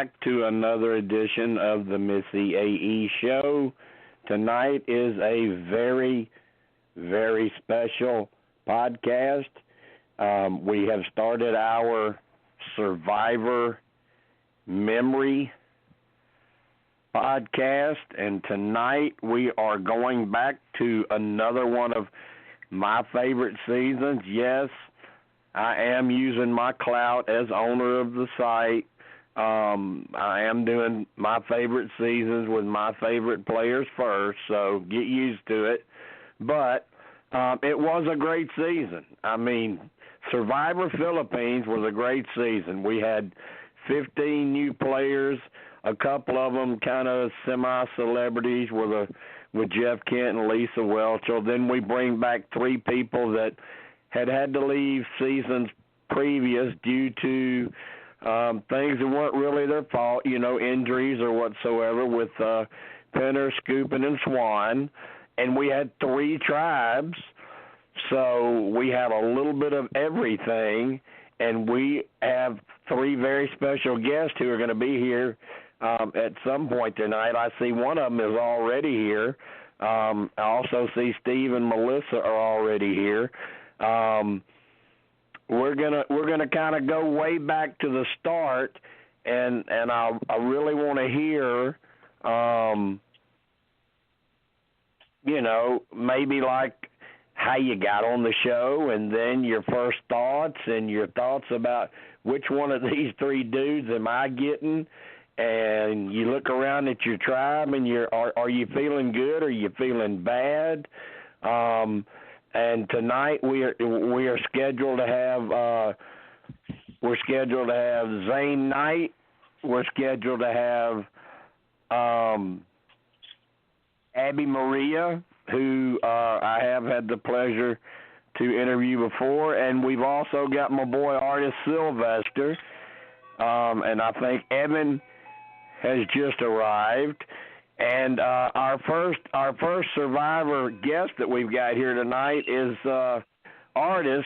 back to another edition of the Missy AE Show. Tonight is a very, very special podcast. We have started our Survivor Memory podcast, and tonight we are going back to another one of my favorite seasons. Yes, I am using my clout as owner of the site. I am doing my favorite seasons with my favorite players first, so get used to it. But it was a great season. I mean, Survivor Philippines was a great season. We had 15 new players, a couple of them kind of semi-celebrities with Jeff Kent and Lisa Welchel. Then we bring back 3 people that had to leave seasons previous due to things that weren't really their fault, injuries or whatsoever, with Penner, Skupin, and Swan. And we had 3 tribes, so we have a little bit of everything. And we have 3 very special guests who are going to be here at some point tonight. I see one of them is already here. I also see Steve and Melissa are already here. We're gonna kind of go way back to the start, and I really want to hear, maybe like how you got on the show, and then your first thoughts and your thoughts about which one of these 3 dudes am I getting. And you look around at your tribe, and are you feeling good? Are you feeling bad? And tonight we are scheduled to have Zane Knight. We're scheduled to have Abi-Maria, who I have had the pleasure to interview before, and we've also got my boy Artis Silvester, and I think Evan has just arrived. And our first Survivor guest that we've got here tonight is Artis.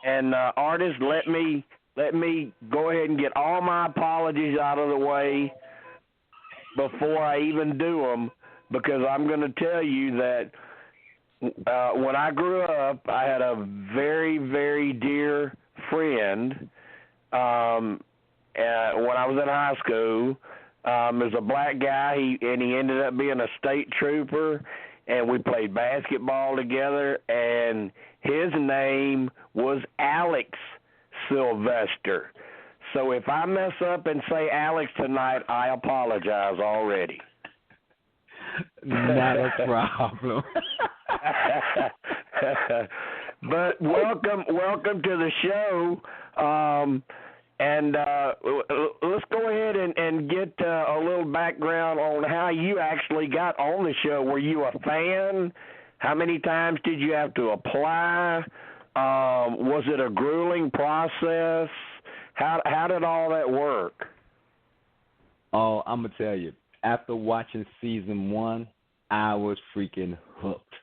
And Artis, let me go ahead and get all my apologies out of the way before I even do them, because I'm going to tell you that when I grew up, I had a very, very dear friend when I was in high school. There's a black guy, and he ended up being a state trooper, and we played basketball together, and his name was Alex Silvester. So if I mess up and say Alex tonight, I apologize already. Not a problem. But welcome to the show. And let's go ahead and get a little background on how you actually got on the show. Were you a fan? How many times did you have to apply? Was it a grueling process? How did all that work? Oh, I'm going to tell you. After watching season 1, I was freaking hooked.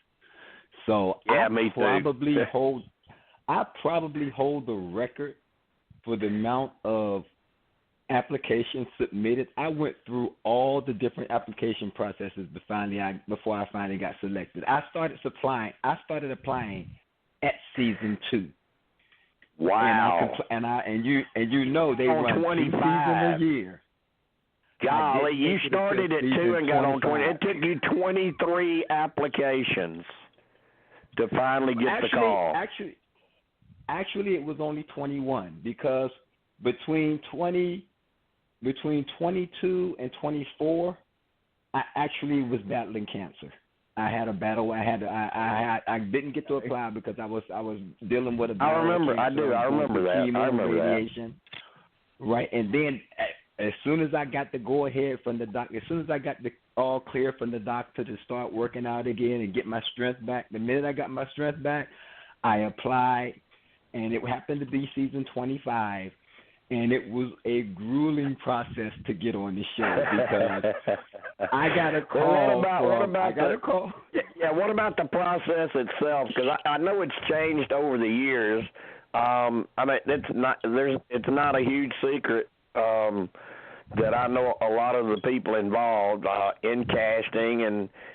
So yeah, me too. I probably hold the record for the amount of applications submitted. I went through all the different application processes before I finally got selected. I started applying at season 2. Wow! And you know they run 2 seasons a year. Golly, you started at 2 and got on 20. It took you 23 applications to finally get the call. Actually, it was only 21, because between 22 and 24, I actually was battling cancer. I had a battle. I didn't get to apply because I was dealing with a battle. I remember that. Right, and then as soon as I got the go ahead from the doctor, as soon as I got the all clear from the doctor to start working out again and get my strength back, the minute I got my strength back, I applied. And it happened to be season 25, and it was a grueling process to get on the show because I got a call. What about the process itself? Because I know it's changed over the years. I mean, it's not a huge secret that I know a lot of the people involved in casting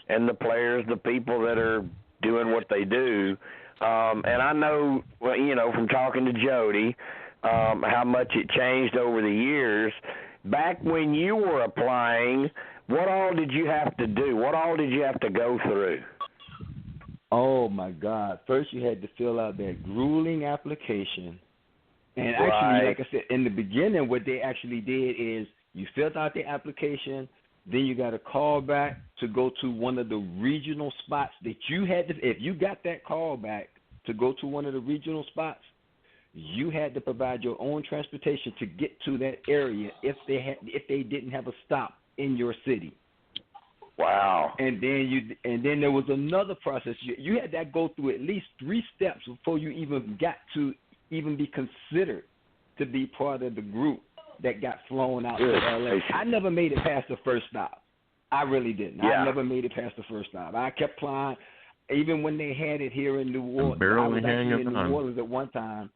and the players, the people that are doing what they do. And I know, well, you know, from talking to Jody, how much it changed over the years. Back when you were applying, what all did you have to do? What all did you have to go through? Oh, my God. First, you had to fill out that grueling application. And actually, Right. like I said, in the beginning, what they actually did is you filled out the application, then you got a call back to go to one of the regional spots that you had to, if you got that call back to go to one of the regional spots, you had to provide your own transportation to get to that area if they didn't have a stop in your city. Wow. And then there was another process. You had to go through at least 3 steps before you even got to even be considered to be part of the group that got flown out to LA. I never made it past the first stop. I really didn't. Yeah. I never made it past the first stop. I kept flying, even when they had it here in New Orleans. Barely I was actually hanging in New on. Orleans at one time,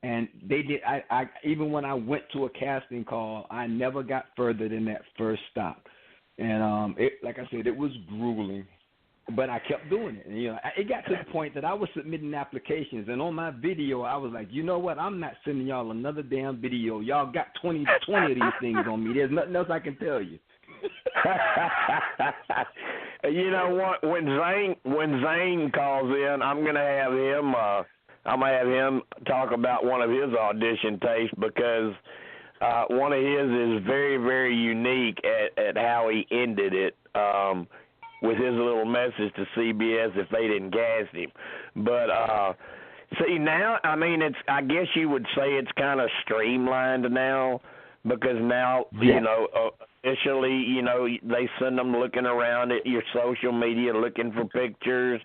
and they did. I even when I went to a casting call, I never got further than that first stop. And like I said, it was grueling, but I kept doing it. And, you know, it got to the point that I was submitting applications, and on my video, I was like, you know what? I'm not sending y'all another damn video. Y'all got 20 of these things on me. There's nothing else I can tell you. You know what? When Zane calls in, I'm gonna have him talk about one of his audition tapes, because one of his is very, very unique at how he ended it, with his little message to CBS if they didn't cast him. But see, now, I mean, I guess you would say it's kind of streamlined now, because now, you know, officially, you know, they send them looking around at your social media, looking for pictures,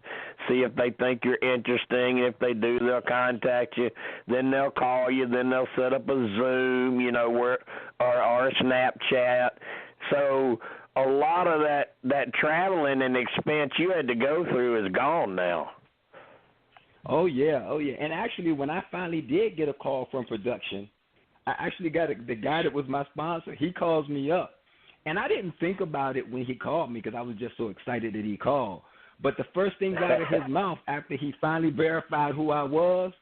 see if they think you're interesting. If they do, they'll contact you. Then they'll call you. Then they'll set up a Zoom, you know, or a Snapchat. So a lot of that traveling and expense you had to go through is gone now. Oh, yeah. And actually, when I finally did get a call from production, I actually got the guy that was my sponsor. He calls me up. And I didn't think about it when he called me because I was just so excited that he called. But the first thing out of his mouth after he finally verified who I was,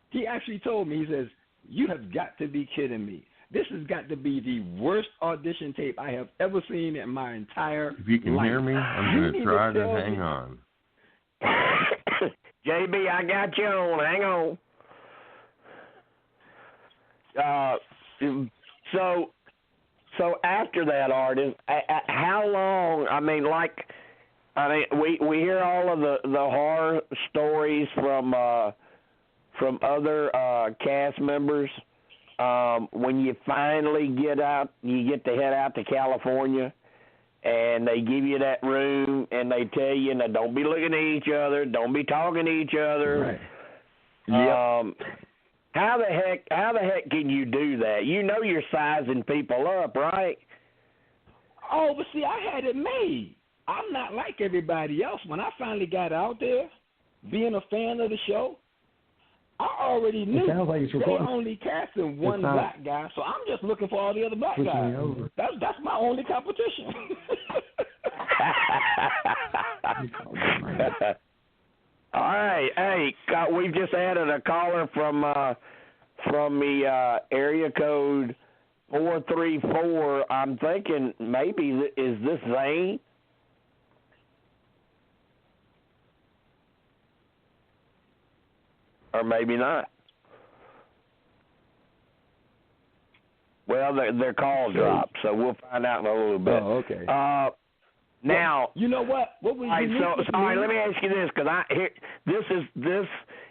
he actually told me, he says, "You have got to be kidding me. This has got to be the worst audition tape I have ever seen in my entire life. If you can hear me, I'm going to try to hang on. JB, I got you on. Hang on. So after that, Artis, how long? I mean, we hear all of the horror stories from other cast members. When you finally get out, you get to head out to California, and they give you that room, and they tell you, "Now, don't be looking at each other, don't be talking to each other." Right. Yep. How the heck can you do that? You know you're sizing people up, right? Oh, but see, I had it made. I'm not like everybody else. When I finally got out there, being a fan of the show, I already knew they only casting one black guy, so I'm just looking for all the other black guys. That's my only competition. All right, hey, we've just added a caller from the area code 434. I'm thinking maybe is this Zane? Or maybe not. Well, their call dropped, so we'll find out in a little bit. Oh, okay. Now, you know what? What was all right, let me ask you this, because this,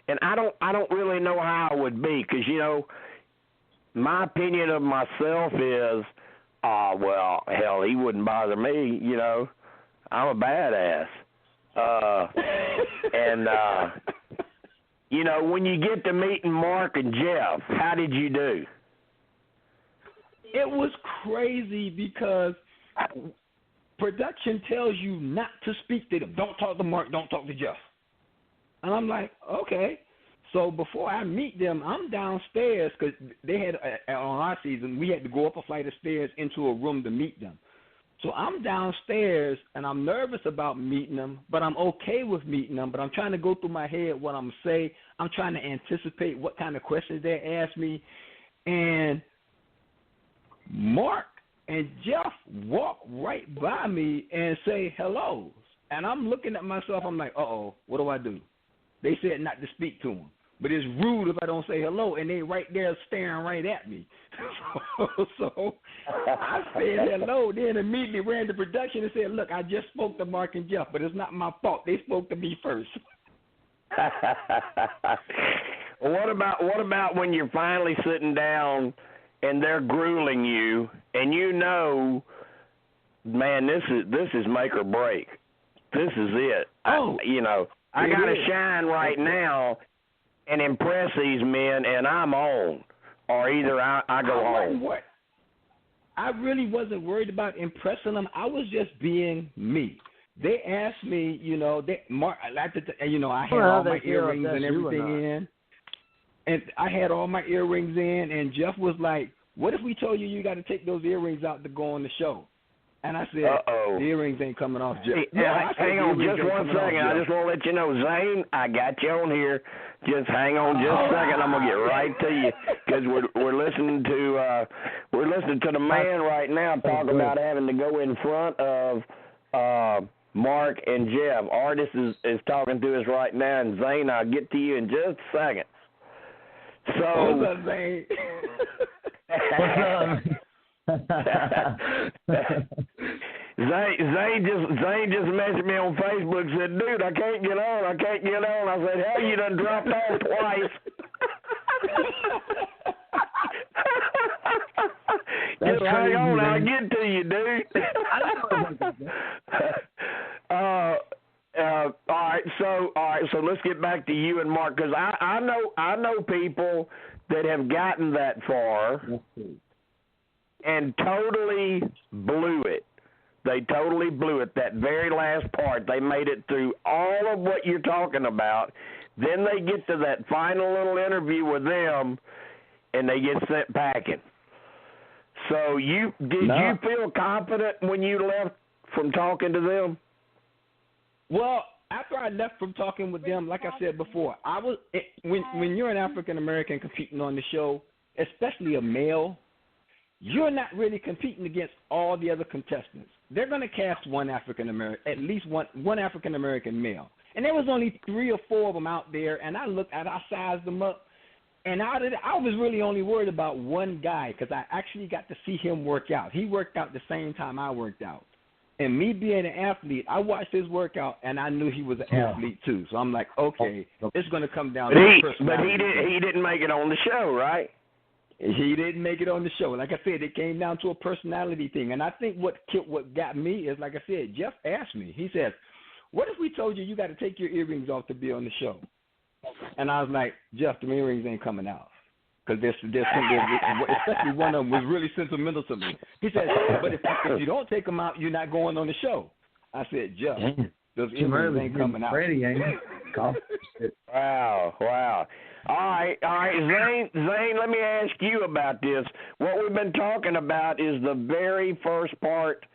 and I don't really know how it would be, because you know, my opinion of myself is, well, hell, he wouldn't bother me. You know, I'm a badass, and you know, when you get to meeting Mark and Jeff, how did you do? It was crazy because production tells you not to speak to them. Don't talk to Mark. Don't talk to Jeff. And I'm like, okay. So before I meet them, I'm downstairs because they had on our season we had to go up a flight of stairs into a room to meet them. So I'm downstairs and I'm nervous about meeting them, but I'm okay with meeting them. But I'm trying to go through my head what I'm gonna say. I'm trying to anticipate what kind of questions they ask me, and Mark and Jeff walk right by me and say hello. And I'm looking at myself. I'm like, uh-oh, what do I do? They said not to speak to them. But it's rude if I don't say hello, and they right there staring right at me. So I said hello, then immediately ran to production and said, look, I just spoke to Mark and Jeff, but it's not my fault. They spoke to me first. What about when you're finally sitting down and they're grueling you, and you know, man, this is make or break. This is it. Oh, I got to shine right now and impress these men, and I'm on. Or either I go home. I really wasn't worried about impressing them. I was just being me. They asked me, Mark, I had all my earrings and everything in. And I had all my earrings in, and Jeff was like, what if we told you got to take those earrings out to go on the show? And I said, the earrings ain't coming off, Jeff. Hang on just one second. I just want to let you know, Zane, I got you on here. Just hang on just a second. I'm going to get right to you because we're listening to the man right now talk about having to go in front of Mark and Jeff. Artis is talking to us right now, and Zane, I'll get to you in just a second. So, what's up, Zane? Zane just messaged me on Facebook, said, dude, I can't get on. I said, hell, you done dropped off twice. Just hang on, I'll get to you, dude. All right, so let's get back to you and Mark, because I know people that have gotten that far and totally blew it. They totally blew it. That very last part, they made it through all of what you're talking about. Then they get to that final little interview with them, and they get sent packing. So you feel confident when you left from talking to them? Well, after I left from talking with them, like I said before, when you're an African American competing on the show, especially a male, you're not really competing against all the other contestants. They're going to cast one African American, at least one African American male, and there was only 3 or 4 of them out there. And I sized them up, and I was really only worried about one guy because I actually got to see him work out. He worked out the same time I worked out. And me being an athlete, I watched his workout, and I knew he was an athlete too. So I'm like, okay, it's going to come down to personality. But he didn't make it on the show, right? He didn't make it on the show. Like I said, it came down to a personality thing. And I think what got me is, like I said, Jeff asked me. He says, what if we told you got to take your earrings off to be on the show? And I was like, Jeff, the earrings ain't coming out. Because especially one of them was really sentimental to me. He said, but if you don't take them out, you're not going on the show. I said, Jeff, those earrings ain't coming out. Ready, ain't it? Wow. All right, Zane, let me ask you about this. What we've been talking about is the very first part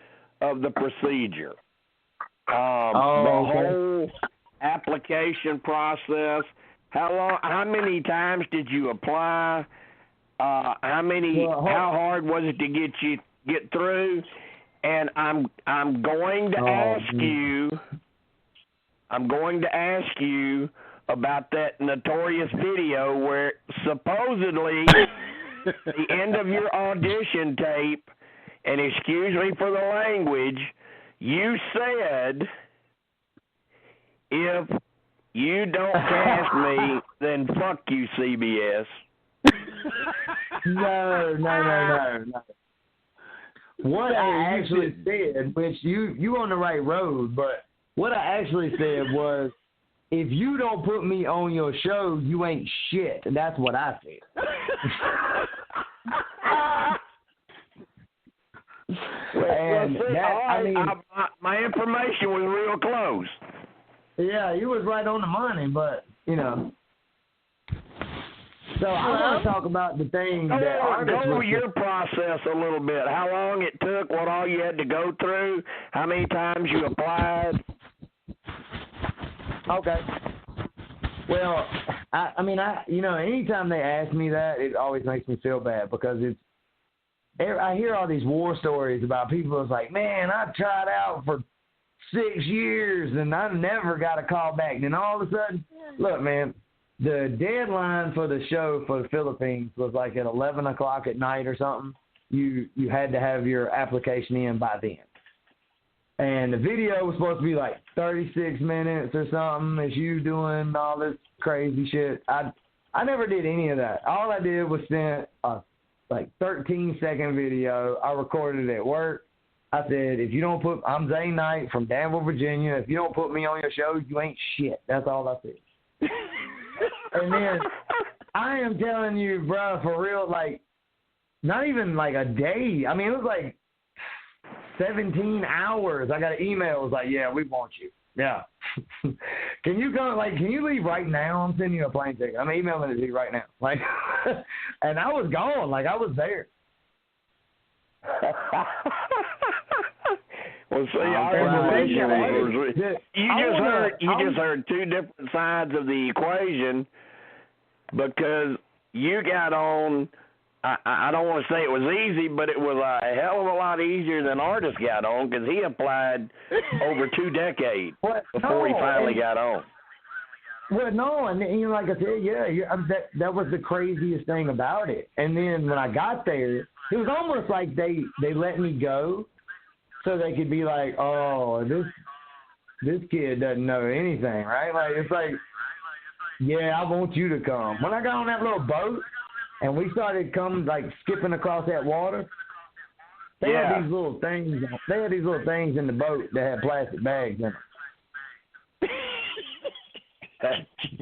of the procedure. The whole application process. How many times did you apply? How hard was it to get through? And I'm going to ask you about that notorious video where supposedly the end of your audition tape, and excuse me for the language, you said, if you don't cast me, then fuck you, CBS. No. What I actually said, which you on the right road, but what I actually said was, if you don't put me on your show, you ain't shit. And that's what I said. My information was real close. Yeah, you was right on the money, but, So I want to talk about the thing that Artis go over was. your process a little bit. How long it took, what all you had to go through, how many times you applied. Okay. Well, I mean, anytime they ask me that, it always makes me feel bad because I hear all these war stories about people that's like, man, I tried out for 6 years and I never got a call back. And then all of a sudden, look, man, the deadline for the show for the Philippines was like at 11 o'clock at night or something. You had to have your application in by then. And the video was supposed to be like 36 minutes or something. It's you doing all this crazy shit. I never did any of that. All I did was send a 13-second video. I recorded it at work. I said, if you don't I'm Zane Knight from Danville, Virginia. If you don't put me on your show, you ain't shit. That's all I said. And then I am telling you, bro, for real, like, not even like a day. I mean, it was like 17 hours. I got an email. It was like, yeah, we want you. Yeah. Can you come? Like, can you leave right now? I'm sending you a plane ticket. I'm emailing it to you right now. Like, and I was gone. Like, I was there. Well, see, our information was you just heard two different sides of the equation because you got on. I don't want to say it was easy, but it was a hell of a lot easier than Artis got on because he applied over 2 decades before he finally got on. Well, no, and like I said, that was the craziest thing about it. And then when I got there, it was almost like they let me go so they could be like, oh, this kid doesn't know anything, right? Like, it's like, yeah, I want you to come. When I got on that little boat, and we started skipping across that water. They had these little things. They had these little things in the boat that had plastic bags in them.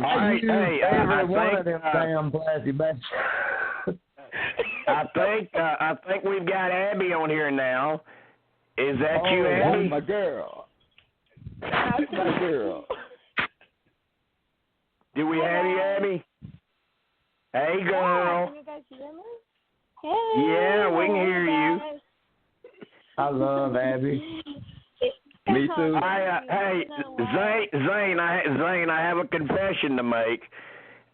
I one of them damn plastic bags. I think we've got Abby on here now. Is that you, Abby? Oh, my girl. That's my girl. Do we have you, Abby? Hey, girl. Can you guys hear me? Hey. Yeah, we can hear you. I love Abby. Me too. Hey, Zane, I have a confession to make.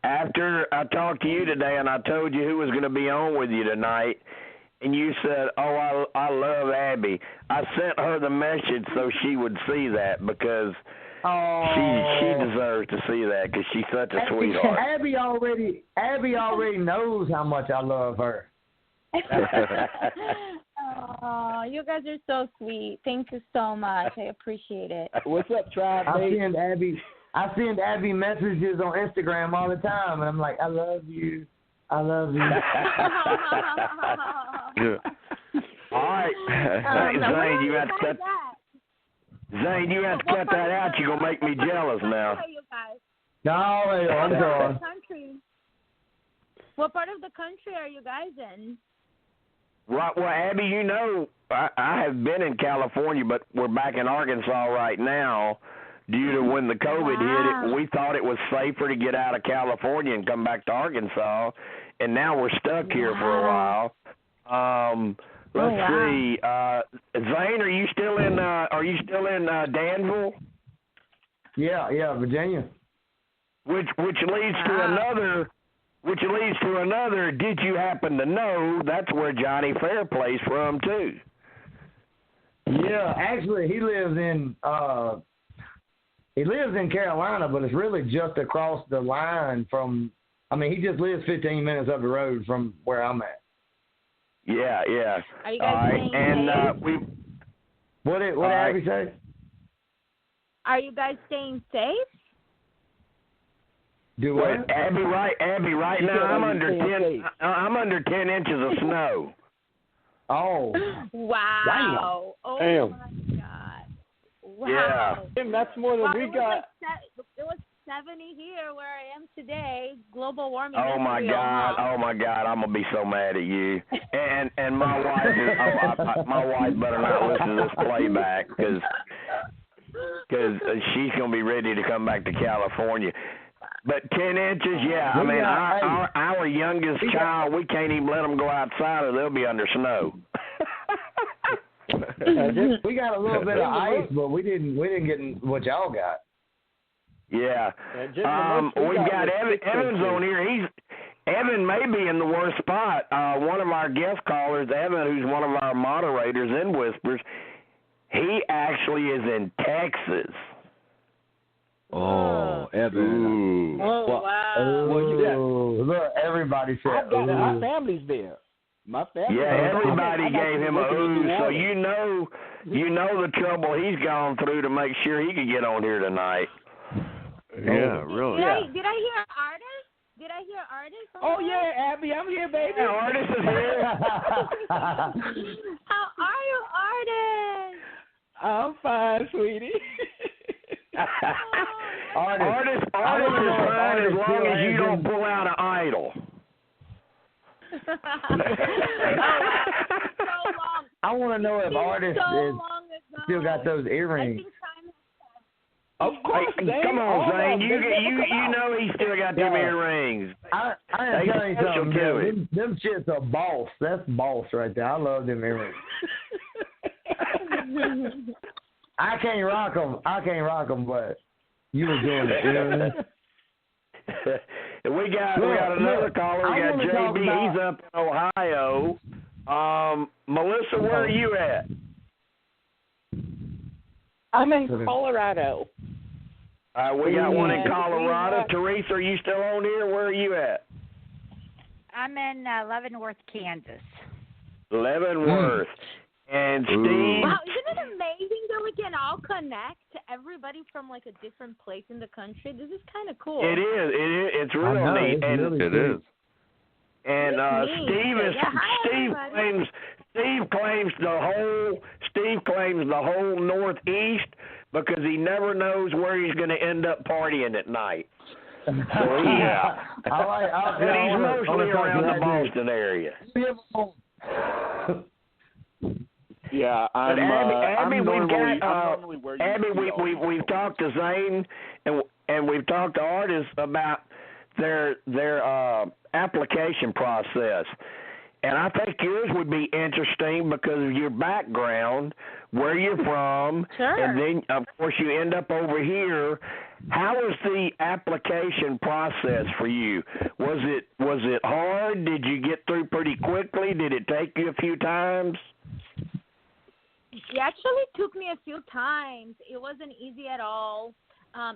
After I talked to you today and I told you who was going to be on with you tonight, and you said, oh, I love Abby, I sent her the message so she would see that because she deserves to see that because she's such a sweetheart. Abby already knows how much I love her. Oh, you guys are so sweet. Thank you so much. I appreciate it. What's up, Tribe? I send Abby messages on Instagram all the time, and I'm like, I love you. I love you. Yeah. All right. Zane, you have to cut. Zane, you have to cut that out. You're gonna make me jealous now. No, I'm going. What part of the country are you guys in? Right. Well, Abby, you know, I have been in California, but we're back in Arkansas right now. Due to when the COVID hit, we thought it was safer to get out of California and come back to Arkansas, and now we're stuck here for a while. Let's see. Zane, are you still in Danville? Yeah, Virginia. Which leads to another. Did you happen to know that's where Johnny Fair plays from too? Yeah, actually, he lives in Carolina, but it's really just across the line from. I mean, he just lives 15 minutes up the road from where I'm at. Yeah. Are you guys staying safe? What did Abby say? Are you guys staying safe? Do what? Abby, right now I'm under 10. I'm under 10 inches of snow. Oh. Wow. Damn. Oh my God. Wow. Yeah. And that's more than we got. It was 70 here where I am today. Global warming. Oh my God! I'm gonna be so mad at you. And my wife, my wife better not listen to this playback because she's gonna be ready to come back to California. But 10 inches, yeah. I mean, our youngest child, we can't even let them go outside or they'll be under snow. We got a little bit of ice, but we didn't get what y'all got. Yeah. We've got Evan's on here. Evan may be in the worst spot. One of our guest callers, Evan, who's one of our moderators in Whispers, he actually is in Texas. Oh, Evan. Ooh. Oh, wow. Look, everybody said, my family's there. My family. Yeah, everybody gave him a ooh, so you know the trouble he's gone through to make sure he could get on here tonight. Yeah, really. Did I hear Artis? Did I hear Artis? Oh, yeah, Abby, I'm here, baby. Yeah, Artis is here. How are you, Artis? I'm fine, sweetie. Artis is fine as long as you don't pull out an idol. Oh, wow. So long. I want to know if Artis still got those earrings. Of course, Zane. Come on, Zane. You know he still got them earrings. I am telling you something. Them shits are boss. That's boss right there. I love them earrings. I can't rock them, but you were doing it. You know what I mean? We got another caller. We got JB. He's up in Ohio. Melissa, where are you at? I'm in Colorado. We got one in Colorado. Teresa, are you still on here? Where are you at? I'm in Leavenworth, Kansas. Leavenworth. And Steve. Wow, isn't it amazing that we can all connect to everybody from like a different place in the country? This is kind of cool. It is. It's real neat. It is. And Steve claims the whole Northeast because he never knows where he's going to end up partying at night. So yeah, but he's mostly around the Boston area. Yeah, we've talked to Zane and we've talked to Artis about their application process. And I think yours would be interesting because of your background, where you're from, and then, of course, you end up over here. How was the application process for you? Was it hard? Did you get through pretty quickly? Did it take you a few times? It actually took me a few times. It wasn't easy at all.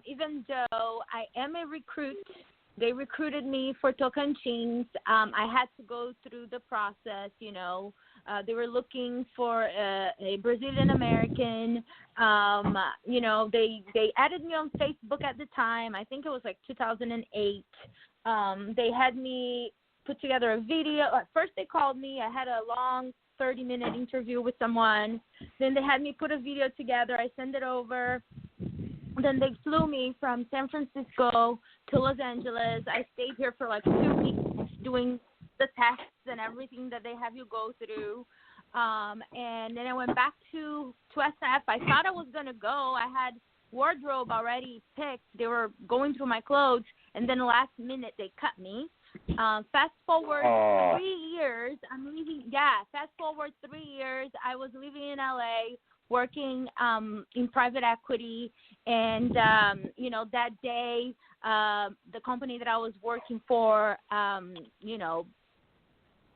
Even though I am a recruit, they recruited me for Tocantins. I had to go through the process, you know. They were looking for a Brazilian American. You know, they added me on Facebook at the time. I think it was like 2008. They had me put together a video. At first they called me. I had a long 30-minute interview with someone. Then they had me put a video together. I sent it over. Then they flew me from San Francisco to Los Angeles. I stayed here for like 2 weeks doing the tests and everything that they have you go through. And then I went back to SF. I thought I was going to go. I had wardrobe already picked. They were going through my clothes. And then last minute they cut me. Fast forward 3 years. I'm leaving. Yeah, fast forward 3 years. I was living in LA, working in private equity, and you know, that day the company that I was working for, you know,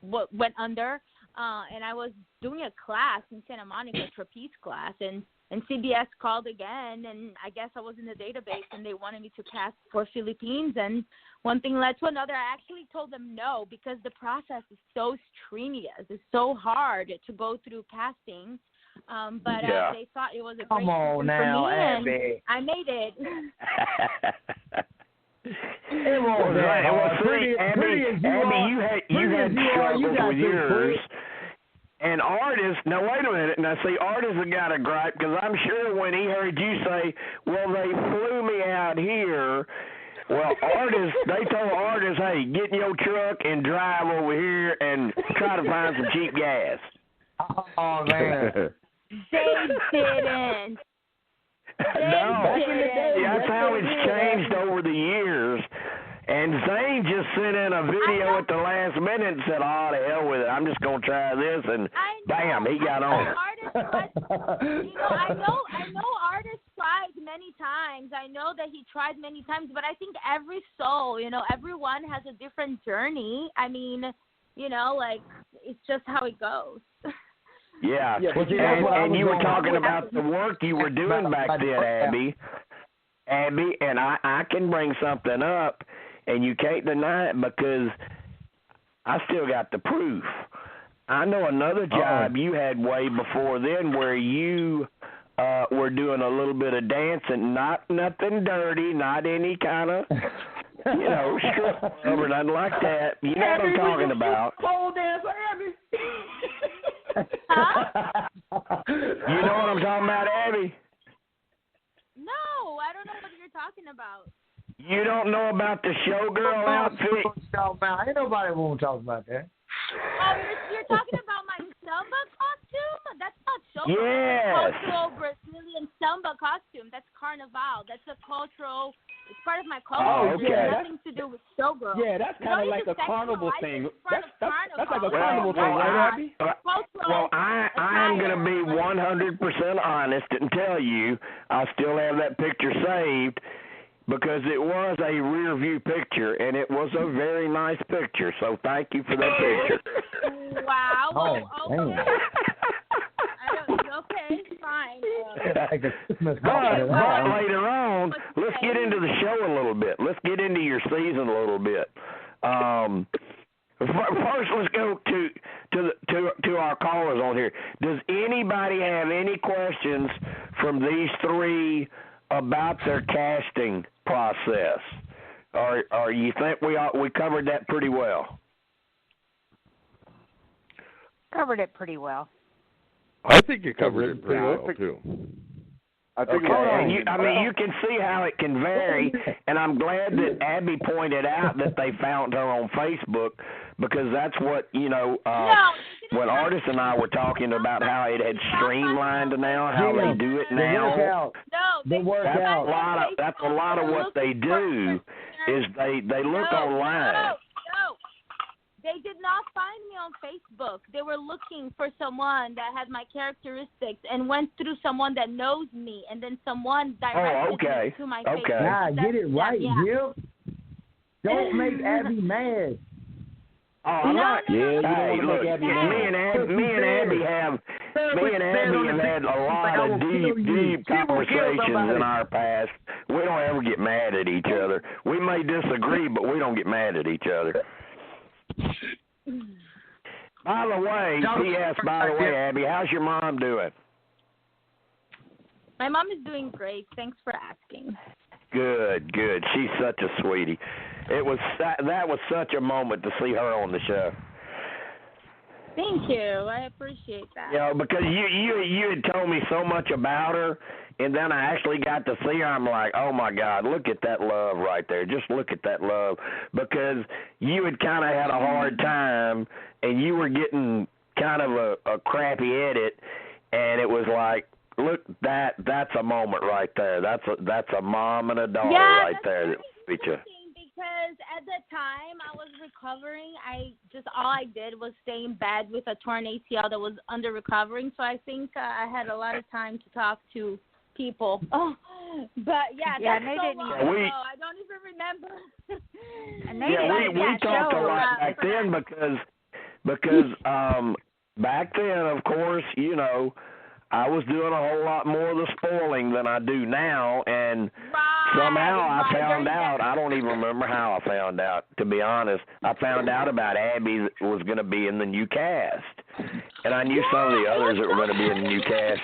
went under, and I was doing a class in Santa Monica, trapeze class, and CBS called again, and I guess I was in the database, and they wanted me to cast for Philippines, and one thing led to another. I actually told them no because the process is so strenuous. It's so hard to go through casting. But they thought it was a great for me, and I made it. Abby, you had struggles with yours. And Artis, now wait a minute. Now see, Artis has got a gripe because I'm sure when he heard you say, "Well, they flew me out here." Well, they told Artis, "Hey, get in your truck and drive over here and try to find some cheap gas." Oh man. They didn't. No, that's how it's changed over the years. and Zane just sent in a video at the last minute and said, "Oh, the hell with it. I'm just gonna try this," and bam, he got on. I know Artis tried many times. I know that he tried many times, but I think every soul, everyone has a different journey. I mean, like it's just how it goes. Yeah, and you were talking about the work you were doing back then, Abby, and I can bring something up, and you can't deny it because I still got the proof. I know another job you had way before then where you were doing a little bit of dancing, nothing dirty, not any kind of, strip club or nothing like that. You know what I'm talking about. Pole dancer, Abby. Huh? You know what I'm talking about, Abby? No, I don't know what you're talking about. You don't know about the showgirl outfit? Ain't nobody won't talk about that. Oh, you're talking about my samba costume? That's not showgirl. Yes. That's a cultural Brazilian samba costume. That's carnival. That's a cultural. It's part of my culture. Oh, okay. It has nothing to do with showgirl. Yeah, that's kind of like a carnival thing. That's like a carnival thing, right, Abby? Well, I am going to be 100% honest and tell you I still have that picture saved because it was a rear view picture, and it was a very nice picture. So thank you for that picture. Wow. Okay. Okay, fine. But later on, let's get into the show a little bit. Let's get into your season a little bit. First, let's go to our callers on here. Does anybody have any questions from these three about their casting process, or you think we covered that pretty well? Covered it pretty well. I think you covered it pretty well, too. Okay, and you can see how it can vary, and I'm glad that Abby pointed out that they found her on Facebook because that's what, when Artis and I were talking about how it had streamlined now, how they do it now. That's a lot of what they do is they look online. No. They did not find me on Facebook. They were looking for someone that had my characteristics and went through someone that knows me, and then someone directed me to my Facebook. Nah, get it right, Jim. Don't make Abby mad. Oh, I'm not. Hey, look, me and Abby have had a lot of deep conversations in our past. We don't ever get mad at each other. We may disagree, but we don't get mad at each other. By the way, Abby, how's your mom doing? My mom is doing great. Thanks for asking. Good. She's such a sweetie. That was such a moment to see her on the show. Thank you. I appreciate that. Because you had told me so much about her, and then I actually got to see her. I'm like, oh, my God, look at that love right there. Just look at that love. Because you had kind of had a hard time, and you were getting kind of a crappy edit, and it was like, look, that's a moment right there. That's a mom and a daughter right there. Because at that time I was recovering, all I did was stay in bed with a torn ACL that was under recovering. So I think I had a lot of time to talk to people. Oh, but that's so long ago. I don't even remember. We talked a lot back then because back then, of course, I was doing a whole lot more of the spoiling than I do now, and somehow I found out. I don't even remember how I found out, to be honest. I found out about Abby was going to be in the new cast, and I knew some of the others that were going to be in the new cast.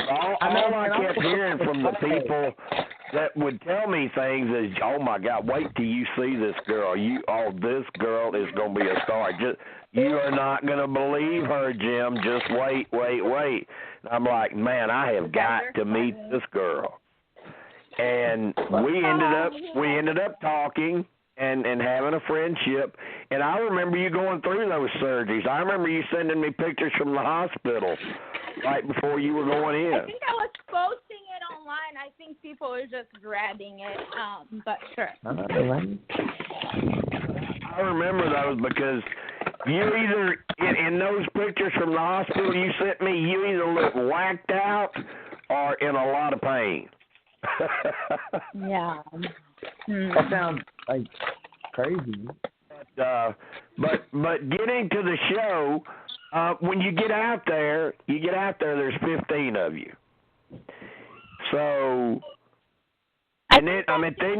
All I kept hearing from the people that would tell me things is, oh, my God, wait till you see this girl. This girl is going to be a star. You are not going to believe her, Jim. Just wait. I'm like, man, I have got to meet this girl. And we ended up talking and having a friendship. And I remember you going through those surgeries. I remember you sending me pictures from the hospital right before you were going in. I think I was posting it online. I think people are just grabbing it. But sure. I remember those because you either, in those pictures from the hospital you sent me, you either look whacked out or in a lot of pain. Yeah. That sounds like crazy. But getting to the show, when you get out there, there's 15 of you. So, and then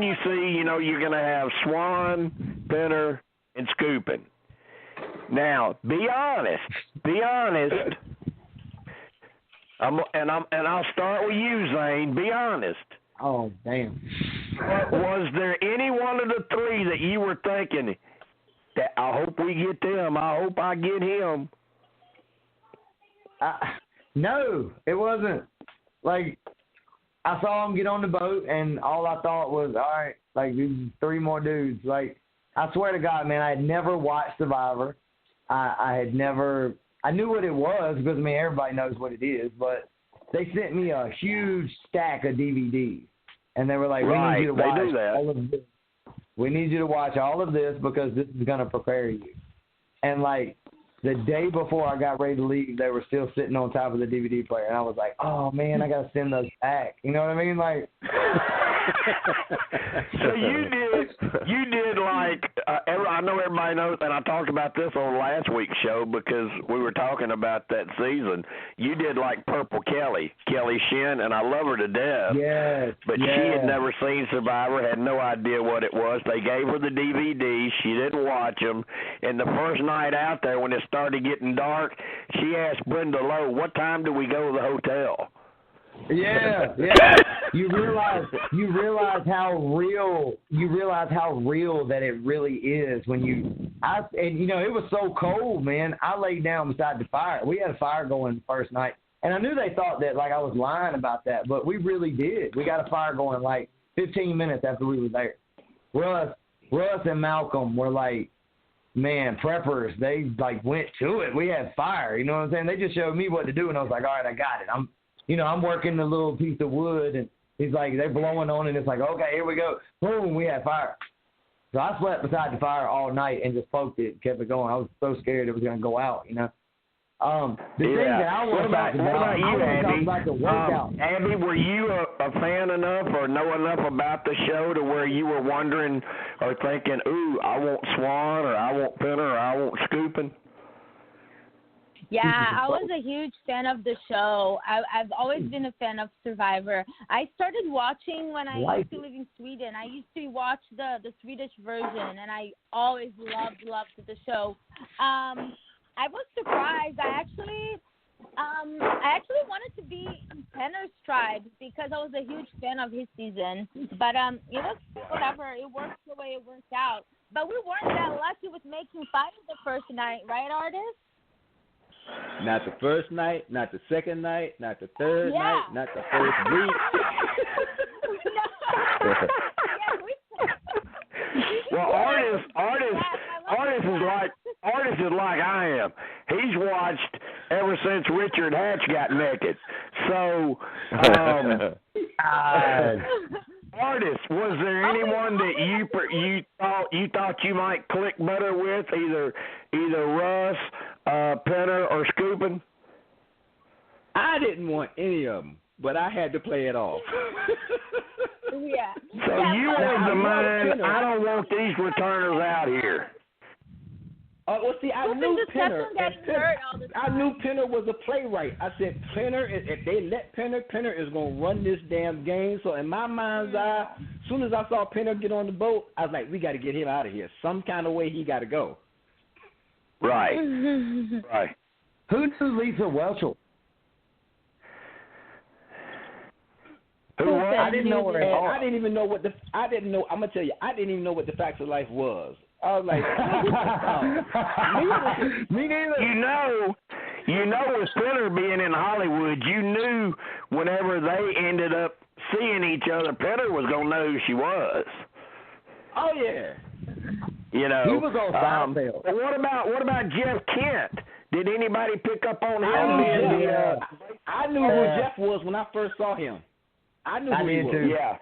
you see, you're going to have Swan, Pinner, and Skupin. Now, be honest. I'll start with you, Zane. Be honest. Oh, damn. Was there any one of the three that you were thinking that I hope we get them? I hope I get him. No, it wasn't. Like, I saw him get on the boat, and all I thought was, all right, like, these 3 more dudes. Like, I swear to God, man, I had never watched Survivor. I knew what it was because, everybody knows what it is, but they sent me a huge stack of DVDs, and they were like, we need you to watch all of this. We need you to watch all of this because this is going to prepare you. And, like, the day before I got ready to leave, they were still sitting on top of the DVD player, and I was like, oh, man, I got to send those back. You know what I mean? Like, so you did like, I know everybody knows, and I talked about this on last week's show because we were talking about that season. You did like Purple Kelly Shin, and I love her to death. Yes. But she had never seen Survivor, had no idea what it was. They gave her the DVDs. She didn't watch them. And the first night out there, when it started getting dark, she asked Brenda Lowe, what time do we go to the hotel? Yeah. You realize how real that it really is when it was so cold, man. I laid down beside the fire. We had a fire going the first night, and I knew they thought that like I was lying about that, but we really did. We got a fire going like 15 minutes after we were there. Russ and Malcolm were like, man, preppers. They like went to it. We had fire. You know what I'm saying? They just showed me what to do, and I was like, all right, I got it. I'm working the little piece of wood, and he's like, they're blowing on it. It's like, okay, here we go. Boom, we had fire. So I slept beside the fire all night and just poked it and kept it going. I was so scared it was going to go out, The thing that I want to talk about, the workout. Abby, were you a fan enough or know enough about the show to where you were wondering or thinking, ooh, I want Swan or I want Pinner or I want Skupin? Yeah, I was a huge fan of the show. I've always been a fan of Survivor. I started watching when I used to live in Sweden. I used to watch the Swedish version, and I always loved the show. I was surprised. I actually wanted to be in Penner's tribe because I was a huge fan of his season. But it was whatever. It worked the way it worked out. But we weren't that lucky with making fire the first night, right, Artis? Not the first night, not the second night, not the third night, not the first week. Well, Artis is like I am. He's watched ever since Richard Hatch got naked. So, Artis, was there anyone that you thought you might click better with, either Russ, Pinner, or Skupin? I didn't want any of them, but I had to play it off. Yeah. So you was the man, I don't want these returners out here. Well, see, I knew Pinner was a playwright. I said, Pinner, if they let Pinner is going to run this damn game. So in my mind's eye, as soon as I saw Pinner get on the boat, I was like, we got to get him out of here. Some kind of way he got to go. Right. Right. Who knew Lisa Welchel? I didn't know her at all. I didn't even know what I'm going to tell you, I didn't even know what the Facts of Life was. I was like, me neither. You know, with Pinner being in Hollywood, you knew whenever they ended up seeing each other, Pinner was going to know who she was. Oh, yeah. He was on Seinfeld. What about Jeff Kent? Did anybody pick up on him? I knew who Jeff was when I first saw him. I knew who he was. Too. Yeah.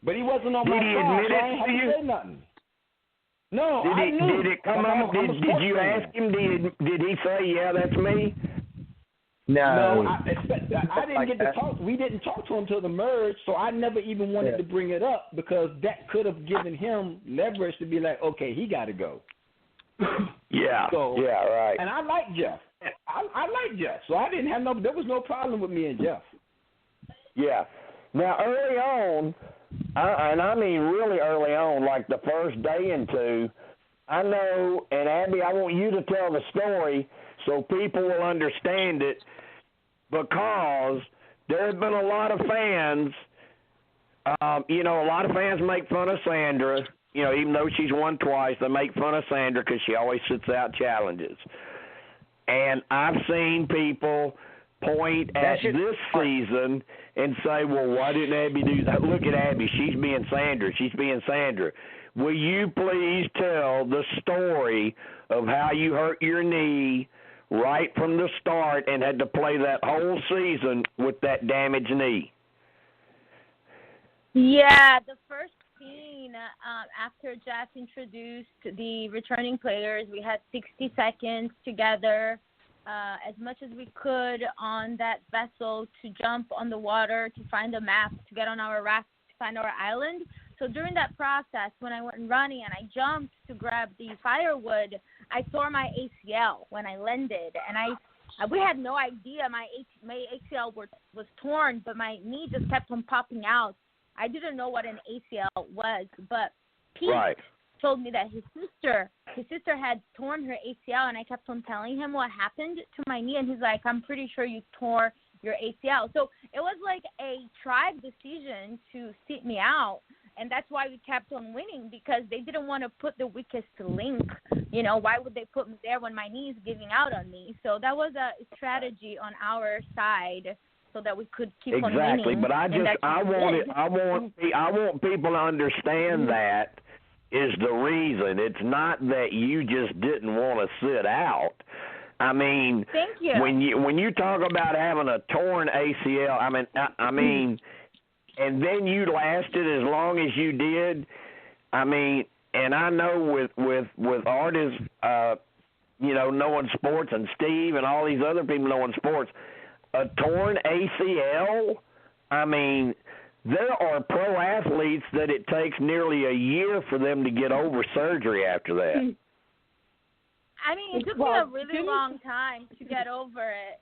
But he wasn't on my Did he side, admit so I it ain't have to to you? say nothing. No, I knew. Did it come up? Did you ask him? Did he say, yeah, that's me? No, I didn't get to talk. We didn't talk to him until the merge, so I never even wanted to bring it up because that could have given him leverage to be like, okay, he got to go. Yeah. So, yeah. Right. And I like Jeff. I like Jeff, so I didn't have there was no problem with me and Jeff. Yeah. Now, early on, and I mean really early on, like the first day and two, I know, and Abby, I want you to tell the story so people will understand it, because there have been a lot of fans, a lot of fans make fun of Sandra, even though she's won twice, they make fun of Sandra because she always sits out challenges. And I've seen people point at this season and say, well, why didn't Abby do that? Look at Abby. She's being Sandra. She's being Sandra. Will you please tell the story of how you hurt your knee right from the start and had to play that whole season with that damaged knee? Yeah, the first scene after Jeff introduced the returning players, we had 60 seconds together, as much as we could on that vessel to jump on the water, to find a map, to get on our raft, to find our island. So during that process, when I went running and I jumped to grab the firewood, I tore my ACL when I landed, and we had no idea my ACL was torn, but my knee just kept on popping out. I didn't know what an ACL was, but Pete told me that his sister had torn her ACL, and I kept on telling him what happened to my knee, and he's like, I'm pretty sure you tore your ACL. So it was like a tribe decision to sit me out, and that's why we kept on winning, because they didn't want to put the weakest link. Why would they put me there when my knee is giving out on me? So that was a strategy on our side, so that we could keep on winning. Exactly, but I want people to understand that is the reason. It's not that you just didn't want to sit out. I mean, thank you. When you talk about having a torn ACL, I mean, and then you lasted as long as you did. I mean, and I know with Artis, knowing sports, and Steve and all these other people knowing sports, a torn ACL, I mean, there are pro athletes that it takes nearly a year for them to get over surgery after that. I mean, it took me a really long time to get over it.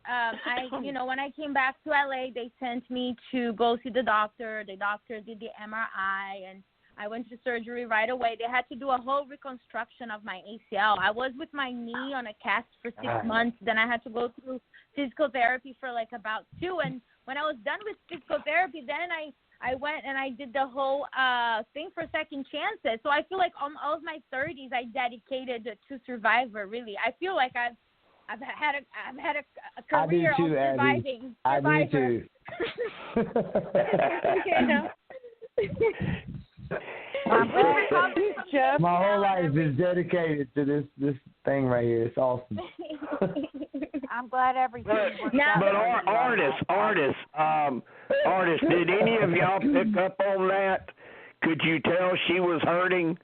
When I came back to LA, they sent me to go see the doctor. The doctor did the MRI, and I went to surgery right away. They had to do a whole reconstruction of my ACL. I was with my knee on a cast for 6 months. Then I had to go through physical therapy for like about 2. And when I was done with physical therapy, then I went and I did the whole thing for second chances. So I feel like all of my 30s I dedicated to Survivor. Really, I feel like I've had a career of surviving. I do too. My whole life is dedicated to this thing right here. It's awesome. I'm glad everything worked out. But Artis, did any of y'all pick up on that? Could you tell she was hurting?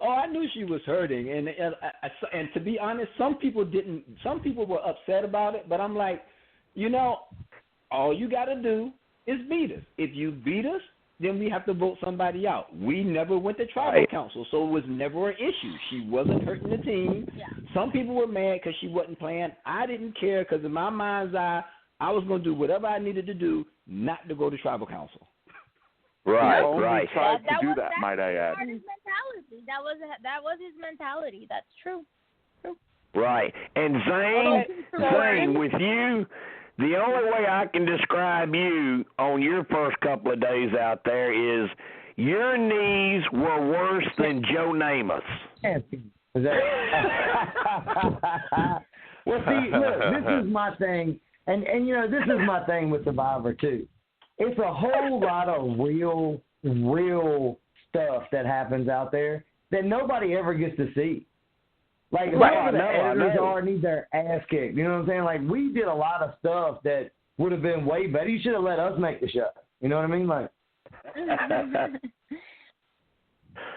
Oh, I knew she was hurting, and to be honest, some people didn't. Some people were upset about it, but I'm like, all you got to do is beat us. If you beat us, then we have to vote somebody out. We never went to tribal council, so it was never an issue. She wasn't hurting the team. Yeah. Some people were mad because she wasn't playing. I didn't care because in my mind's eye, I was going to do whatever I needed to do not to go to tribal council. Right. Tried to do that, might I add. His mentality. That was his mentality. That's true. Right. And Zane, with you, the only way I can describe you on your first couple of days out there is your knees were worse than Joe Namath's. Well, see, look, this is my thing, and this is my thing with Survivor too. It's a whole lot of real stuff that happens out there that nobody ever gets to see. Like, whoever the editors are need their ass kicked. You know what I'm saying? Like, we did a lot of stuff that would have been way better. You should have let us make the show. You know what I mean? Like,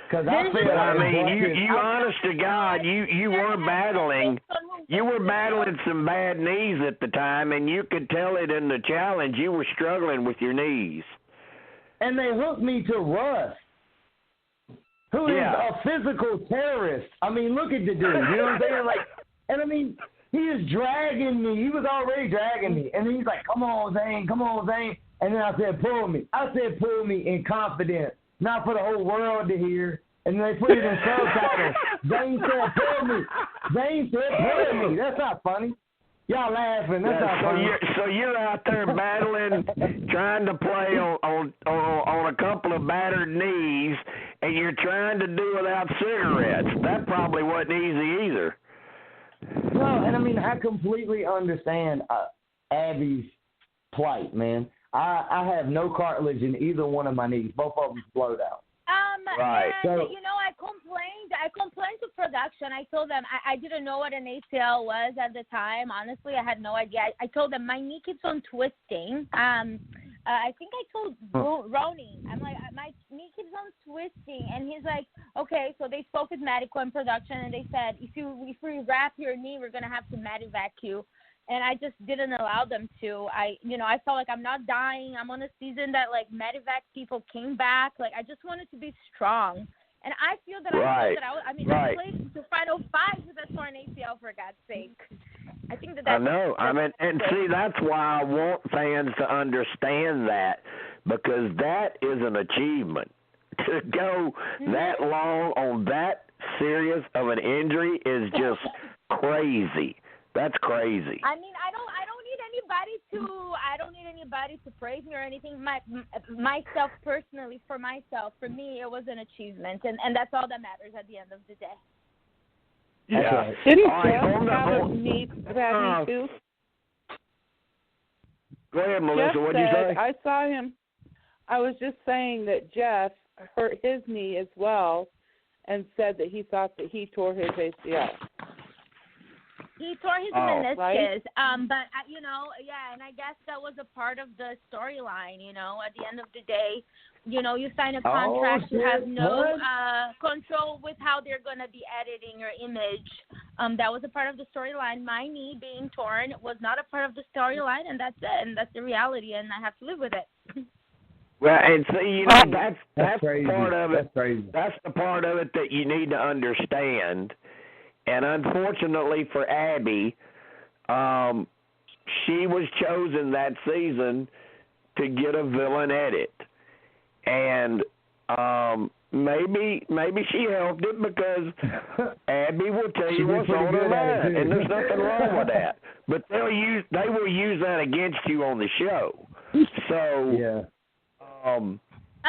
because I feel you honest to God, you were battling some bad knees at the time, and you could tell it in the challenge. You were struggling with your knees. And they hooked me to Russ, who is a physical terrorist. I mean, look at the dude. You know what I'm saying? Like, and I mean, he is dragging me. He was already dragging me. And then he's like, come on, Zane, come on, Zane. And then I said, pull me. I said, pull me in confidence, not for the whole world to hear. And they put it in subtitles. Zane said, pull me. Zane said, pull me. That's not funny. Y'all laughing. That's not funny. So you're out there battling, trying to play on a couple of battered knees, and you're trying to do without cigarettes. That probably wasn't easy either. No, and I mean, I completely understand Abby's plight, man. I have no cartilage in either one of my knees. Both of them blowed out. Right. And, I complained to production. I told them I didn't know what an ACL was at the time. Honestly, I had no idea. I told them my knee keeps on twisting. I think I told Ronnie, I'm like, my knee keeps on twisting. And he's like, okay. So they spoke with medical and production, and they said, if we wrap your knee, we're going to have to medevac you. And I just didn't allow them to. I felt like I'm not dying. I'm on a season that, like, medevac people came back. Like, I just wanted to be strong. And I feel that I played the final five with a torn ACL, for God's sake. I think that's... I know. And see, that's why I want fans to understand that, because that is an achievement. To go that long on that serious of an injury is just crazy. That's crazy. I mean, I don't need anybody to praise me or anything. Myself personally, for me, it was an achievement, and that's all that matters at the end of the day. Yeah. Didn't Jeff have a knee too? Go ahead, Melissa. What did you say? I saw him. I was just saying that Jeff hurt his knee as well, and said that he thought that he tore his ACL. He tore his meniscus, right? But, and I guess that was a part of the storyline, at the end of the day, you sign a contract, you have no control with how they're going to be editing your image. That was a part of the storyline. My knee being torn was not a part of the storyline, and that's it, and that's the reality, and I have to live with it. Well, and see, that's crazy. part of it. That's crazy. That's the part of it that you need to understand. And unfortunately for Abby, she was chosen that season to get a villain edit. And maybe she helped it, because Abby will tell you what's on her mind, and there's nothing wrong with that. But they will use that against you on the show. So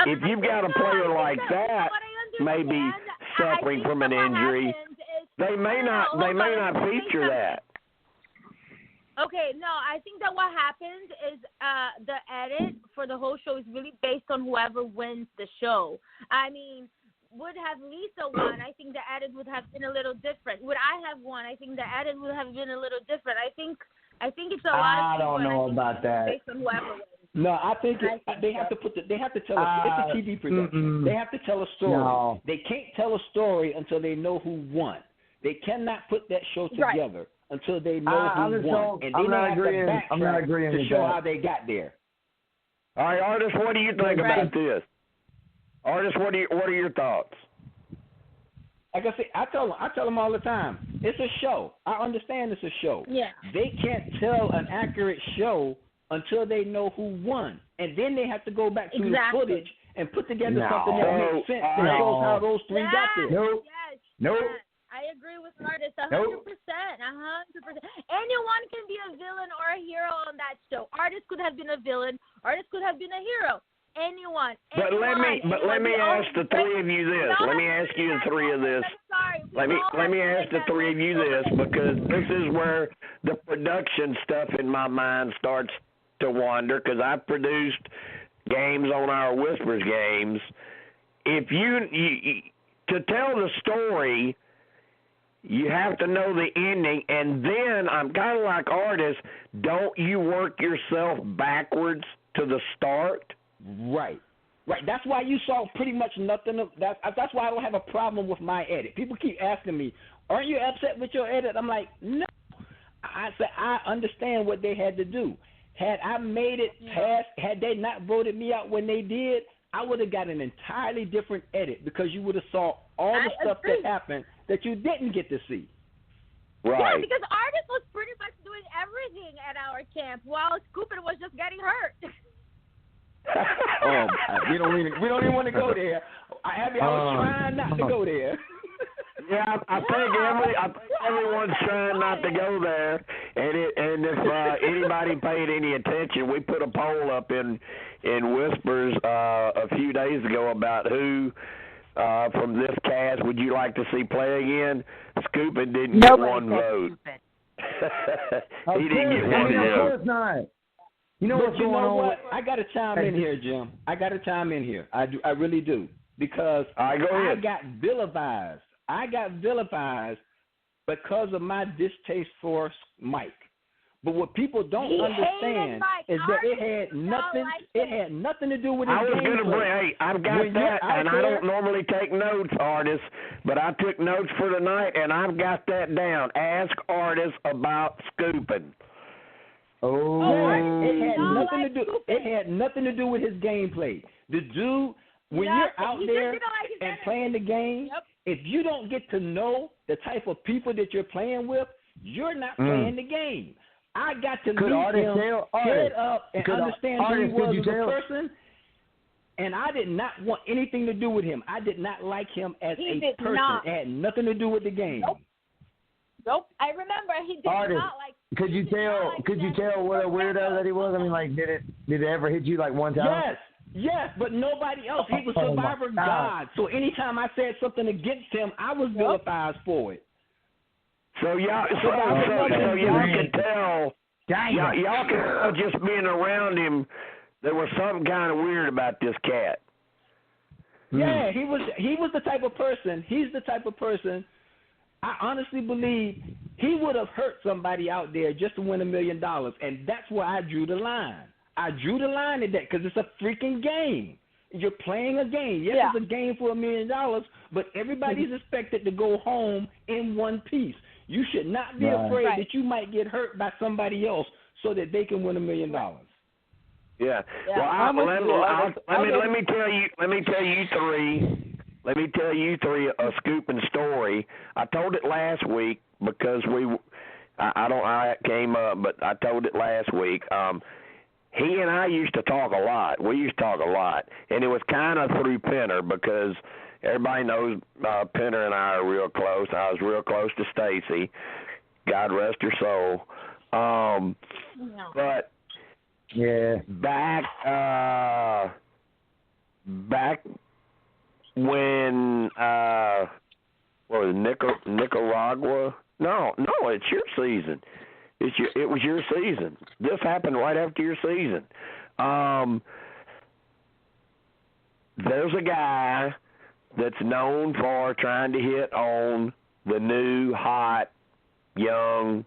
if you've got a player like that, maybe suffering from an injury, they may not feature that. Okay, no, I think that what happens is the edit for the whole show is really based on whoever wins the show. I mean, would have Lisa won, I think the edit would have been a little different. Would I have won, I think the edit would have been a little different. I think it's a lot of I don't know about that. Based on whoever wins. No, I think they have to tell it's a TV production. They have to tell a story. No. They can't tell a story until they know who won. They cannot put that show together until they know who won. And I'm not agreeing to show how they got there. All right, Artis, what do you think about this? Artis, what are your thoughts? Like I say, I tell them all the time, it's a show. I understand it's a show. Yeah. They can't tell an accurate show until they know who won. And then they have to go back to the footage and put together something that makes sense that shows how those three got there. Nope. Yes. I agree with Artis 100%. 100%. Anyone can be a villain or a hero on that show. Artis could have been a villain. Artis could have been a hero. Anyone. But let me ask the three of you this. Let me ask you the three of this. Let me ask the three of you this, because this is where the production stuff in my mind starts to wander, because I've produced games on our Whispers games. If you to tell the story, You have to know the ending, and then I'm kind of like Artis. Don't you work yourself backwards to the start? Right. That's why you saw pretty much nothing. That's why I don't have a problem with my edit. People keep asking me, "Aren't you upset with your edit?" I'm like, no. I said I understand what they had to do. Had I made it past, had they not voted me out when they did, I would have got an entirely different edit because you would have saw all the stuff that happened that you didn't get to see. Right. Yeah, because Artis was pretty much doing everything at our camp while Skupin was just getting hurt. We don't even want to go there. I was trying not to go there. Yeah, I think everyone's trying not to go there, and if anybody paid any attention, we put a poll up in Whispers a few days ago about who from this cast would you like to see play again. Skupin didn't get one vote. He didn't get one vote. Of course not. You know what's going on? I got to chime in here, Jim. I really do, because I got vilified. I got vilified because of my distaste for Mike. But what people don't understand is that it had nothing to do with his I was going to bring. Hey, I've got that, and I don't normally take notes, Artis, but I took notes for tonight, and I've got that down. Ask Artis about Skupin. It had nothing to do with his gameplay. The dude, when you're out there and playing the game, if you don't get to know the type of people that you're playing with, you're not playing the game. I got to meet him head up and understand who he was as a person, and I did not want anything to do with him. I did not like him as a person. It had nothing to do with the game. Nope. I remember he did not like. Could you tell what a weirdo that he was? I mean, like, did it ever hit you like one time? Yes, but nobody else. He was Survivor God. So anytime I said something against him, I was vilified for it. So y'all could tell. Y'all could tell just being around him, there was something kind of weird about this cat. Yeah, he was the type of person. He's the type of person. I honestly believe he would have hurt somebody out there just to win $1 million, and that's where I drew the line. I drew the line at that because it's a freaking game. You're playing a game. Yes, it's a game for $1 million, but everybody's expected to go home in one piece. You should not be afraid that you might get hurt by somebody else so that they can win $1 million. Yeah. Well, let me tell you three. Let me tell you three a Skupin story. I told it last week because I don't know how it came up, but I told it last week. He and I used to talk a lot. We used to talk a lot, and it was kind of through Penner because everybody knows Penner and I are real close. I was real close to Stacy. God rest her soul. But back when what was it, Nicaragua? No, it's your season. It was your season. This happened right after your season. There's a guy that's known for trying to hit on the new, hot, young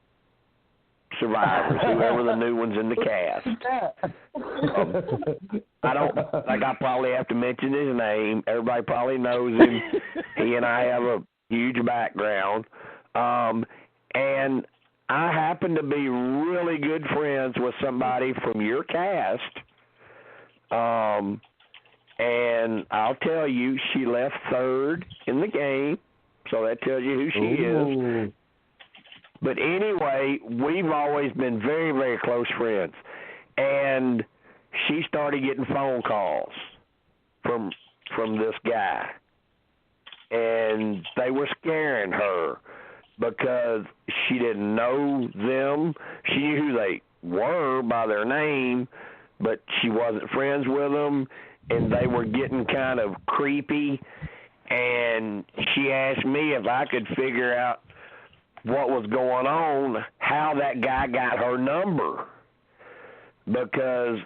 survivors, whoever the new ones in the cast. I probably have to mention his name. Everybody probably knows him. He and I have a huge background. And I happen to be really good friends with somebody from your cast. And I'll tell you, she left third in the game, so that tells you who she is. But anyway, we've always been very, very close friends. And she started getting phone calls from this guy. And they were scaring her because she didn't know them. She knew who they were by their name, but she wasn't friends with them. And they were getting kind of creepy. And she asked me if I could figure out what was going on, how that guy got her number, because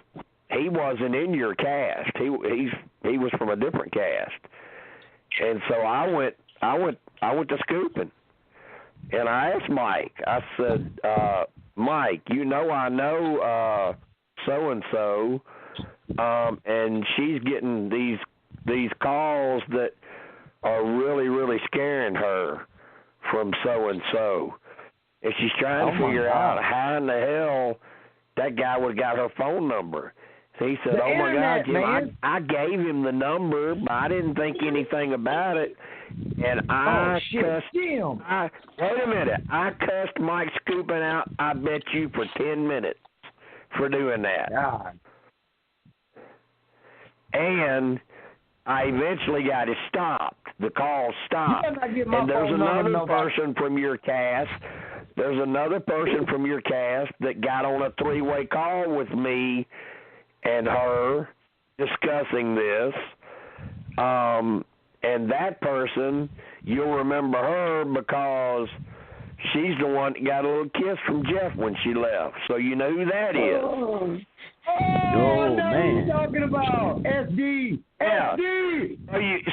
he wasn't in your cast. He was from a different cast, and so I went to Skupin. and I asked Mike. I said, Mike, I know so and so, and she's getting these calls that are really, really scaring her from so and so, and she's trying to figure out how in the hell that guy would have got her phone number. So he said, "Oh my God, Jim, I gave him the number, but I didn't think anything about it." And I cussed him. Wait a minute. I cussed Mike Skupin out, I bet you, for 10 minutes for doing that. God. And I eventually got it stopped. The call stopped. And there's another person from your cast. There's another person from your cast that got on a three-way call with me and her discussing this. And that person, you'll remember her because she's the one that got a little kiss from Jeff when she left. So you know who that is. Oh, man. What are you talking about? SD. Yeah. SD.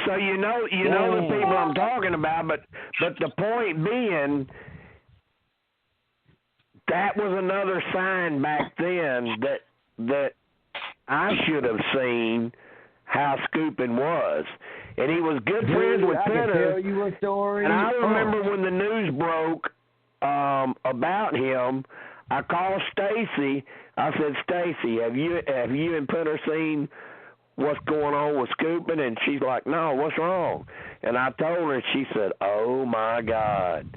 So you know the people I'm talking about, but the point being, that was another sign back then that I should have seen how Skupin was. And he was good friends with Penner. I can tell you a story. And I remember when the news broke about him, I called Stacy. I said, Stacy, have you and Penner seen what's going on with Skupin? And she's like, no, what's wrong? And I told her, and she said, oh, my God.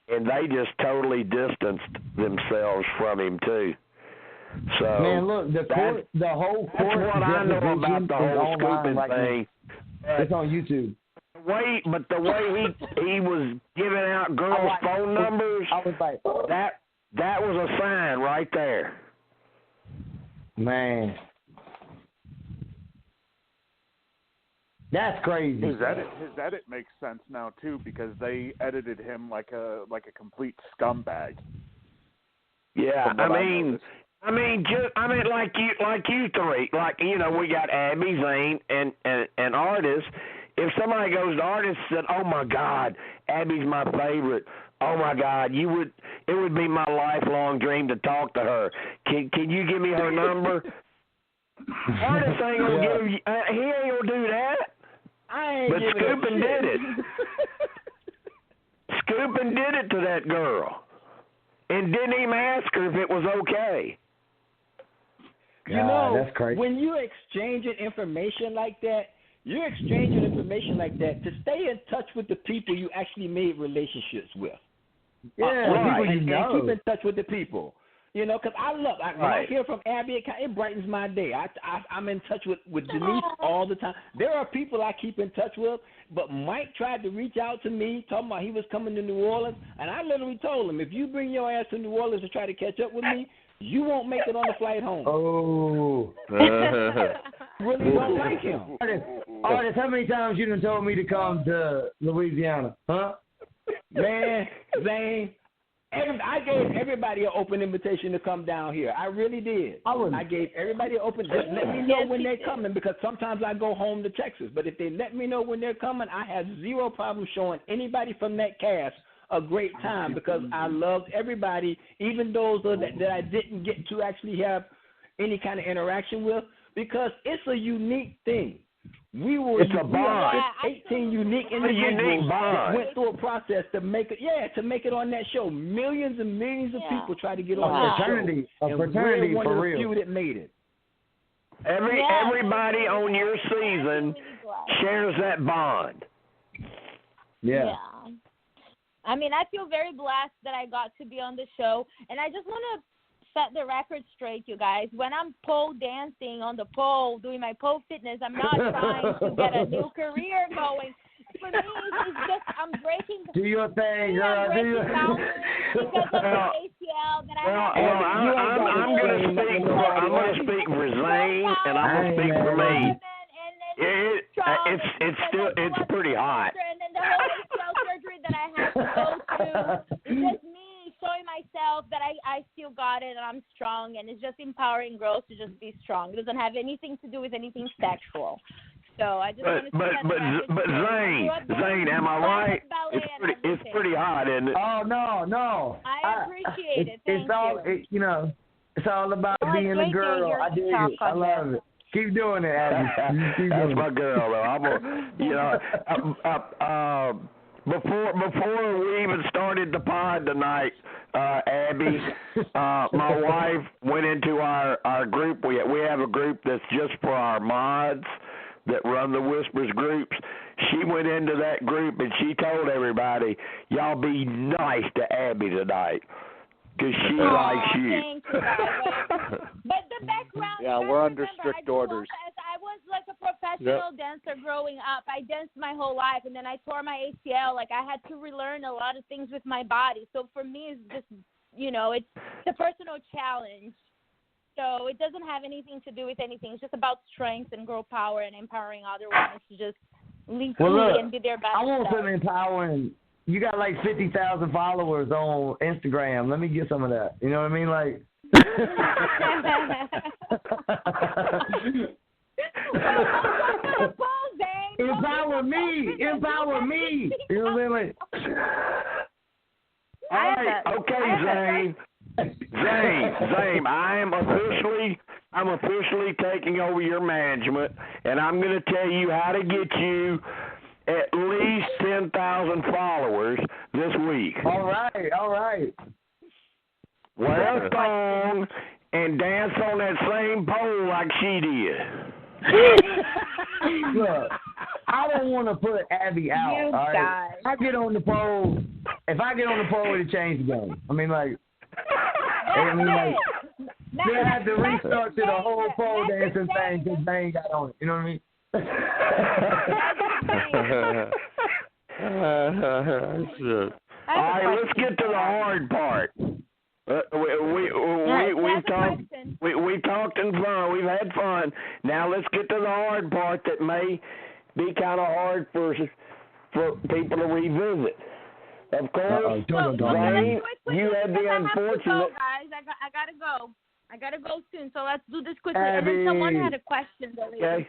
And they just totally distanced themselves from him, too. So, man, look, the whole court. That's what I know about the whole Skupin thing. It's on YouTube. But the way he was giving out girls' phone numbers, I was like, that was a sign right there. Man, that's crazy. His edit makes sense now too, because they edited him like a complete scumbag. Yeah, I mean, like you three, we got Abby, Zane, and Artis. If somebody goes to Artis and said, "Oh my God, Abby's my favorite. Oh my God, it would be my lifelong dream to talk to her. Can you give me her number?" Artis ain't gonna give you. He ain't gonna do that. But Skupin did it. Skupin did it to that girl, and didn't even ask her if it was okay. That's crazy. When you're exchanging information like that, to stay in touch with the people you actually made relationships with. Yeah, people you know. And keep in touch with the people. Because when I hear from Abby, it brightens my day. I'm in touch with Denise all the time. There are people I keep in touch with, but Mike tried to reach out to me, talking about he was coming to New Orleans, and I literally told him, if you bring your ass to New Orleans to try to catch up with me, you won't make it on the flight home. Oh. Really don't like him. Artis, how many times you done told me to come to Louisiana? Huh? Man, Zane, I gave everybody an open invitation to come down here. I really did. I gave everybody an open. Just let me know when they're coming, because sometimes I go home to Texas. But if they let me know when they're coming, I have zero problem showing anybody from that cast a great time, because I loved everybody, even those that I didn't get to actually have any kind of interaction with, because it's a unique thing. We were 18 unique individuals that went through a process to make it on that show. Millions and millions of people try to get on that show. A fraternity, we're one for of the real. few that made it. Everybody on your season shares that bond. Yeah. I mean, I feel very blessed that I got to be on the show, and I just want to set the record straight, you guys. When I'm pole dancing on the pole, doing my pole fitness, I'm not trying to get a new career going. For me, it's just I'm breaking. Do your thing, girl. I'm breaking boundaries because of the ACL that I have. I'm going to speak for Zane, and I'm going to speak for me. It's pretty hot. And then the whole ACL surgery that I have to go to, it's just me showing myself that I still got it and I'm strong, and it's just empowering girls to just be strong. It doesn't have anything to do with anything sexual. So I just wanted to but Zane, am I right? It's pretty hot, isn't it? Oh no. I appreciate it. Thank you. It's all about being a girl. I dig it. I love it. Keep doing it, Abby. That's my girl, though. Before we even started the pod tonight, Abby, my wife went into our group. We have a group that's just for our mods that run the Whispers groups. She went into that group and she told everybody, y'all be nice to Abby tonight. Because she likes you. Thank you, but the background. Yeah, we're under strict orders. I was like a professional dancer growing up. I danced my whole life, and then I tore my ACL. Like, I had to relearn a lot of things with my body. So for me, it's just, it's a personal challenge. So it doesn't have anything to do with anything. It's just about strength and girl power and empowering other women to just lead freely and be their best. I want some empowering. You got like 50,000 followers on Instagram. Let me get some of that. You know what I mean? Like. Empower me. You know what I mean? Like. All right. Okay, Zane. I'm officially taking over your management, and I'm going to tell you how to get you at least 10,000 followers this week. All right. Wear a thong and dance on that same pole like she did. Look, I don't want to put Abby out. You all right? guys. If I get on the pole, it'll change the game. I mean, like, they had to restart to the whole pole dancing thing because they ain't got on it. You know what I mean? All right, let's get to the hard part. We talked and fun. We've had fun. Now let's get to the hard part that may be kind of hard for people to revisit. Of course, Zane, you had the unfortunate. Guys, I gotta go soon. So let's do this quickly. And then someone had a question. Okay.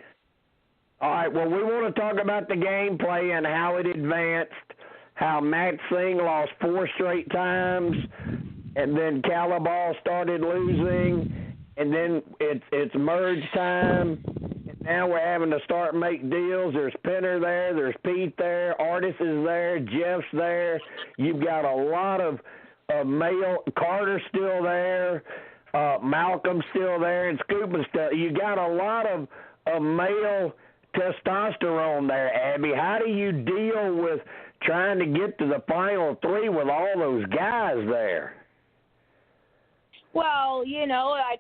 All right, well, we want to talk about the gameplay and how it advanced, how Matt Singh lost 4 straight times, and then Calabal started losing, and then it's merge time, and now we're having to start make deals. There's Penner there, there's Pete there, Artis is there, Jeff's there. You've got a lot of male. Carter's still there, Malcolm's still there, and Skupin's still. You got a lot of male testosterone there, Abby. How do you deal with trying to get to the final 3 with all those guys there? Well, I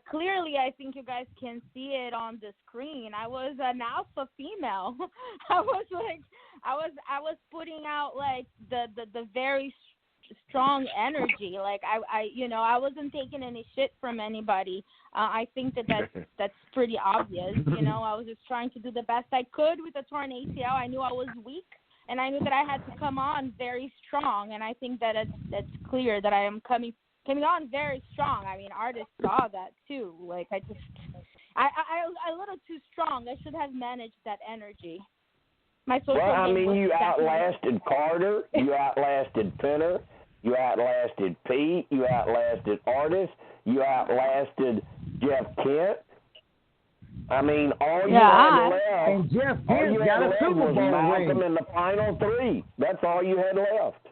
think you guys can see it on the screen. I was an alpha female. I was putting out like the very strong energy. Like I wasn't taking any shit from anybody. I think that's pretty obvious. I was just trying to do the best I could with a torn ACL. I knew I was weak, and I knew that I had to come on very strong. And I think that that's clear that I am coming on very strong. I mean, artists saw that too. Like I a little too strong. I should have managed that energy. My social game you outlasted Carter. You outlasted Penner. You outlasted Pete. You outlasted Artis. You outlasted Jeff Kent. I mean, all you had left. And Jeff Kent got a Super Bowl ring. Malcolm in the final 3. That's all you had left.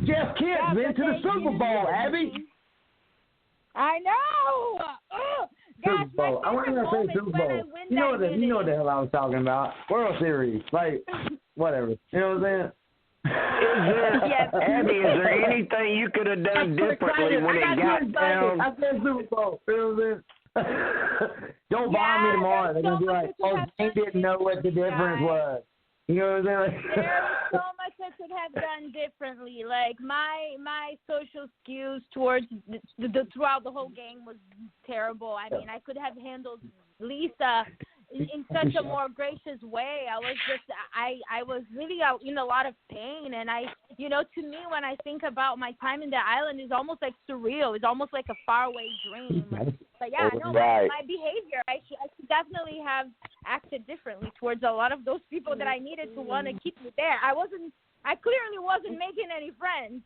Jeff Kent's been to the Super Bowl, Abby. I know. Super Bowl. I want to say Super Bowl. You know what the hell I was talking about. World Series. Like, whatever. You know what I'm saying? Abby, is there anything you could have done differently when it got down? I said Super Bowl. You know what I'm saying? Don't bomb me tomorrow. They're going to be like, they didn't know what the difference was. You know what I'm saying? There's so much I could have done differently. Like my social skills towards throughout the whole game was terrible. I mean, I could have handled Lisa in such a more gracious way. I was really in a lot of pain, and to me, when I think about my time in the island, it's almost like surreal. It's almost like a faraway dream. But yeah, no, my behavior, I should definitely have acted differently towards a lot of those people that I needed to want to keep me there. I clearly wasn't making any friends.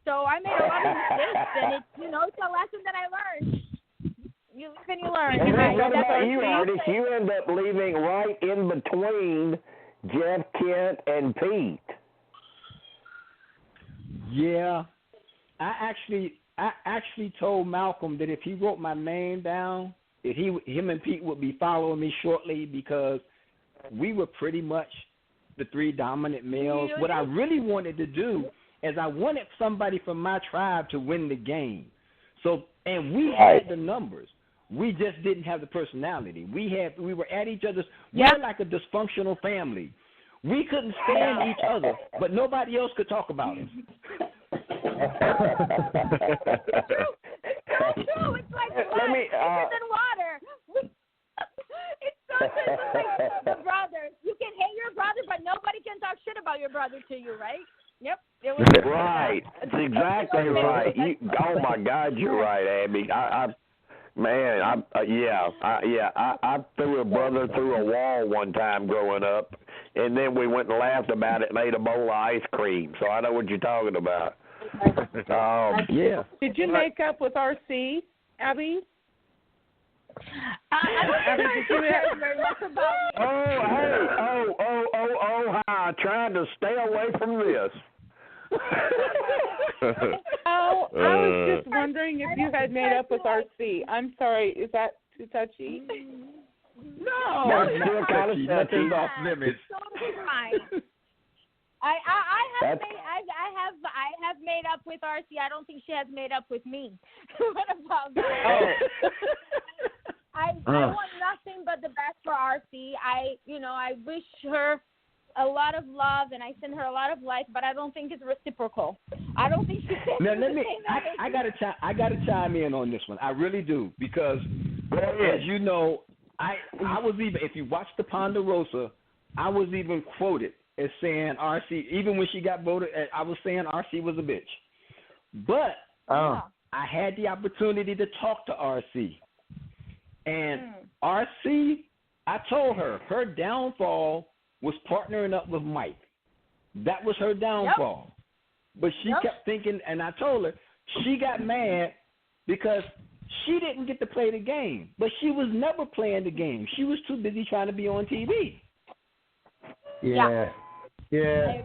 So I made a lot of mistakes, and it's a lesson that I learned. You live and you learn. And what about you, Artis? You end up leaving right in between Jeff, Kent, and Pete. Yeah, I actually told Malcolm that if he wrote my name down, that him and Pete would be following me shortly because we were pretty much the three dominant males. What I really wanted to do is I wanted somebody from my tribe to win the game. So, and we had the numbers. We just didn't have the personality. We were at each other's. We were like a dysfunctional family. We couldn't stand each other, but nobody else could talk about us. It's so true. It's like blood thicker than water. It's so true. It's like the brothers. You can hate your brother, but nobody can talk shit about your brother to you, right? Yep. Right. That's exactly right. Oh my God, you're right, Abby. I threw a brother through a wall one time growing up, and then we went and laughed about it and ate a bowl of ice cream. So I know what you're talking about. Yeah. Did you make up with RC, Abby? Trying to stay away from this. I was just wondering if you had made up with RC. I'm sorry, is that too touchy? No, it's still kind of touchy. Off limits. I have made up with RC. I don't think she has made up with me. What about that? I want nothing but the best for RC. I wish her a lot of love, and I send her a lot of light, but I don't think it's reciprocal. I don't think she's now, I gotta chime in on this one. I really do, because as you know, I was even, if you watch the Ponderosa, I was even quoted as saying RC, even when she got voted, I was saying RC was a bitch. But I had the opportunity to talk to RC. And RC, I told her downfall was partnering up with Mike. That was her downfall. Yep. But she kept thinking, and I told her, she got mad because she didn't get to play the game. But she was never playing the game. She was too busy trying to be on TV. Yeah. Yeah,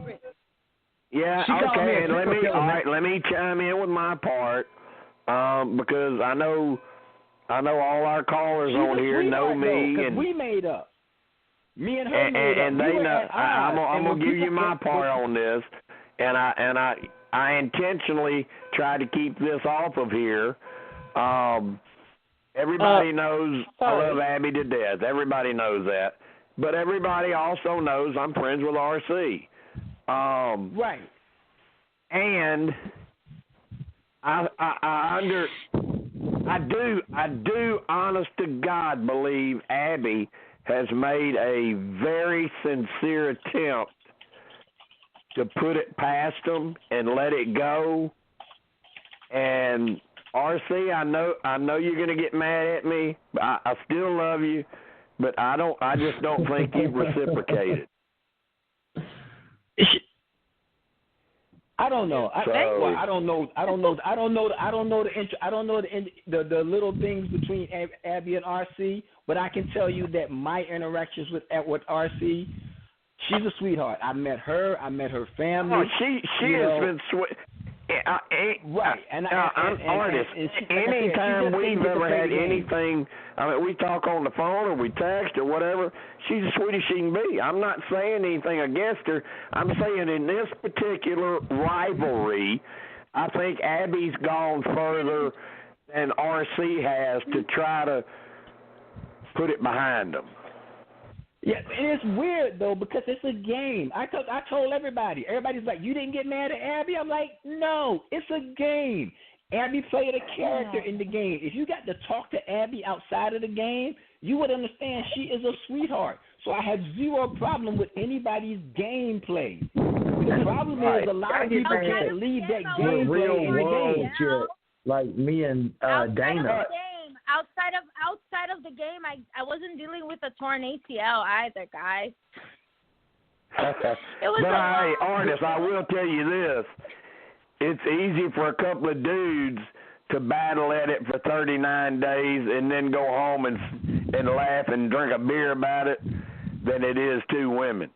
okay, let me chime in with my part, because I know all our callers on here know me, and we made up. Me and her made up. And they know. I'm gonna give you my part on this, and I intentionally try to keep this off of here. Everybody knows I love Abby to death. Everybody knows that. But everybody also knows I'm friends with RC. Right. And I do honest to God believe Abby has made a very sincere attempt to put it past them and let it go. And RC, I know you're going to get mad at me. I still love you. But I just don't think you've reciprocated. I don't know. I don't know the little things between Abby and RC. But I can tell you that my interactions with RC, she's a sweetheart. I met her family. Oh, she has been sweet. Right, and Artis. Anytime we've ever had anything, I mean, we talk on the phone or we text or whatever. She's as sweet as she can be. I'm not saying anything against her. I'm saying in this particular rivalry, I think Abby's gone further than RC has to try to put it behind them. Yeah, and it's weird, though, because it's a game. I told everybody. Everybody's like, you didn't get mad at Abby? I'm like, no, it's a game. Abby played a character in the game. If you got to talk to Abby outside of the game, you would understand she is a sweetheart. So I had zero problem with anybody's gameplay. The problem is a lot of people can't leave that gameplay in the game. Like me and Dana. Outside of the game, I wasn't dealing with a torn ACL either, guys. It was but Artis, I will tell you this. It's easy for a couple of dudes to battle at it for 39 days and then go home and laugh and drink a beer about it than it is two women.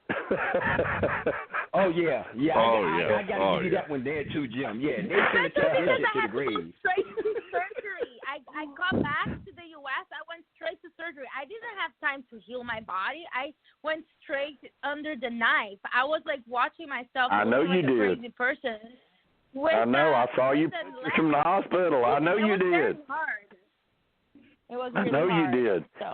Oh, yeah. I got to give you that one there, too, Jim. Yeah, they sent that shit to the grave. Straight to surgery. I got back to the U.S. I went straight to surgery. I didn't have time to heal my body. I went straight under the knife. I was, like, watching myself I know you like a did. crazy person. I know. I saw you from the hospital. I know you did. It was I really know hard, you did. So.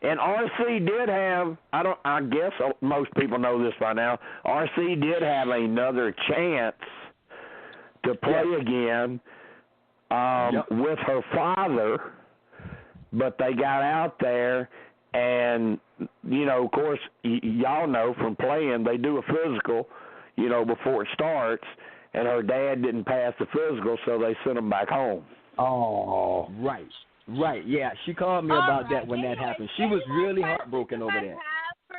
And RC did have. I guess most people know this by now. RC did have another chance to play again with her father, but they got out there, and of course, y'all know from playing they do a physical, before it starts, and her dad didn't pass the physical, so they sent him back home. Oh, right. Right, yeah. She called me about that when that happened. She was really heartbroken over that.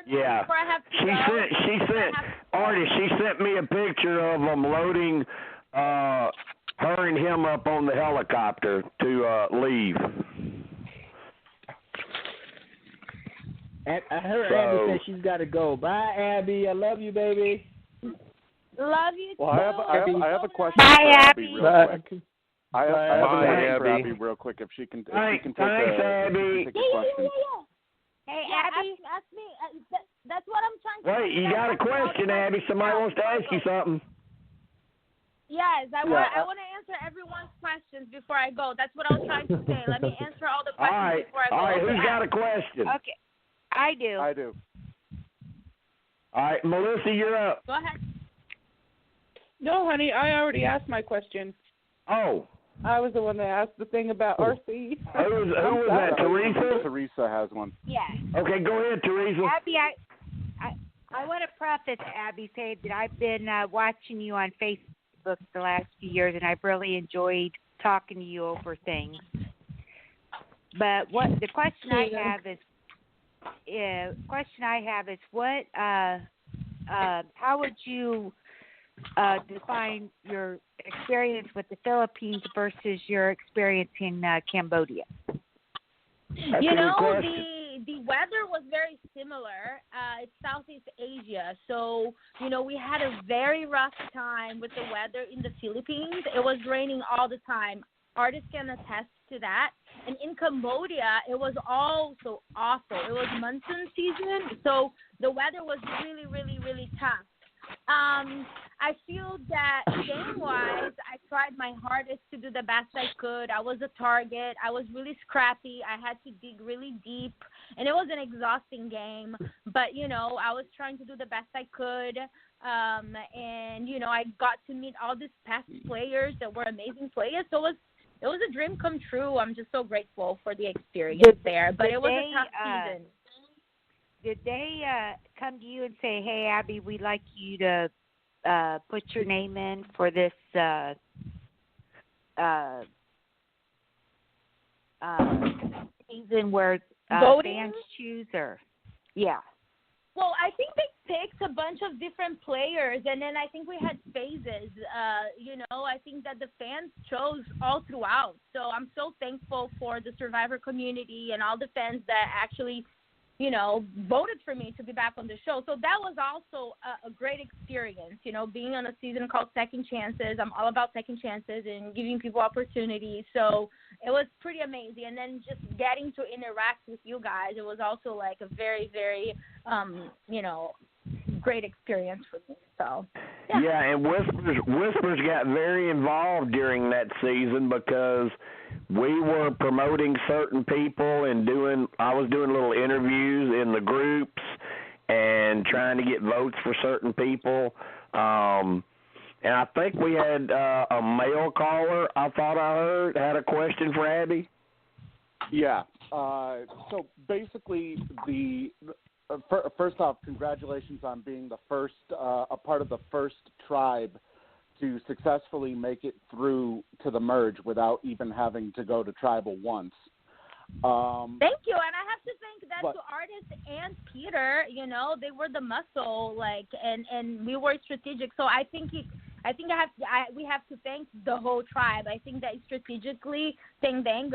Yeah. She sent Artis, she sent me a picture of them loading her and him up on the helicopter to leave. I heard Abby say she's got to go. Bye, Abby. I love you, baby. Love you too. Well, I have a question Bye, for Abby. real quick. I have Bye, a question Abby. for Abby real quick. If she can take Thanks, a Abby. question. Hey, Yeah, Abby, ask me. That's what I'm trying to. Wait, you got a question, Abby? Somebody wants to ask you something. Yes, I want to answer everyone's questions before I go. That's what I was trying to say. Let me answer all the questions before I go. All right, who's got a question? Okay. I do. I do. All right, Melissa, you're up. Go ahead. No, honey, I already asked my question. Oh. I was the one that asked the thing about RC. Who was that, Teresa? Teresa has one. Yeah. Okay, go ahead, Teresa. Abby, I want to preface, Abby, say that I've been watching you on Facebook the last few years, and I've really enjoyed talking to you over things. But what the question I have is, what? How would you define your experience with the Philippines versus your experience in Cambodia? That's the weather was very similar. It's Southeast Asia, so we had a very rough time with the weather in the Philippines. It was raining all the time. Artists can attest to that. And in Cambodia, it was also awful. It was monsoon season, so the weather was really, really, really tough. I feel that game-wise, I tried my hardest to do the best I could. I was a target. I was really scrappy. I had to dig really deep, and it was an exhausting game. But, I was trying to do the best I could, and, I got to meet all these past players that were amazing players. So it was a dream come true. I'm just so grateful for the experience there. But it was a tough season. Did they come to you and say, hey, Abby, we'd like you to put your name in for this season where fans choose? Or yeah. Well, I think they picked a bunch of different players, and then I think we had phases. I think that the fans chose all throughout. So I'm so thankful for the Survivor community and all the fans that actually voted for me to be back on the show. So that was also a great experience, being on a season called Second Chances. I'm all about second chances and giving people opportunities. So it was pretty amazing. And then just getting to interact with you guys, it was also like a very, very, great experience for me. So, yeah, and Whispers got very involved during that season because we were promoting certain people and I was doing little interviews in the groups and trying to get votes for certain people. And I think we had a male caller, I thought I heard, had a question for Abby. Yeah. So basically, first off, congratulations on being the first, a part of the first tribe to successfully make it through to the merge without even having to go to tribal once. Thank you, and I have to thank that to Artis and Peter. You know, they were the muscle, like, and we were strategic. So I think we have to thank the whole tribe. I think that strategically, Dang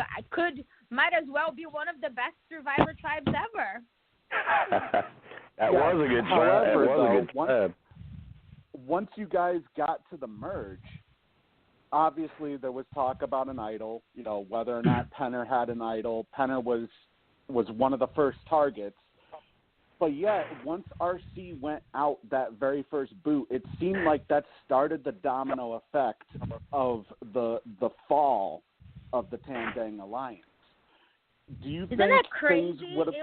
might as well be one of the best Survivor tribes ever. That was a good tribe. That was a good tribe. Once you guys got to the merge, obviously there was talk about an idol, you know, whether or not Penner had an idol. Penner was one of the first targets. But yet, once RC went out that very first boot, it seemed like that started the domino effect of the fall of the Tandang Alliance. Do you think that crazy? Things would have...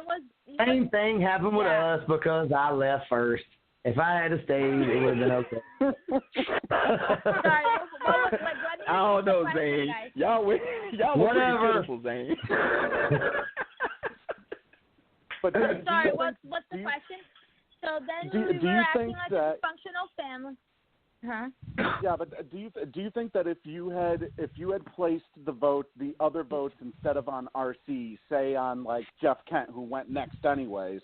Same thing happened with us because I left first. If I had stayed, it would have been okay. Sorry, I don't know, Zane. Y'all were pretty pitiful, Zane. But sorry, what's the question? So then we were acting like a dysfunctional family. Huh? Yeah, but do you think that if you had placed the other votes instead of on RC, say on like Jeff Kent, who went next anyways,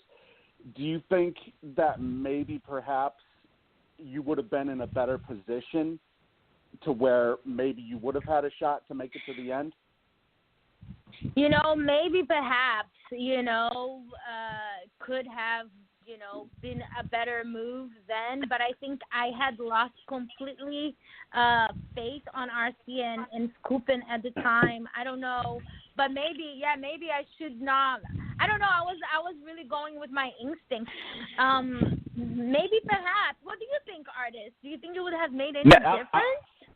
do you think that maybe perhaps you would have been in a better position to where maybe you would have had a shot to make it to the end? You know, maybe perhaps, could have, been a better move then, but I think I had lost completely faith on RC and Skupin at the time. I don't know, but maybe I should not. I don't know. I was really going with my instincts. Maybe perhaps. What do you think, Artis? Do you think it would have made any difference?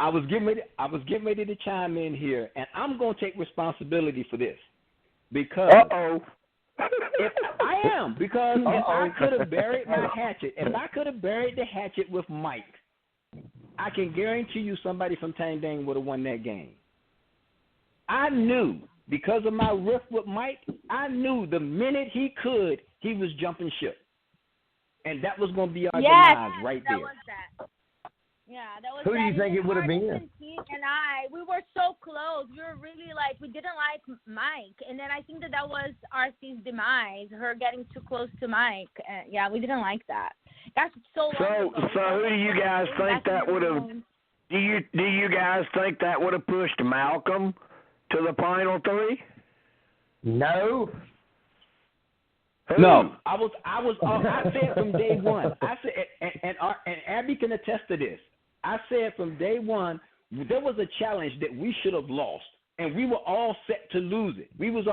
I was getting ready to chime in here, and I'm going to take responsibility for this because if I could have buried my hatchet, if I could have buried the hatchet with Mike, I can guarantee you somebody from Tandang would have won that game. I knew because of my rift with Mike, I knew the minute he could, he was jumping ship, and that was going to be our demise right there. Was that. Yeah, that was. Who do you think it would have been? And we were so close. We were really we didn't like Mike, and then I think that was RC's demise, her getting too close to Mike. We didn't like that. That's so long ago. So who do you guys think that would have? Do you guys think that would have pushed Malcolm to the final three? No. Who? No, I said from day one. I said, and Abby can attest to this. I said from day one there was a challenge that we should have lost, and we were all set to lose it. We was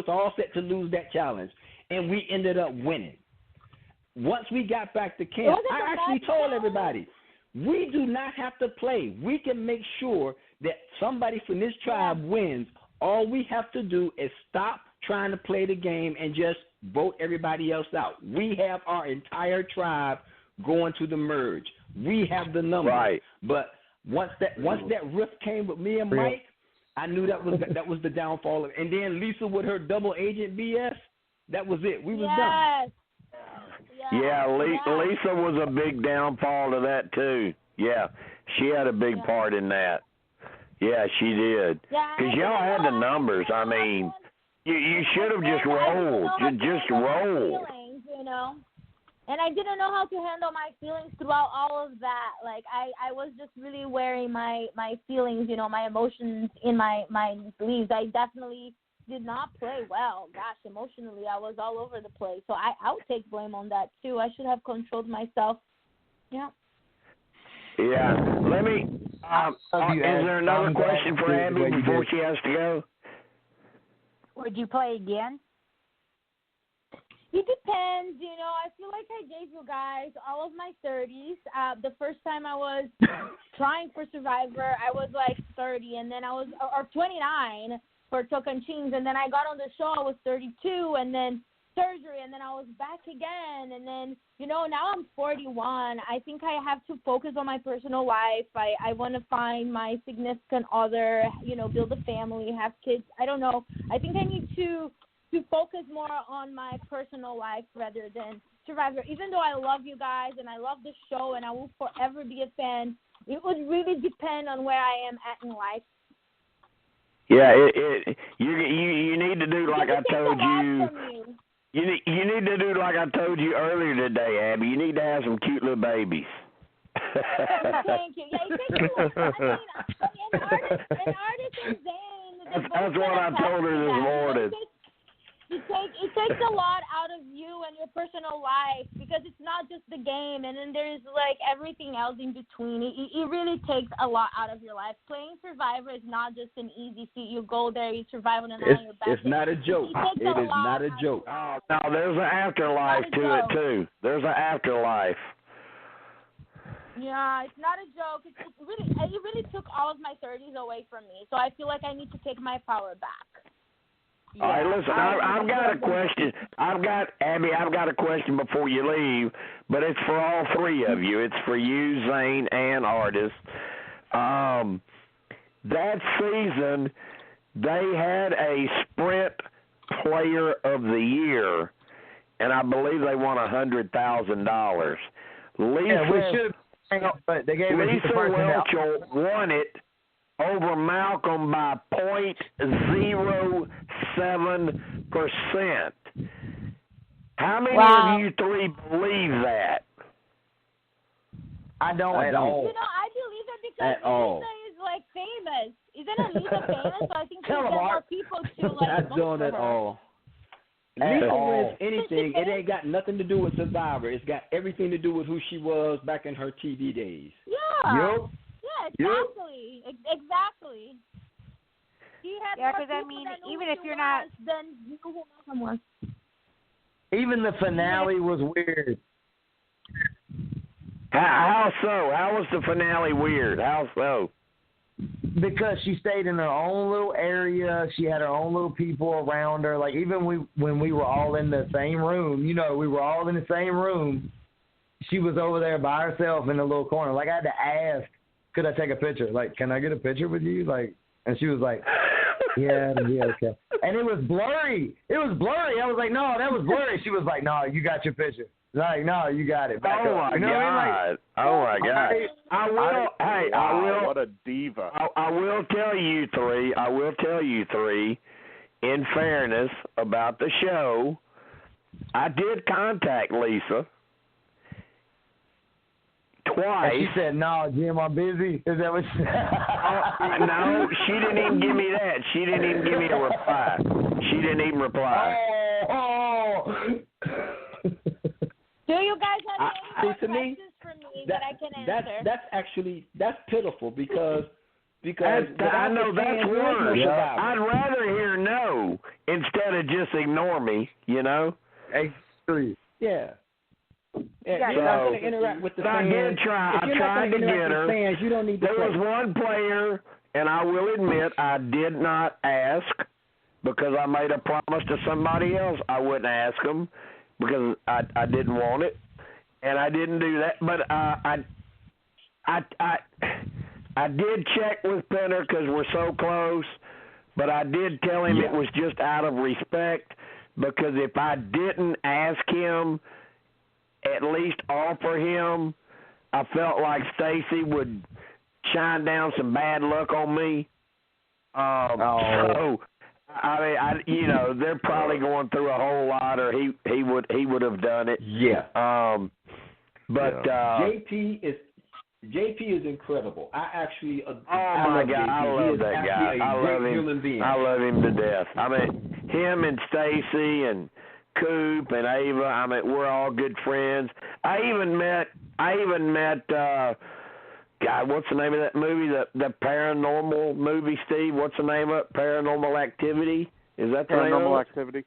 all set to lose that challenge, and we ended up winning. Once we got back to camp, I actually told everybody, we do not have to play. We can make sure that somebody from this tribe wins. All we have to do is stop trying to play the game and just vote everybody else out. We have our entire tribe going to the merge. We have the numbers. Right. But once that rift came with me and Mike, I knew that was the downfall of it. And then Lisa with her double agent BS, that was it. We was done. Yeah, Lisa was a big downfall to that too. Yeah, she had a big part in that. Yeah, she did. Because y'all had the numbers. I mean, you should have just rolled. Just roll. And I didn't know how to handle my feelings throughout all of that. Like, I was just really wearing my feelings, my emotions in my sleeves. I definitely did not play well. Gosh, emotionally, I was all over the place. So I would take blame on that, too. I should have controlled myself. Yeah. Yeah. Let me, is there another question for Abby before she has to go? Would you play again? It depends, I feel like I gave you guys all of my 30s. The first time I was trying for Survivor, I was like 30, and then I was, or 29 for Tocantins, and then I got on the show, I was 32, and then surgery, and then I was back again, and then, now I'm 41. I think I have to focus on my personal life. I want to find my significant other, build a family, have kids. I don't know. I think I need to focus more on my personal life rather than Survivor. Even though I love you guys and I love the show and I will forever be a fan, it would really depend on where I am at in life. Yeah, you need to do like I told you. You need to do like I told you earlier today, Abby. You need to have some cute little babies. Thank you. Yeah, it takes a lot. I mean, Artis and Zane. That's what I told her this morning. It takes a lot out of you and your personal life because it's not just the game, and then there's like everything else in between. It really takes a lot out of your life. Playing Survivor is not just an easy feat. You go there, you survive on an island. It's not a joke. It is not a joke. Oh, no, there's an afterlife to it too. There's an afterlife. Yeah, it's not a joke. It really took all of my 30s away from me. So I feel like I need to take my power back. All right, listen, I've got a question. I've got a question before you leave, but it's for all three of you. It's for you, Zane, and Artis. That season, they had a Sprint Player of the Year, and I believe they won $100,000. Lisa Welchel won it over Malcolm by 0.07%. How many of you three believe that? I don't at all. You know, I believe it because Lisa is like famous. Isn't Lisa famous? So I think there's more people to like. I don't at all. Lisa wins anything. It ain't got nothing to do with Survivor. It's got everything to do with who she was back in her TV days. Yeah. Yep. Yeah, exactly. Yep. Exactly. Because I mean, even if you're not, then you know who Malcolm was. Even the finale was weird. How so? How was the finale weird? How so? Because she stayed in her own little area. She had her own little people around her. Like, even when we were all in the same room, you know, we were all in the same room. She was over there by herself in the little corner. Like, I had to ask, could I take a picture? Like, can I get a picture with you? Like, and she was like, yeah, okay. And it was blurry. I was like, no, that was blurry. She was like, no, you got your picture. Like, no, you got it. Back oh, up. My God. Oh, my God. I will. What a diva. I will tell you three, in fairness, about the show, I did contact Lisa twice. And she said, no, Jim, I'm busy. Is that what she said? No, she didn't even give me that. She didn't even give me a reply. She didn't even reply. Do you guys have any more questions for me that I can answer? That's pitiful because I know that's worse. I'd rather hear no instead of just ignore me, you know? Exactly. Yeah. You're not going to interact with the fans. I did try. I tried to get her. Fans, you don't need to there was one player, and I will admit I did not ask because I made a promise to somebody else I wouldn't ask them because I didn't want it, and I didn't do that. But I did check with Penner because we're so close, but I did tell him it was just out of respect because if I didn't ask him, at least offer him, I felt like Stacy would shine down some bad luck on me. So, I mean, they're probably going through a whole lot, or he would have done it. Yeah. But JP is incredible. I love that guy. I love him. Human being. I love him to death. I mean, him and Stacy and Coop and Ava. I mean, we're all good friends. I even met. God, what's the name of that movie? The paranormal movie, Steve. What's the name of it? Paranormal Activity. Is that the name of it? Paranormal Activity.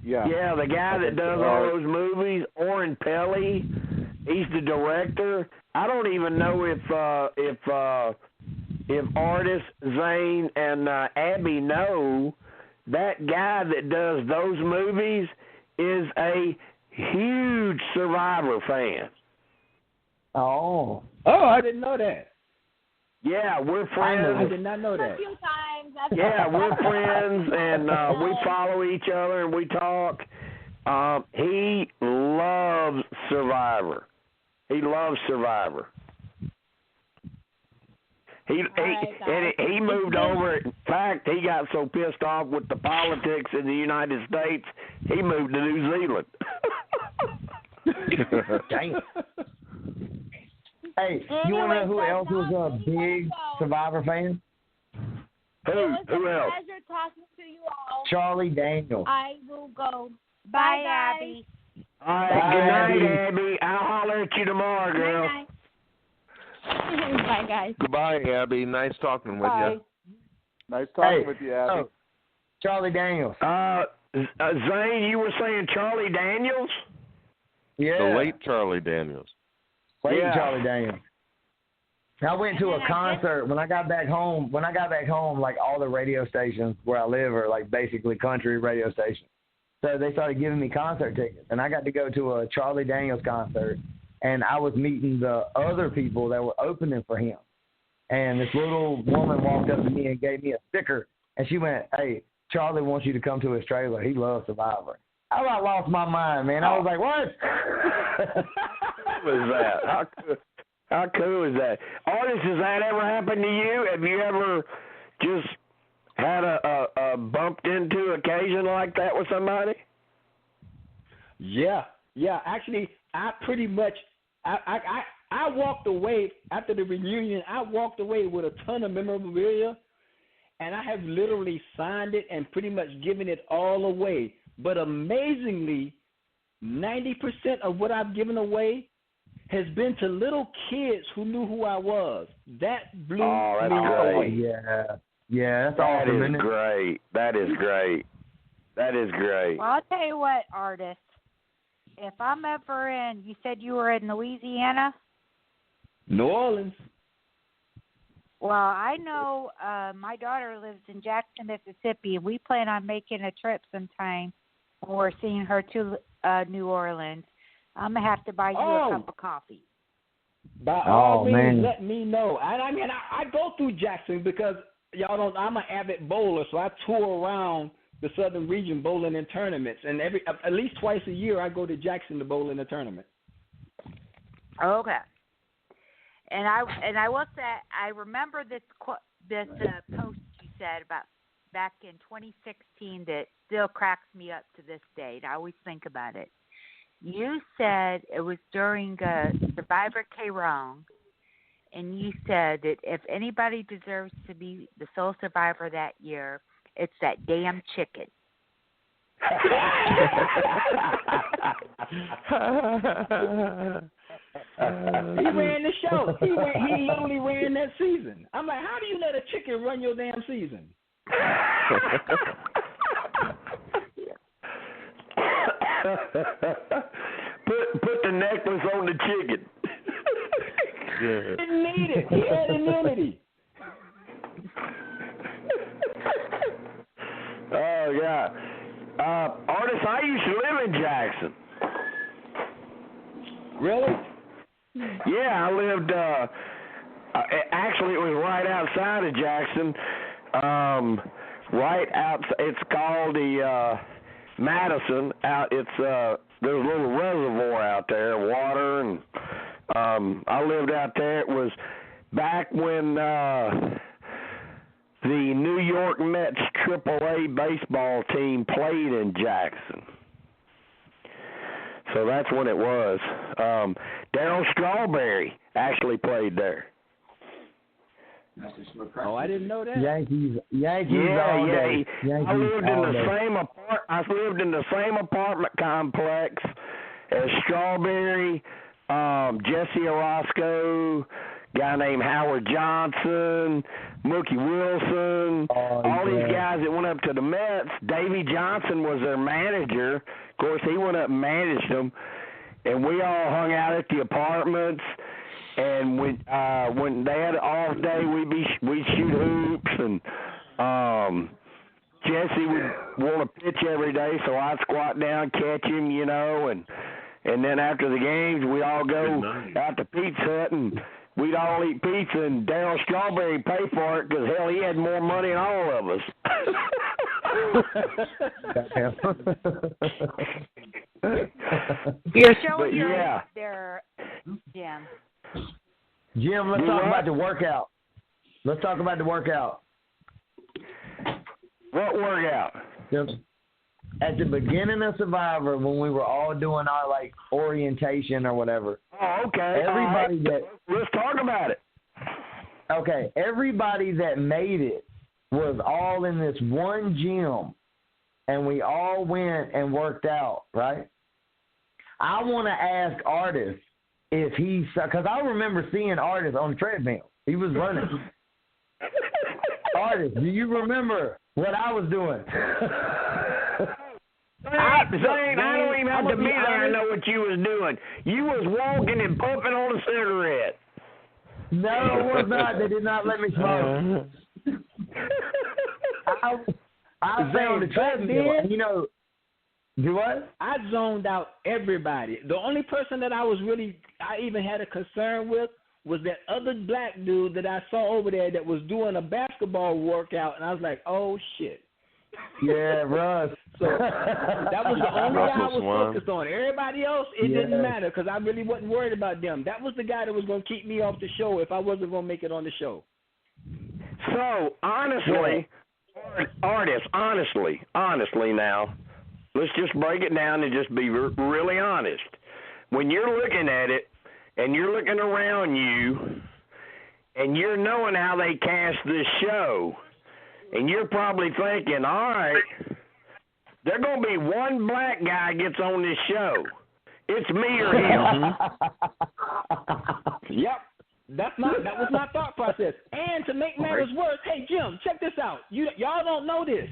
Yeah. Yeah, the guy that does all those movies, Oren Peli. He's the director. I don't even know if Artis, Zane, and Abby know that guy that does those movies is a huge Survivor fan. Oh, I didn't know that. Yeah, we're friends. I did not know that. A few times. Yeah, we're friends, and we follow each other, and we talk. He loves Survivor. He moved over. In fact, he got so pissed off with the politics in the United States, he moved to New Zealand. Dang. Hey, you want to know who else was a big Survivor fan? Who else? Pleasure talking to you all. Charlie Daniels. I will go. Bye, Bye, Abby. All right, good night, Abby. I'll holler at you tomorrow, girl. Bye, bye, guys. Goodbye, Abby. Nice talking with you. Nice talking with you, Abby. Oh, Charlie Daniels. Zane, you were saying Charlie Daniels? Yeah. The late Charlie Daniels. Charlie Daniels. I went to a concert when I got back home. Like all the radio stations where I live are like basically country radio stations. So they started giving me concert tickets, and I got to go to a Charlie Daniels concert, and I was meeting the other people that were opening for him. And this little woman walked up to me and gave me a sticker, and she went, "Hey, Charlie wants you to come to his trailer. He loves Survivor." I about lost my mind, man. I was like, "What?" What was that? How cool is that? Artis, has that ever happened to you? Have you ever just had a bumped into occasion like that with somebody? Yeah. Actually, I pretty much I walked away after the reunion. I walked away with a ton of memorabilia, and I have literally signed it and pretty much given it all away. But amazingly, 90% of what I've given away has been to little kids who knew who I was. That blew me away. Yeah, that's awesome. That is great. That is great. Well, I'll tell you what, Artis. If I'm ever in, you said you were in Louisiana? New Orleans. Well, I know my daughter lives in Jackson, Mississippi, and we plan on making a trip sometime when we're seeing her to New Orleans. I'm going to have to buy you a cup of coffee. By all means, let me know. I mean, I go through Jackson because, y'all don't, I'm an avid bowler, so I tour around the southern region bowling in tournaments. And at least twice a year, I go to Jackson to bowl in a tournament. Okay. And I will say, I remember this post you said about back in 2016 that still cracks me up to this day. I always think about it. You said it was during Survivor K-Rong, and you said that if anybody deserves to be the sole survivor that year, it's that damn chicken. He ran the show. He literally ran that season. I'm like, how do you let a chicken run your damn season? Put the necklace on the chicken. Didn't need it. He had immunity. Oh yeah. Artis, I used to live in Jackson. Really? Yeah, I lived. Actually, it was right outside of Jackson. Right out. It's called the Madison. It's there's a little reservoir out there, water, and I lived out there. It was back when the New York Mets AAA baseball team played in Jackson. So that's when it was. Darryl Strawberry actually played there. Oh, I didn't know that. Yankees Yeah. all day. Yankees I lived in all the day. same apartment complex as Strawberry, Jesse Orozco, guy named Howard Johnson, Mookie Wilson, all these guys that went up to the Mets. Davey Johnson was their manager. Of course, he went up and managed them, and we all hung out at the apartments. And when they had an off day, we'd shoot hoops, and Jesse would want to pitch every day, so I'd squat down, catch him, and then after the games, we'd all go out to Pizza Hut, and we'd all eat pizza, and Darryl Strawberry pay for it because, hell, he had more money than all of us. You're showing their Jim. Jim, let's talk about the workout. Let's talk about the workout. What workout? At the beginning of Survivor, when we were all doing our like orientation or whatever. Oh, okay. Everybody let's talk about it. Okay, everybody that made it was all in this one gym, and we all went and worked out, right? I want to ask Artis if because I remember seeing Artis on the treadmill. He was running. Artis, do you remember what I was doing? Zane, I don't even have to be there to know what you was doing. You was walking and puffing on a cigarette. No, it was not. They did not let me smoke. I was on the treadmill. You know, do what? I zoned out everybody. The only person that I even had a concern with was that other black dude that I saw over there that was doing a basketball workout, and I was like, oh, shit. Yeah, Russ. So that was the only guy I was focused on. Everybody else, it didn't matter because I really wasn't worried about them. That was the guy that was going to keep me off the show if I wasn't going to make it on the show. So, honestly, Artis, honestly now, let's just break it down and just be really honest. When you're looking at it and you're looking around you and you're knowing how they cast this show, and you're probably thinking, all right, there's going to be one black guy gets on this show. It's me or him. Yep. That was my thought process. And to make matters worse, hey, Jim, check this out. Y'all don't know this.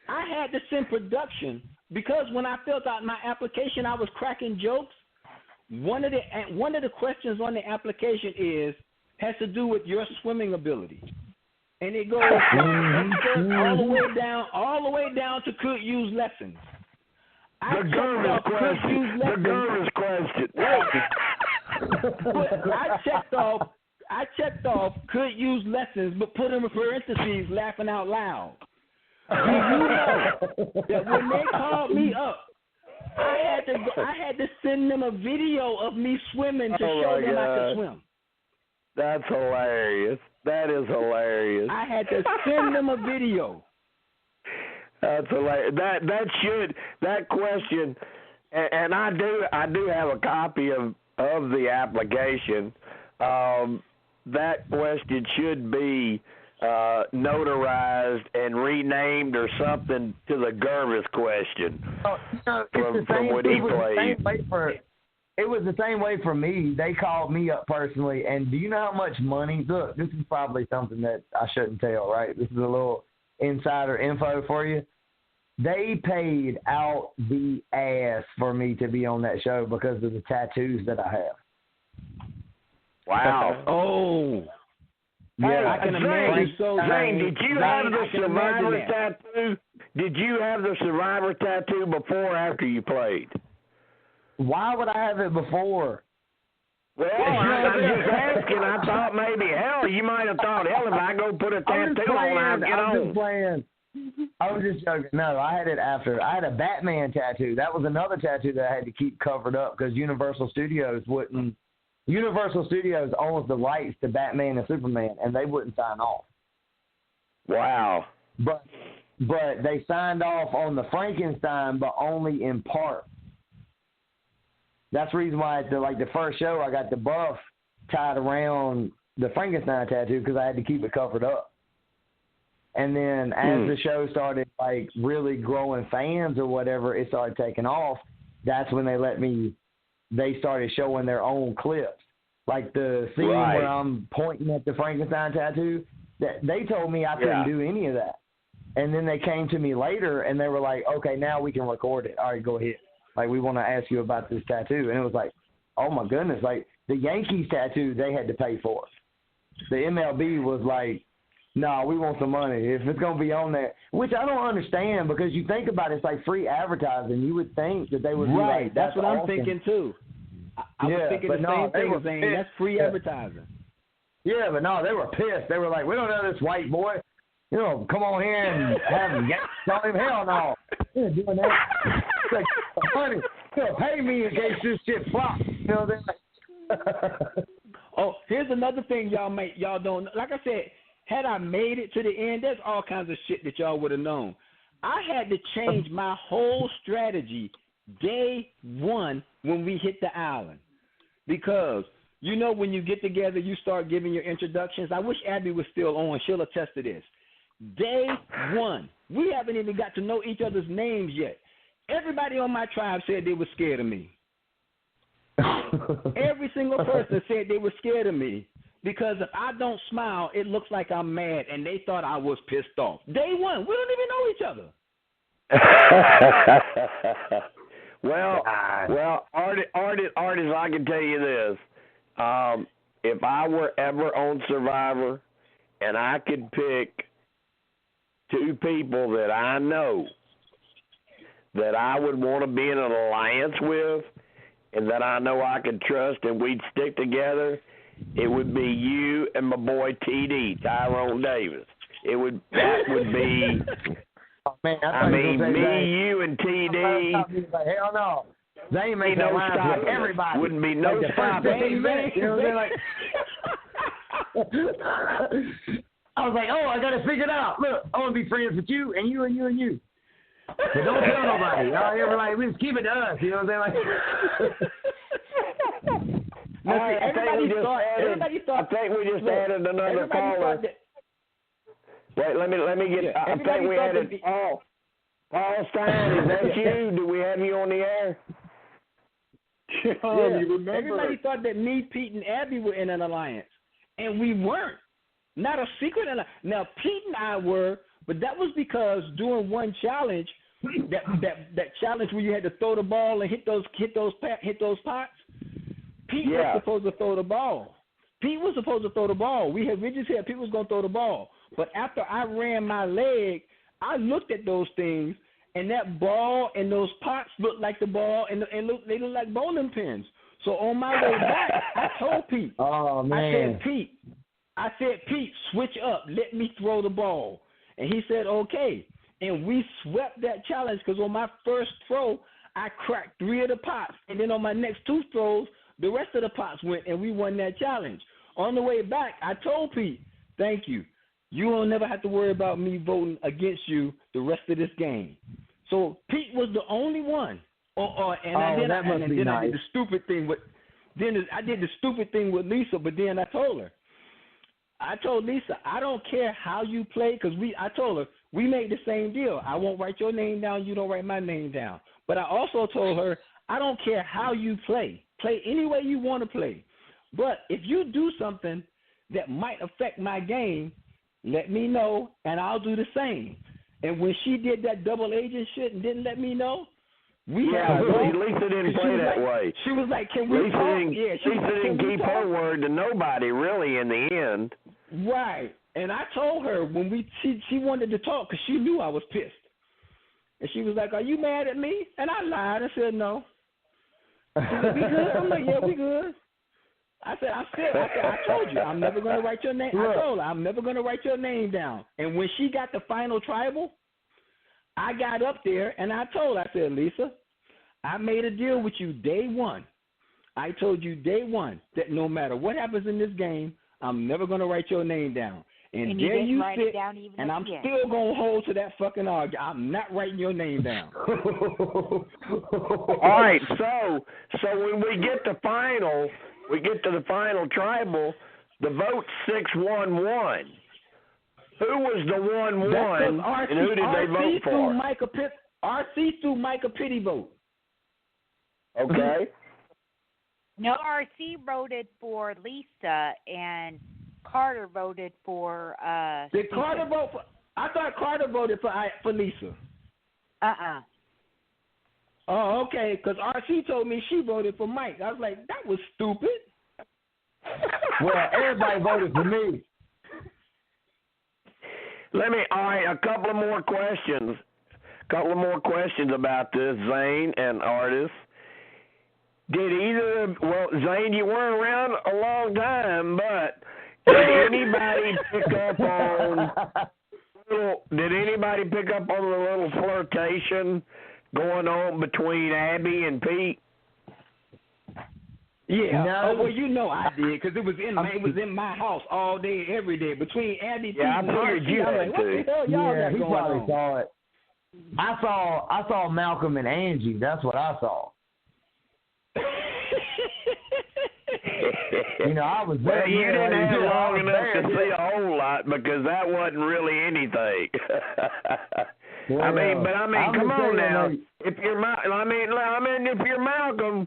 I had to send production because when I filled out my application, I was cracking jokes. One of the questions on the application has to do with your swimming ability. And it goes all the way down to could use lessons. The Gervis question. I checked off could use lessons, but put in parentheses laughing out loud. Do you know that when they called me up, I had to send them a video of me swimming to show them I could swim. That's hilarious. That is hilarious. I had to send them a video. That's hilarious. That question, and I do have a copy of the application. That question should be notarized and renamed or something to the Gervis question from when he played. It was the same way for me. They called me up personally, and do you know how much money? Look, this is probably something that I shouldn't tell, right? This is a little insider info for you. They paid out the ass for me to be on that show because of the tattoos that I have. Wow. Oh. Yeah, I can imagine. Zane, did you have the Survivor tattoo? Did you have the Survivor tattoo before or after you played? Why would I have it before? Well, I'm just asking. I thought maybe, you might have thought, if I go put a tattoo on, I'll get on. I'm just playing. I was just joking. No, I had it after. I had a Batman tattoo. That was another tattoo that I had to keep covered up because Universal Studios owns the rights to Batman and Superman, and they wouldn't sign off. Wow. But they signed off on the Frankenstein, but only in part. That's the reason why, the first show, I got the buff tied around the Frankenstein tattoo because I had to keep it covered up. And then as the show started, really growing fans or whatever, it started taking off. That's when they started showing their own clips. Like the scene where I'm pointing at the Frankenstein tattoo, they told me I couldn't do any of that. And then they came to me later, and they were like, okay, now we can record it. All right, go ahead. We want to ask you about this tattoo. And it was like, oh, my goodness. The Yankees tattoo, they had to pay for. The MLB was like, no, we want some money. If it's going to be on there, which I don't understand because you think about it, it's like free advertising. You would think that they would be like, that's what awesome. I'm thinking, too. I was thinking the same thing, Zane. That's free advertising. Yeah, but no, they were pissed. They were like, we don't know this white boy. Come on here and have him tell him, hell no. They're doing that. It's like, honey, pay me in case this shit flops. They're like, here's another thing y'all don't. Like I said, had I made it to the end, there's all kinds of shit that y'all would have known. I had to change my whole strategy day one when we hit the island, because when you get together, you start giving your introductions. I wish Abby was still on. She'll attest to this. Day one, we haven't even got to know each other's names yet. Everybody on my tribe said they were scared of me. Every single person said they were scared of me because if I don't smile, it looks like I'm mad, and they thought I was pissed off. Day one, we don't even know each other. Well, Artis, I can tell you this. If I were ever on Survivor and I could pick two people that I know that I would want to be in an alliance with and that I know I could trust and we'd stick together, it would be you and my boy TD, Tyrone Davis. That would be, me, you, and TD. Hell no. Zane makes no alliance stopping with everybody. Wouldn't be no stopping. I was like, I got to figure it out. Look, I want to be friends with you and you and you and you. But don't tell nobody. Everybody, we just keep it to us. You know what I'm saying? Everybody thought. I think we just added another caller. Wait, let me get. I think we added Paul. Paul Stein, is that you? Do we have you on the air? Everybody thought that me, Pete, and Abby were in an alliance, and we weren't. Not a secret alliance. Now, Pete and I were, but that was because during one challenge, that challenge where you had to throw the ball and hit those pots. Pete was supposed to throw the ball. We just said Pete was going to throw the ball. But after I ran my leg, I looked at those things, and that ball and those pots looked like the ball, and they looked like bowling pins. So on my way back, I told Pete. Oh, man. I said, Pete, switch up. Let me throw the ball. And he said, okay. And we swept that challenge because on my first throw, I cracked 3 of the pots. And then on my next 2 throws, the rest of the pots went, and we won that challenge. On the way back, I told Pete, thank you. You will never have to worry about me voting against you the rest of this game. So Pete was the only one. I did the stupid thing with Lisa, but then I told Lisa, I don't care how you play, because I told her, we made the same deal. I won't write your name down, you don't write my name down. But I also told her, I don't care how you play. Play any way you want to play. But if you do something that might affect my game, let me know, and I'll do the same. And when she did that double agent shit and didn't let me know, Lisa didn't play that way. She was like, can we talk? Lisa didn't keep her word to nobody, really, in the end. Right. And I told her when she wanted to talk because she knew I was pissed. And she was like, are you mad at me? And I lied. I said, no. She said, we good? I'm like, yeah, we good. I told you, I'm never going to write your name. I told her, I'm never going to write your name down. And when she got the final tribal, I got up there and I told her, I said, Lisa, I made a deal with you day one. I told you day one that no matter what happens in this game, I'm never going to write your name down. And there you sit, and I'm still going to hold to that fucking argument. I'm not writing your name down. All right, so when we get to the final tribal, the vote's 6-1-1. Who was the 1-1, and who did they vote for? RC threw Mike a pity vote. Okay. No, RC voted for Lisa, and Carter voted for Did Carter vote for? I thought Carter voted for Lisa. Oh, okay, because RC told me she voted for Mike. I was like, that was stupid. Well, everybody voted for me. All right, a couple of more questions about this, Zane and Artis. Zane, you weren't around a long time, but did anybody pick up on the little flirtation going on between Abby and Pete? Yeah. No. Oh, well, you know I did because it was in my house all day, every day between Abby. Yeah, I figured you had like, what to. the hell y'all got he going probably on? saw it. I saw Malcolm and Angie. That's what I saw. I was there. Well, you didn't have long enough to there. see a whole lot because that wasn't really anything. Well, I mean, come on now. Like, If you're if you're Malcolm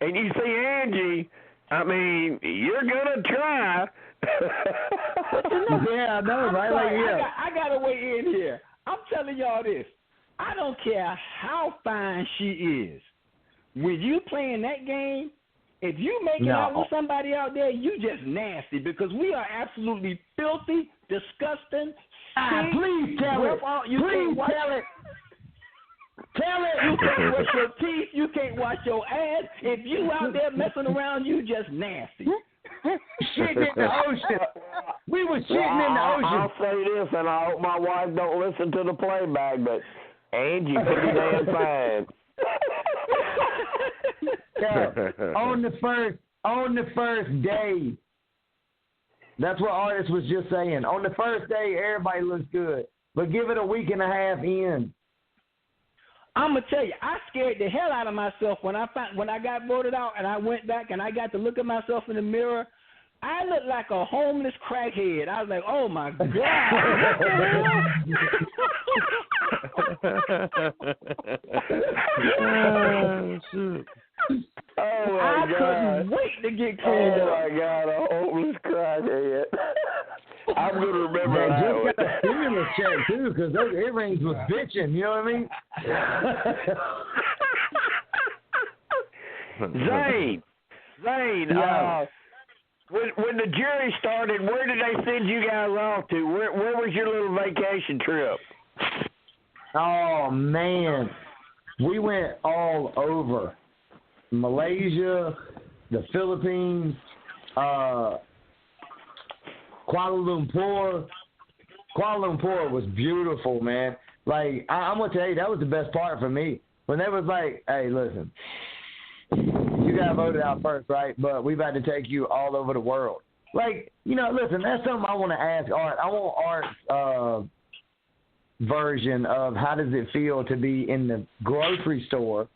and you see Angie, I mean, you're gonna try. yeah, I know, right? Sorry, Like, yeah. I gotta weigh in here. I'm telling y'all this. I don't care how fine she is. When you playing that game, if you making out with somebody out there, you just nasty because we are absolutely filthy, disgusting. Please tell it. Please tell it. Tell it. You can't brush your teeth. You can't wash your ass. If you out there messing around, you just nasty. Shitting in the ocean. We were shitting in the ocean. I'll say this, and I hope my wife don't listen to the playback, but Angie pretty damn fine. On the first day, that's what Artis was just saying. On the first day, everybody looks good, but give it a week and a half in. I'm gonna tell you, I scared the hell out of myself when I got voted out, and I went back and I got to look at myself in the mirror. I looked like a homeless crackhead. I was like, oh my God. Oh, shoot. Oh my I God. couldn't wait to get cleaned up. Oh my God, a homeless crackhead. I'm gonna remember that just one. got a stimulus check too, because those earrings was bitching. You know what I mean? Zane, Yeah. when the jury started, where did they send you guys off to? Where was your little vacation trip? Oh man, we went all over. Malaysia, the Philippines, Kuala Lumpur. Kuala Lumpur was beautiful, man. Like, I'm going to tell you, that was the best part for me. When they was like, hey, listen, you got voted out first, right? But we've had to take you all over the world. Like, listen, that's something I want to ask Art. I want Art's version of how does it feel to be in the grocery store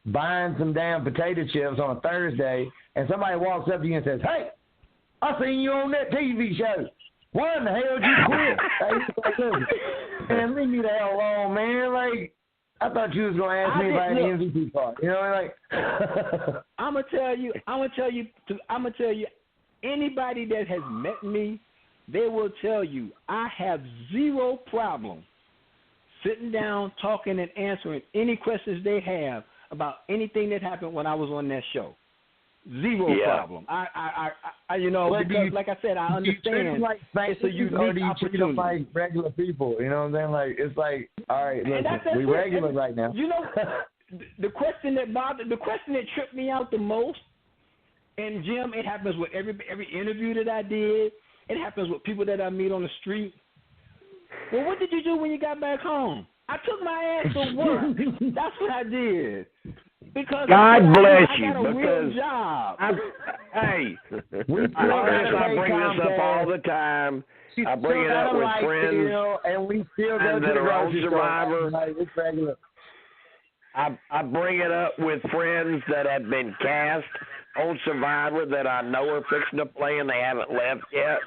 buying some damn potato chips on a Thursday, and somebody walks up to you and says, hey, I seen you on that TV show. Why in the hell did you quit? Man, leave me the hell alone, man. Like, I thought you was going to ask me if I had the MVP card. I'm going to tell you, anybody that has met me, they will tell you I have zero problem sitting down, talking, and answering any questions they have about anything that happened when I was on that show. Zero problem. I because like I said, I understand. Like it's a unique or do you treat them opportunity. like regular people? You know what I'm saying? Like, it's like, all right, listen, we regular right now. The question that tripped me out the most, and Jim, it happens with every interview that I did. It happens with people that I meet on the street. Well, what did you do when you got back home? I took my ass to work. That's what I did. Because God bless I you. got a real job. I bring this up all the time. I bring it up with friends and we still go to that the are on grocery Survivor. Like, it's regular. I bring it up with friends that have been cast on Survivor that I know are fixing to play and they haven't left yet.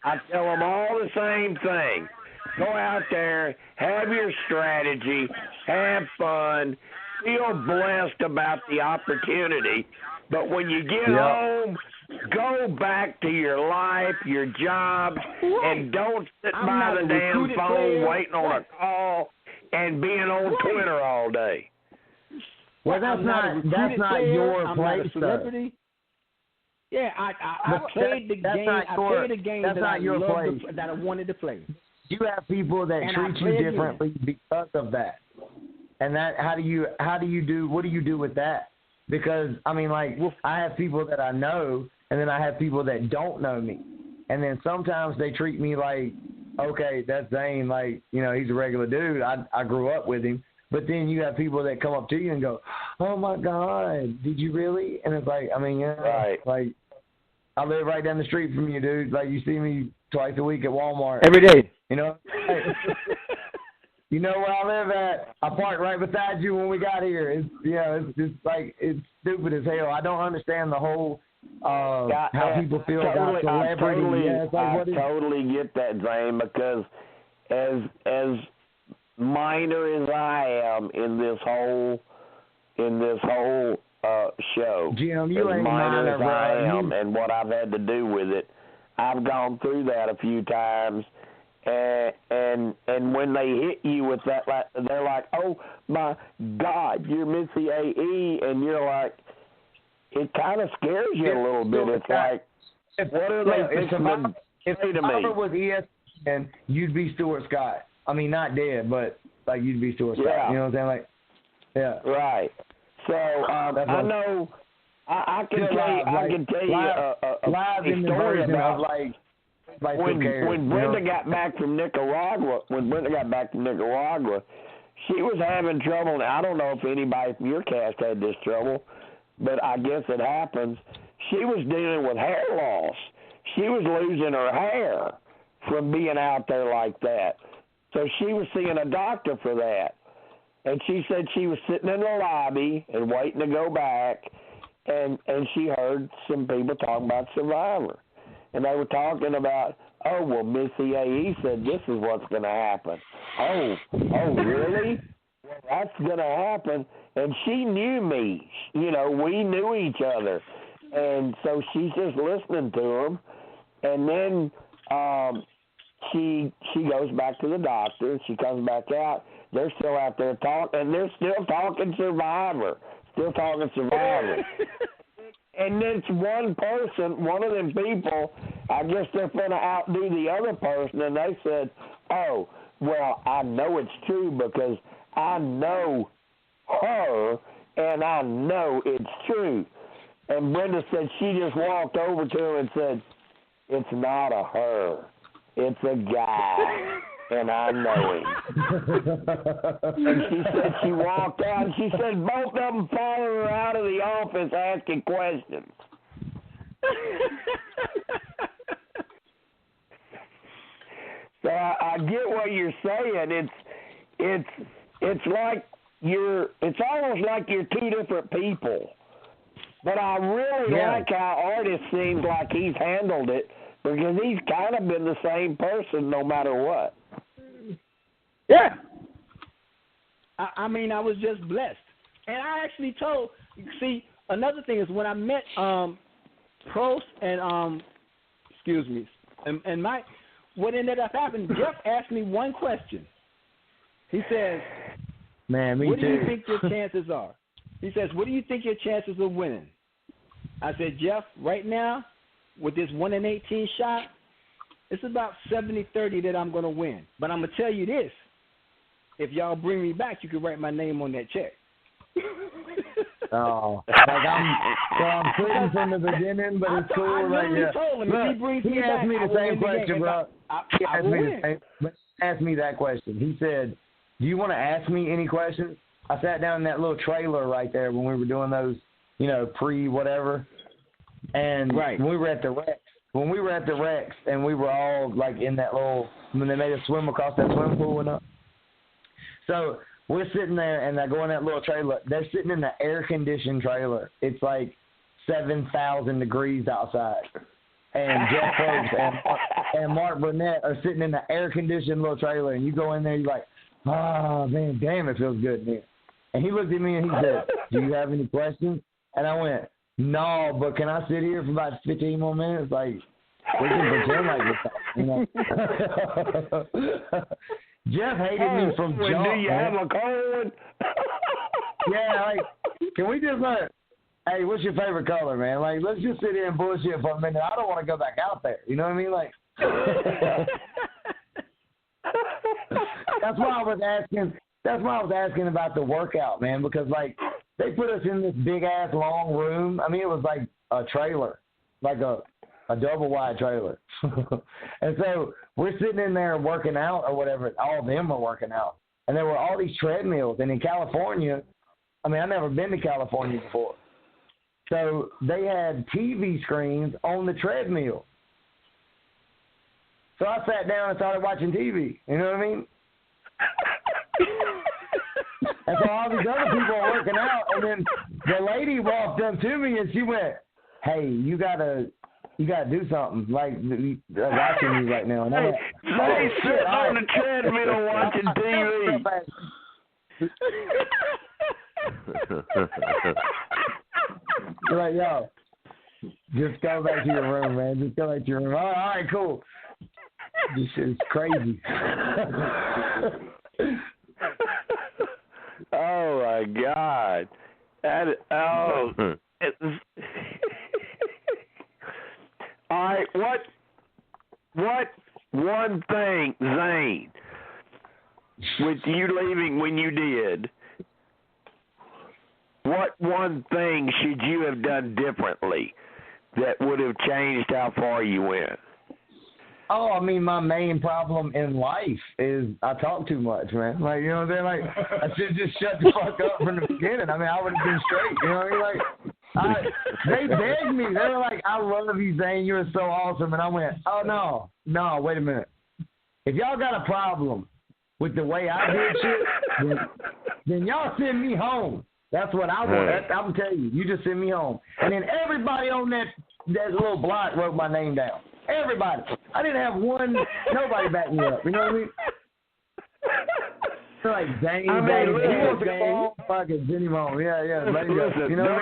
I tell them all the same thing. Go out there, have your strategy, have fun, feel blessed about the opportunity. But when you get home, go back to your life, your job, and don't sit by the damn phone waiting on a call and being on Twitter all day. Well, that's not your place, celebrity. Yeah, I played the game. I played the game that I loved, that I wanted to play. You have people that treat you differently because of that. And that what do you do with that? Because I mean, like, I have people that I know, and then I have people that don't know me, and then sometimes they treat me like, okay, that's Zane, like, he's a regular dude. I grew up with him, But then you have people that come up to you and go, "Oh my God, did you really?" And it's like, I mean, yeah, Right. like I live right down the street from you, dude. Like you see me twice a week at Walmart Every day. You know, you know where I live at. I parked right beside you when we got here. It's it's just like it's stupid as hell. I don't understand the whole how people feel about celebrity. I totally get that, Zane, because as minor as I am in this whole show, Jim, you as ain't minor as I am, bro. and what I've had to do with it, I've gone through that a few times. And when they hit you with that, like, they're like, "Oh my God, you're Missy AE," and you're like, it kind of scares you a little bit. It's like, what are they fixing to if say to me? If was ESPN, you'd be Stuart Scott. I mean, not dead, but like you'd be Stuart Scott. Yeah. You know what I'm saying? Like, yeah. Right. So I know I can tell you a story about when Brenda got back from Nicaragua. When Brenda got back from Nicaragua, she was having trouble. I don't know if anybody from your cast had this trouble, but I guess it happens. She was dealing with hair loss. She was losing her hair from being out there like that. So she was seeing a doctor for that. And she said she was sitting in the lobby and waiting to go back, and she heard some people talking about Survivor. And they were talking about, "Oh, well, Missy AE said this is what's going to happen." Oh, really? Well, that's going to happen. And she knew me. You know, we knew each other. And so she's just listening to them. And then she goes back to the doctor, and she comes back out. They're still out there talking, and they're still talking Survivor. And it's one person, one of them people, I guess they're going to outdo the other person, and they said, "Oh, well, I know it's true because I know her, and I know it's true." And Brenda said she just walked over to him and said, "It's not a her, it's a guy, and I know him." And she said she walked out, and she said both of them followed her out of the office asking questions. So I get what you're saying. It's like it's almost like you're two different people. But I really like how Artis seems like he's handled it, because he's kind of been the same person no matter what. Yeah. I mean, I was just blessed. And I actually told, see, another thing is when I met Prost and, and Mike, what ended up happening, Jeff asked me one question. He says, "Man, me what too. do you think your chances are?" He says, "What do you think your chances of winning?" I said, "Jeff, right now, with this 1-in-18 shot, it's about 70-30 that I'm going to win. But I'm going to tell you this. If y'all bring me back, you can write my name on that check." Oh, like I'm quitting from the beginning, but it's cool. I Like, told him, if he brings he me asked back, me the same question, bro. He asked me that question. He said, "Do you want to ask me any questions?" I sat down in that little trailer right there when we were doing those, pre-whatever. And when we were at the Rex, and we were all, like, in that little, when they made us swim across that swimming pool and up. So we're sitting there, and I go in that little trailer. They're sitting in the air-conditioned trailer. It's like 7,000 degrees outside. And Jeff Probst and Mark Burnett are sitting in the air-conditioned little trailer, and you go in there, you're like, "Oh, man, damn, it feels good in here." And he looked at me and he said, "Do you have any questions?" And I went, "No, but can I sit here for about 15 more minutes? Like, we can pretend like this." Jeff hated me from jump. Do you have a cold? Yeah, like, can we just hey, what's your favorite color, man? Like, let's just sit here and bullshit for a minute. I don't want to go back out there. You know what I mean? Like, that's why I was asking about the workout, man, because, like, they put us in this big-ass long room. I mean, it was like a trailer, like a double-wide trailer. And so we're sitting in there working out or whatever. All of them are working out. and there were all these treadmills. And in California, I mean, I've never been to California before. So they had TV screens on the treadmill. So I sat down and started watching TV. You know what I mean? And so all these other people are working out, and then the lady walked up to me and she went, "Hey, you gotta do something. Like they're watching you right now." And I'm like, They sitting on the treadmill watching TV. You're like, yo, just go back to your room, man. Just go back to your room. All right, cool. This is crazy. Oh my God! All right, what one thing, Zane, with you leaving when you did? What one thing should you have done differently that would have changed how far you went? Oh, I mean, my main problem in life is I talk too much, man. Like, you know what I'm saying? Like, I should just shut the fuck up from the beginning. I mean, I would have been straight. You know what I mean? Like, they begged me. They were like, "I love you, Zane. You're so awesome." And I went, "Oh, no, wait a minute. If y'all got a problem with the way I did shit, then y'all send me home. That's what I want. I'm telling you. You just send me home." And then everybody on that little block wrote my name down. Everybody. I didn't have nobody back me up. You know what I mean? They're like, Zane, he wants to go home. Fucking send him home. Yeah. Let him go. Listen, you know,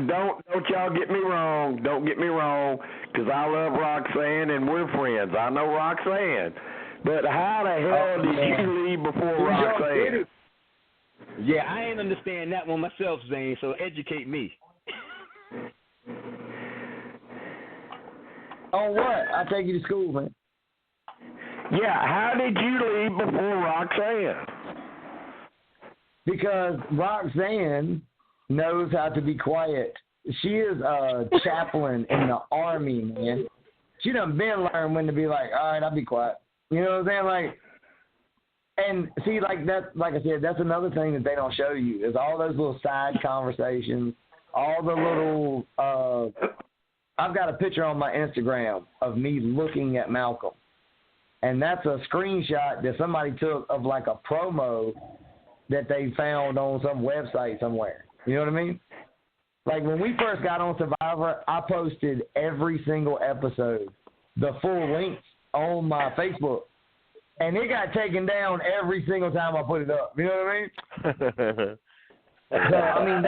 don't y'all get me wrong. Don't get me wrong, because I love Roxanne and we're friends. I know Roxanne. But how the hell did you leave before Roxanne? Yeah, I ain't understand that one myself, Zane, so educate me. On what? I take you to school, man. Yeah, how did you leave before Roxanne? Because Roxanne knows how to be quiet. She is a chaplain in the Army, man. She done been learned when to be like, all right, I'll be quiet. You know what I'm saying? Like, and see, like that, like I said, that's another thing that they don't show you is all those little side conversations, all the little. I've got a picture on my Instagram of me looking at Malcolm, and that's a screenshot that somebody took of like a promo that they found on some website somewhere. You know what I mean? Like when we first got on Survivor, I posted every single episode, the full length on my Facebook. And it got taken down every single time I put it up. You know what I mean? So, I mean,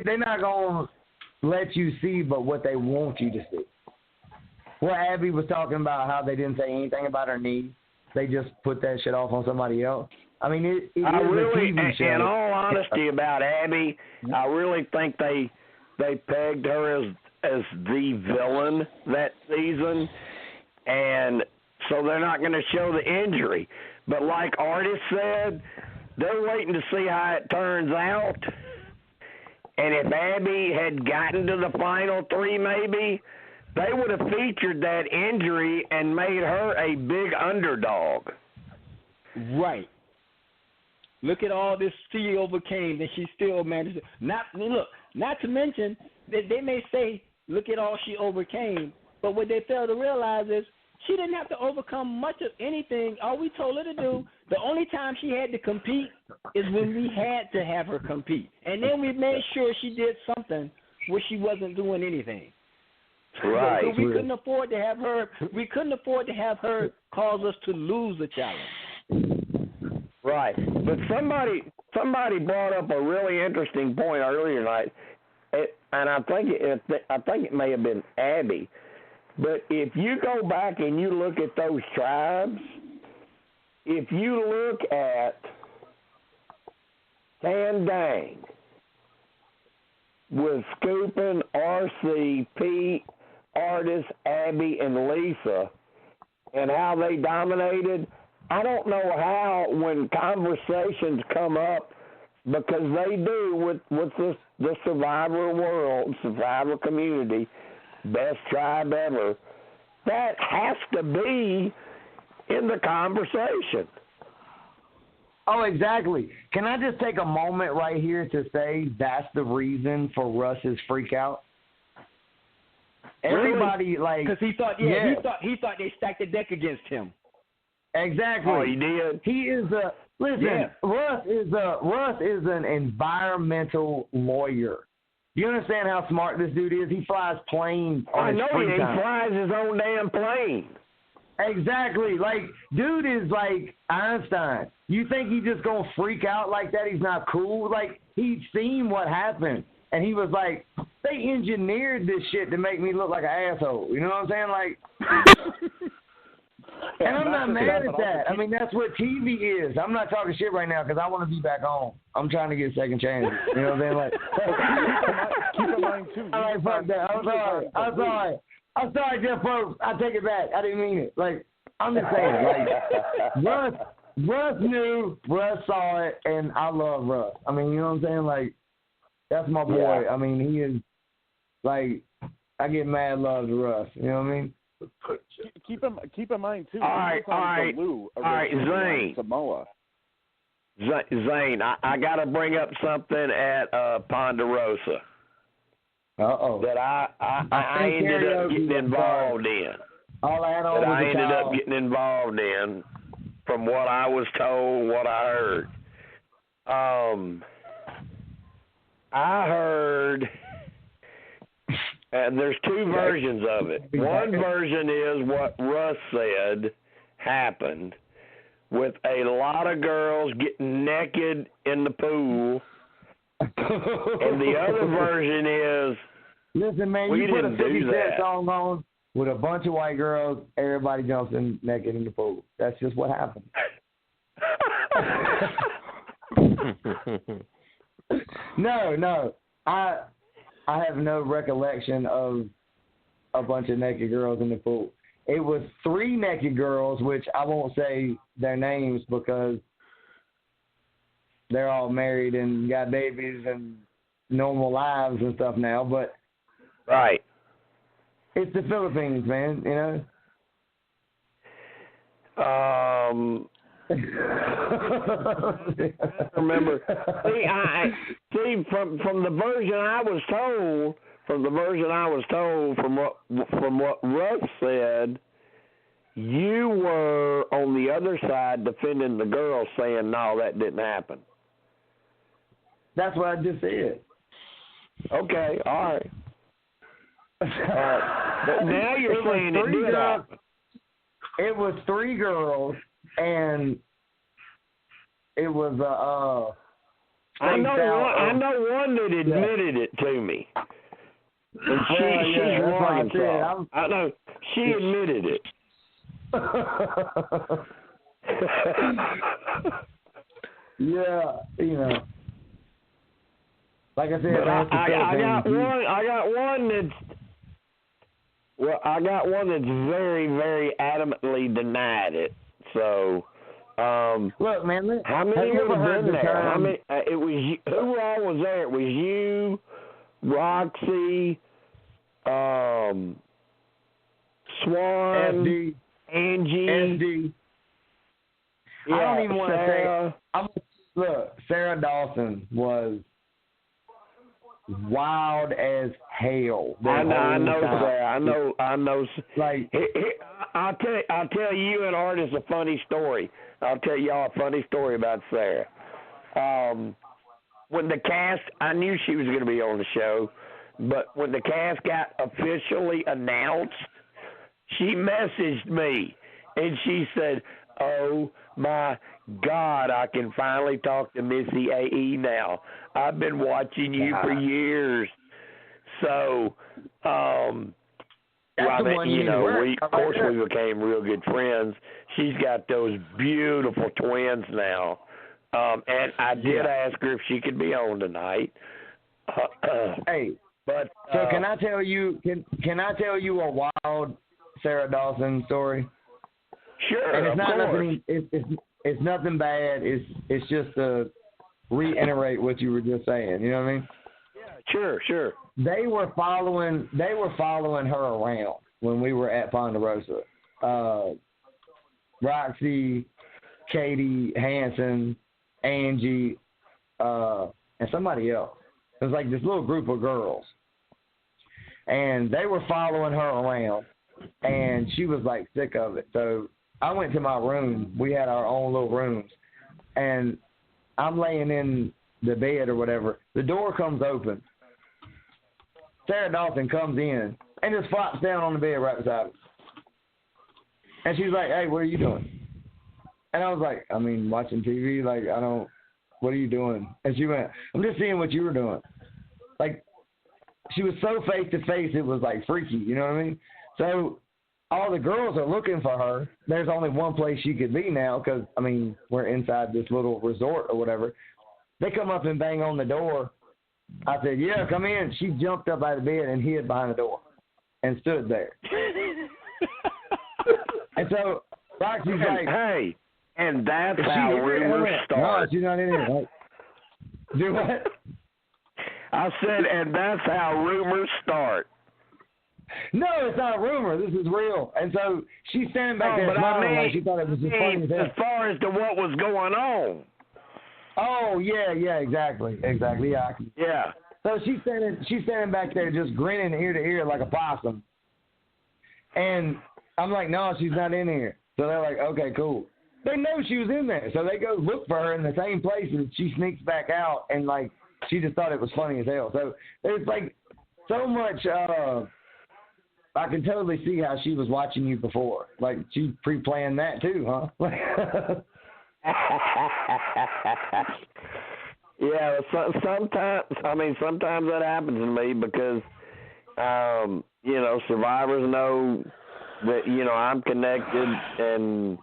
they're not going to let you see but what they want you to see. Well, Abby was talking about how they didn't say anything about her knee. They just put that shit off on somebody else. I mean, it is a TV show. In all honesty about Abby, I really think they pegged her as the villain that season, and so they're not going to show the injury. But like Artis said, they're waiting to see how it turns out. And if Abby had gotten to the final three maybe, they would have featured that injury and made her a big underdog. Right. Look at all this she overcame, and she still managed to. Not to mention that they may say, look at all she overcame, but what they fail to realize is she didn't have to overcome much of anything. All we told her to do, the only time she had to compete is when we had to have her compete. And then we made sure she did something where she wasn't doing anything. Right. So we couldn't afford to have her. We couldn't afford to have her cause us to lose the challenge. Right. But somebody brought up a really interesting point earlier tonight, and I think it may have been Abby. But if you go back and you look at those tribes, if you look at Sandang with Skupin, RC, Pete, Artis, Abby, and Lisa, and how they dominated, I don't know how when conversations come up, because they do with the Survivor world, Survivor community, best tribe ever, that has to be in the conversation. Oh, exactly. Can I just take a moment right here to say that's the reason for Russ's freak out? Everybody because he thought he thought they stacked the deck against him. Exactly. Oh, he did. He is Russ is an environmental lawyer. You understand how smart this dude is? He flies planes on his free time. He flies his own damn plane. Exactly. Like, dude is like Einstein. You think he's just going to freak out like that? He's not cool? Like, he's seen what happened. And he was like, they engineered this shit to make me look like an asshole. You know what I'm saying? Like, and I'm not mad at that. I mean, that's what TV is. I'm not talking shit right now because I want to be back home. I'm trying to get a second chance. You know what I'm saying? Like, keep in mind, too. All right, fuck that. I'm sorry, Jeff folks. I take it back. I didn't mean it. Like, I'm just saying, like, Russ knew, Russ saw it, and I love Russ. I mean, you know what I'm saying? Like, that's my boy. Yeah. I mean, he is, like, I get mad love to Russ. You know what I mean? Keep in mind, too. All right, Zane. Samoa. Zane, I got to bring up something at Ponderosa. That I ended up getting involved in. From what I was told, what I heard. I heard, and there's two versions of it. One version is what Russ said happened, with a lot of girls getting naked in the pool. And the other version is, listen, man, you put a 50-Cent song on with a bunch of white girls, everybody jumps in naked in the pool. That's just what happened. No. I have no recollection of a bunch of naked girls in the pool. It was 3 naked girls, which I won't say their names because they're all married and got babies and normal lives and stuff now, but right. It's the Philippines, man, you know? Remember, from the version I was told, from what Russ said, you were on the other side defending the girl, saying no, that didn't happen. That's what I just said. Okay, all right. But now you're saying it did happen. It was 3 girls, and it was I know one that admitted it to me. And she's from Arkansas. I know she admitted it. Yeah, you know. Like I said, I got one that's very, very adamantly denied it. So, look, man, how many would have been there? How many? It was you, who all was there? It was you, Roxy, Swan, SD, Angie, SD. Yeah, I don't even want to Sarah. say. Look, Sarah Dawson was wild as hell. I know, Sarah. I know. Like, I'll tell you and Artis a funny story. I'll tell y'all a funny story about Sarah. When the cast, I knew she was going to be on the show, but when the cast got officially announced, she messaged me and she said, "Oh my God, I can finally talk to Missy A.E. now. I've been watching you for years." So, we became real good friends. She's got those beautiful twins now. And I did ask her if she could be on tonight. Hey, but so can I tell you? Can I tell you a wild Sarah Dawson story? Sure, and it's of not course. nothing. It's nothing bad. It's just to reiterate what you were just saying. You know what I mean? Yeah, sure. They were following her around when we were at Ponderosa. Roxy, Katie Hansen, Angie, and somebody else. It was like this little group of girls. And they were following her around, and she was, like, sick of it. So I went to my room. We had our own little rooms. And I'm laying in the bed or whatever. The door comes open. Sarah Dawson comes in and just flops down on the bed right beside me. And she's like, hey, what are you doing? And I was like, I mean, watching TV. Like, what are you doing? And she went, I'm just seeing what you were doing. Like, she was so face-to-face, it was, like, freaky. You know what I mean? So all the girls are looking for her. There's only one place she could be now because, I mean, we're inside this little resort or whatever. They come up and bang on the door. I said, yeah, come in. She jumped up out of bed and hid behind the door and stood there. And so Roxy's like, hey, and that's how rumors start. No, she's not in here. Like, do what? I said, and that's how rumors start. No, it's not a rumor. This is real. And so she's standing back there smiling like she thought it was just funny as far as to what was going on. Oh, yeah, exactly. Yeah. So she's standing back there just grinning ear to ear like a possum. And I'm like, no, she's not in here. So they're like, okay, cool. They know she was in there. So they go look for her in the same place, and she sneaks back out, and, like, she just thought it was funny as hell. So there's, like, so much I can totally see how she was watching you before. Like, she pre-planned that too, huh? Yeah, sometimes that happens to me because, survivors know that, I'm connected and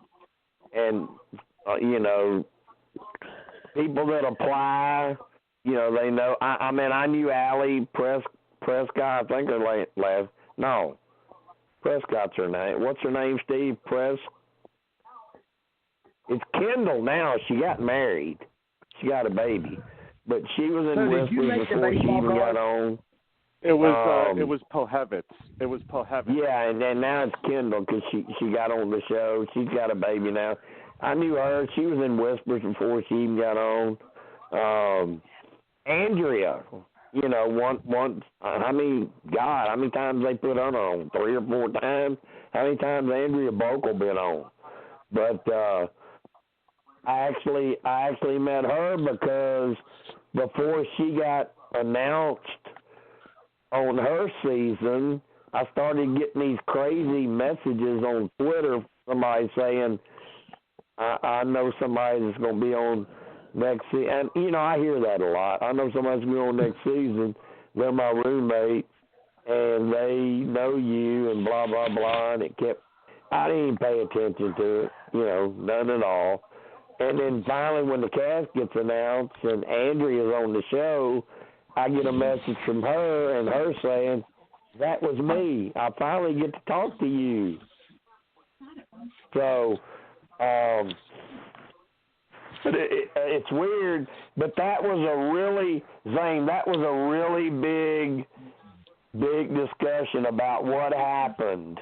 people that apply, they know. I knew Allie Prescott, I think her last. No, Prescott's her name. What's her name, Steve? It's Kendall now. She got married. She got a baby. But she was in Whispers before she even got on. It was Pohevitz. It was Pohevitz. Yeah, and then now it's Kendall because she got on the show. She's got a baby now. I knew her. She was in Whispers before she even got on. Andrea, once, how many times they put her on? 3 or 4 times? How many times Andrea Bokel been on? But I actually met her because before she got announced on her season, I started getting these crazy messages on Twitter. Somebody saying, I know somebody that's going to be on next season. And, I hear that a lot. I know somebody's going to be on next season. They're my roommate, and they know you, and blah, blah, blah. And I didn't even pay attention to it, none at all. And then finally when the cast gets announced and Andrea's on the show, I get a message from her and her saying, that was me. I finally get to talk to you. So, but it's weird, but that was Zane, that was a really big discussion about what happened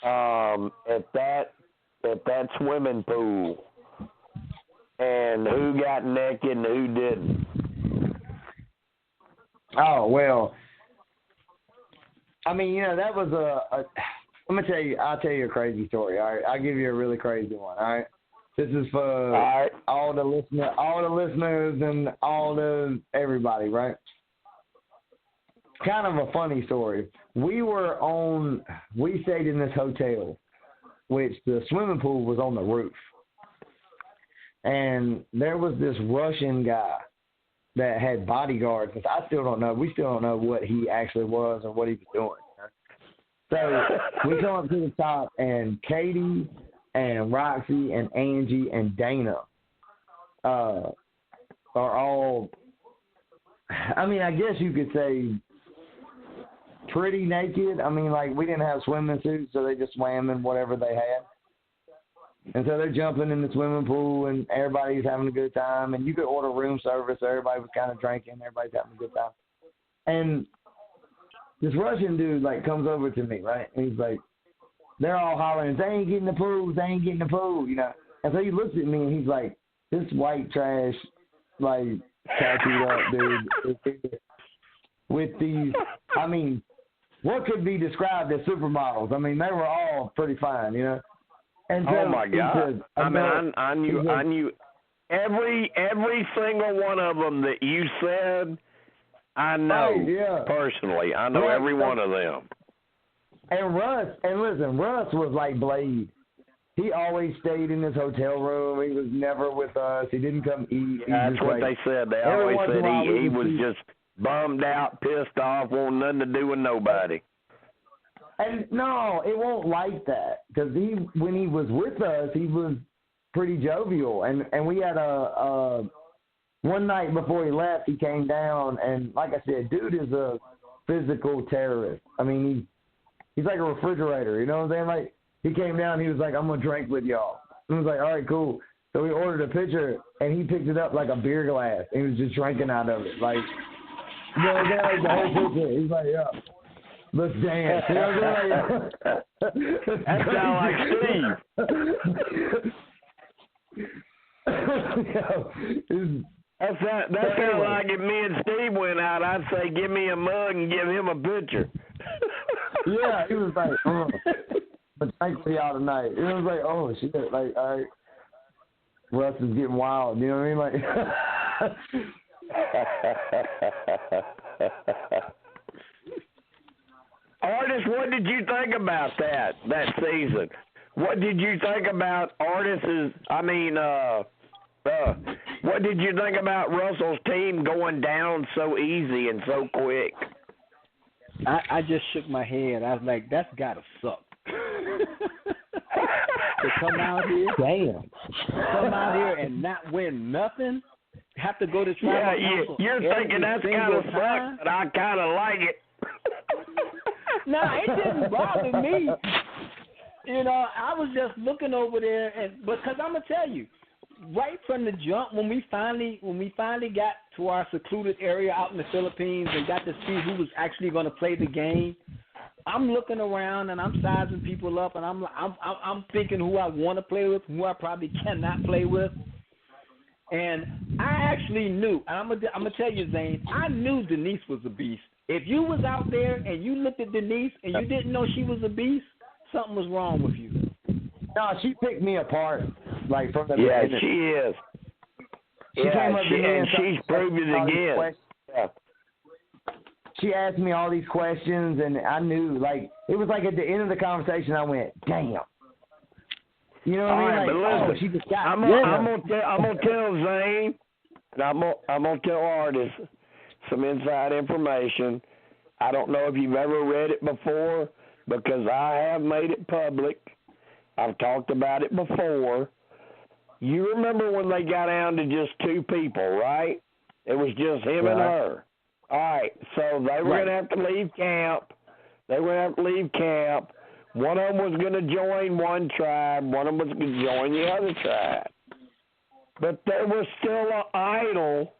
at that swimming pool and who got naked and who didn't. Oh, well, I mean, that was I'm going to tell you, I'll tell you a crazy story, all right? I'll give you a really crazy one, all right? This is for all the listeners and everybody, right? Kind of a funny story. We stayed in this hotel, which the swimming pool was on the roof. And there was this Russian guy that had bodyguards. We still don't know what he actually was or what he was doing. So we come up to the top, and Katie and Roxy and Angie and Dana are all, I mean, I guess you could say pretty naked. I mean, like, we didn't have swimming suits, so they just swam in whatever they had. And so they're jumping in the swimming pool, and everybody's having a good time. And you could order room service, so everybody was kind of drinking. Everybody's having a good time. And this Russian dude, like, comes over to me, right? And he's like, they're all hollering, they ain't getting the pool, they ain't getting the pool, And so he looks at me, and he's like, this white trash, like, tattooed up dude with these, I mean, what could be described as supermodels? I mean, they were all pretty fine, you know. And oh my God! I knew every single one of them that you said. I know personally. I know every one of them. And Russ, and listen, Russ was like Blade. He always stayed in his hotel room. He was never with us. He didn't come eat. Yeah, that's what they said. They always said he was just bummed out, pissed off, wanting nothing to do with nobody. And no, it won't like that because when he was with us, he was pretty jovial. And we had a one night before he left, he came down, and like I said, dude is a physical terrorist. I mean, he's like a refrigerator. You know what I'm saying? Like, he came down, he was like, I'm going to drink with y'all. I was like, all right, cool. So we ordered a pitcher, and he picked it up like a beer glass, and he was just drinking out of it. Like, you know, like the whole pitcher. He's like, yeah, let's dance. You know what I'm saying? That sounds like Steve. That sounds like if me and Steve went out, I'd say, give me a mug and give him a pitcher. Yeah, he was like, but thanks for y'all tonight. It was like, oh, shit. Like, all right, Russ is getting wild. You know what I mean? Like, Artis, what did you think about that season? What did you think about Artis's, what did you think about Russell's team going down so easy and so quick? I just shook my head. I was like, that's got to suck. To come out here, come out here and not win nothing, have to go to tribal council. You're thinking that's kind of suck, but I kind of like it. No, it didn't bother me. You know, I was just looking over there, because I'm gonna tell you, right from the jump, when we finally got to our secluded area out in the Philippines and got to see who was actually going to play the game, I'm looking around and I'm sizing people up, and I'm thinking who I want to play with, who I probably cannot play with. And I actually knew, and I'm gonna tell you, Zane, I knew Denise was a beast. If you was out there and you looked at Denise and you didn't know she was a beast, something was wrong with you. No, she picked me apart, like, from the beginning. Yeah, she is. She came up to me and she's proved it again. Yeah. She asked me all these questions, and I knew, like, it was like at the end of the conversation, I went, damn. You know what I mean? Like, listen, she just got I'm gonna tell Zane, and I'm gonna tell Artis some inside information. I don't know if you've ever read it before, because I have made it public. I've talked about it before. You remember when they got down to just two people, right? It was just him and her. All right, so they were going to have to leave camp. One of them was going to join one tribe. One of them was going to join the other tribe. But there was still an idol.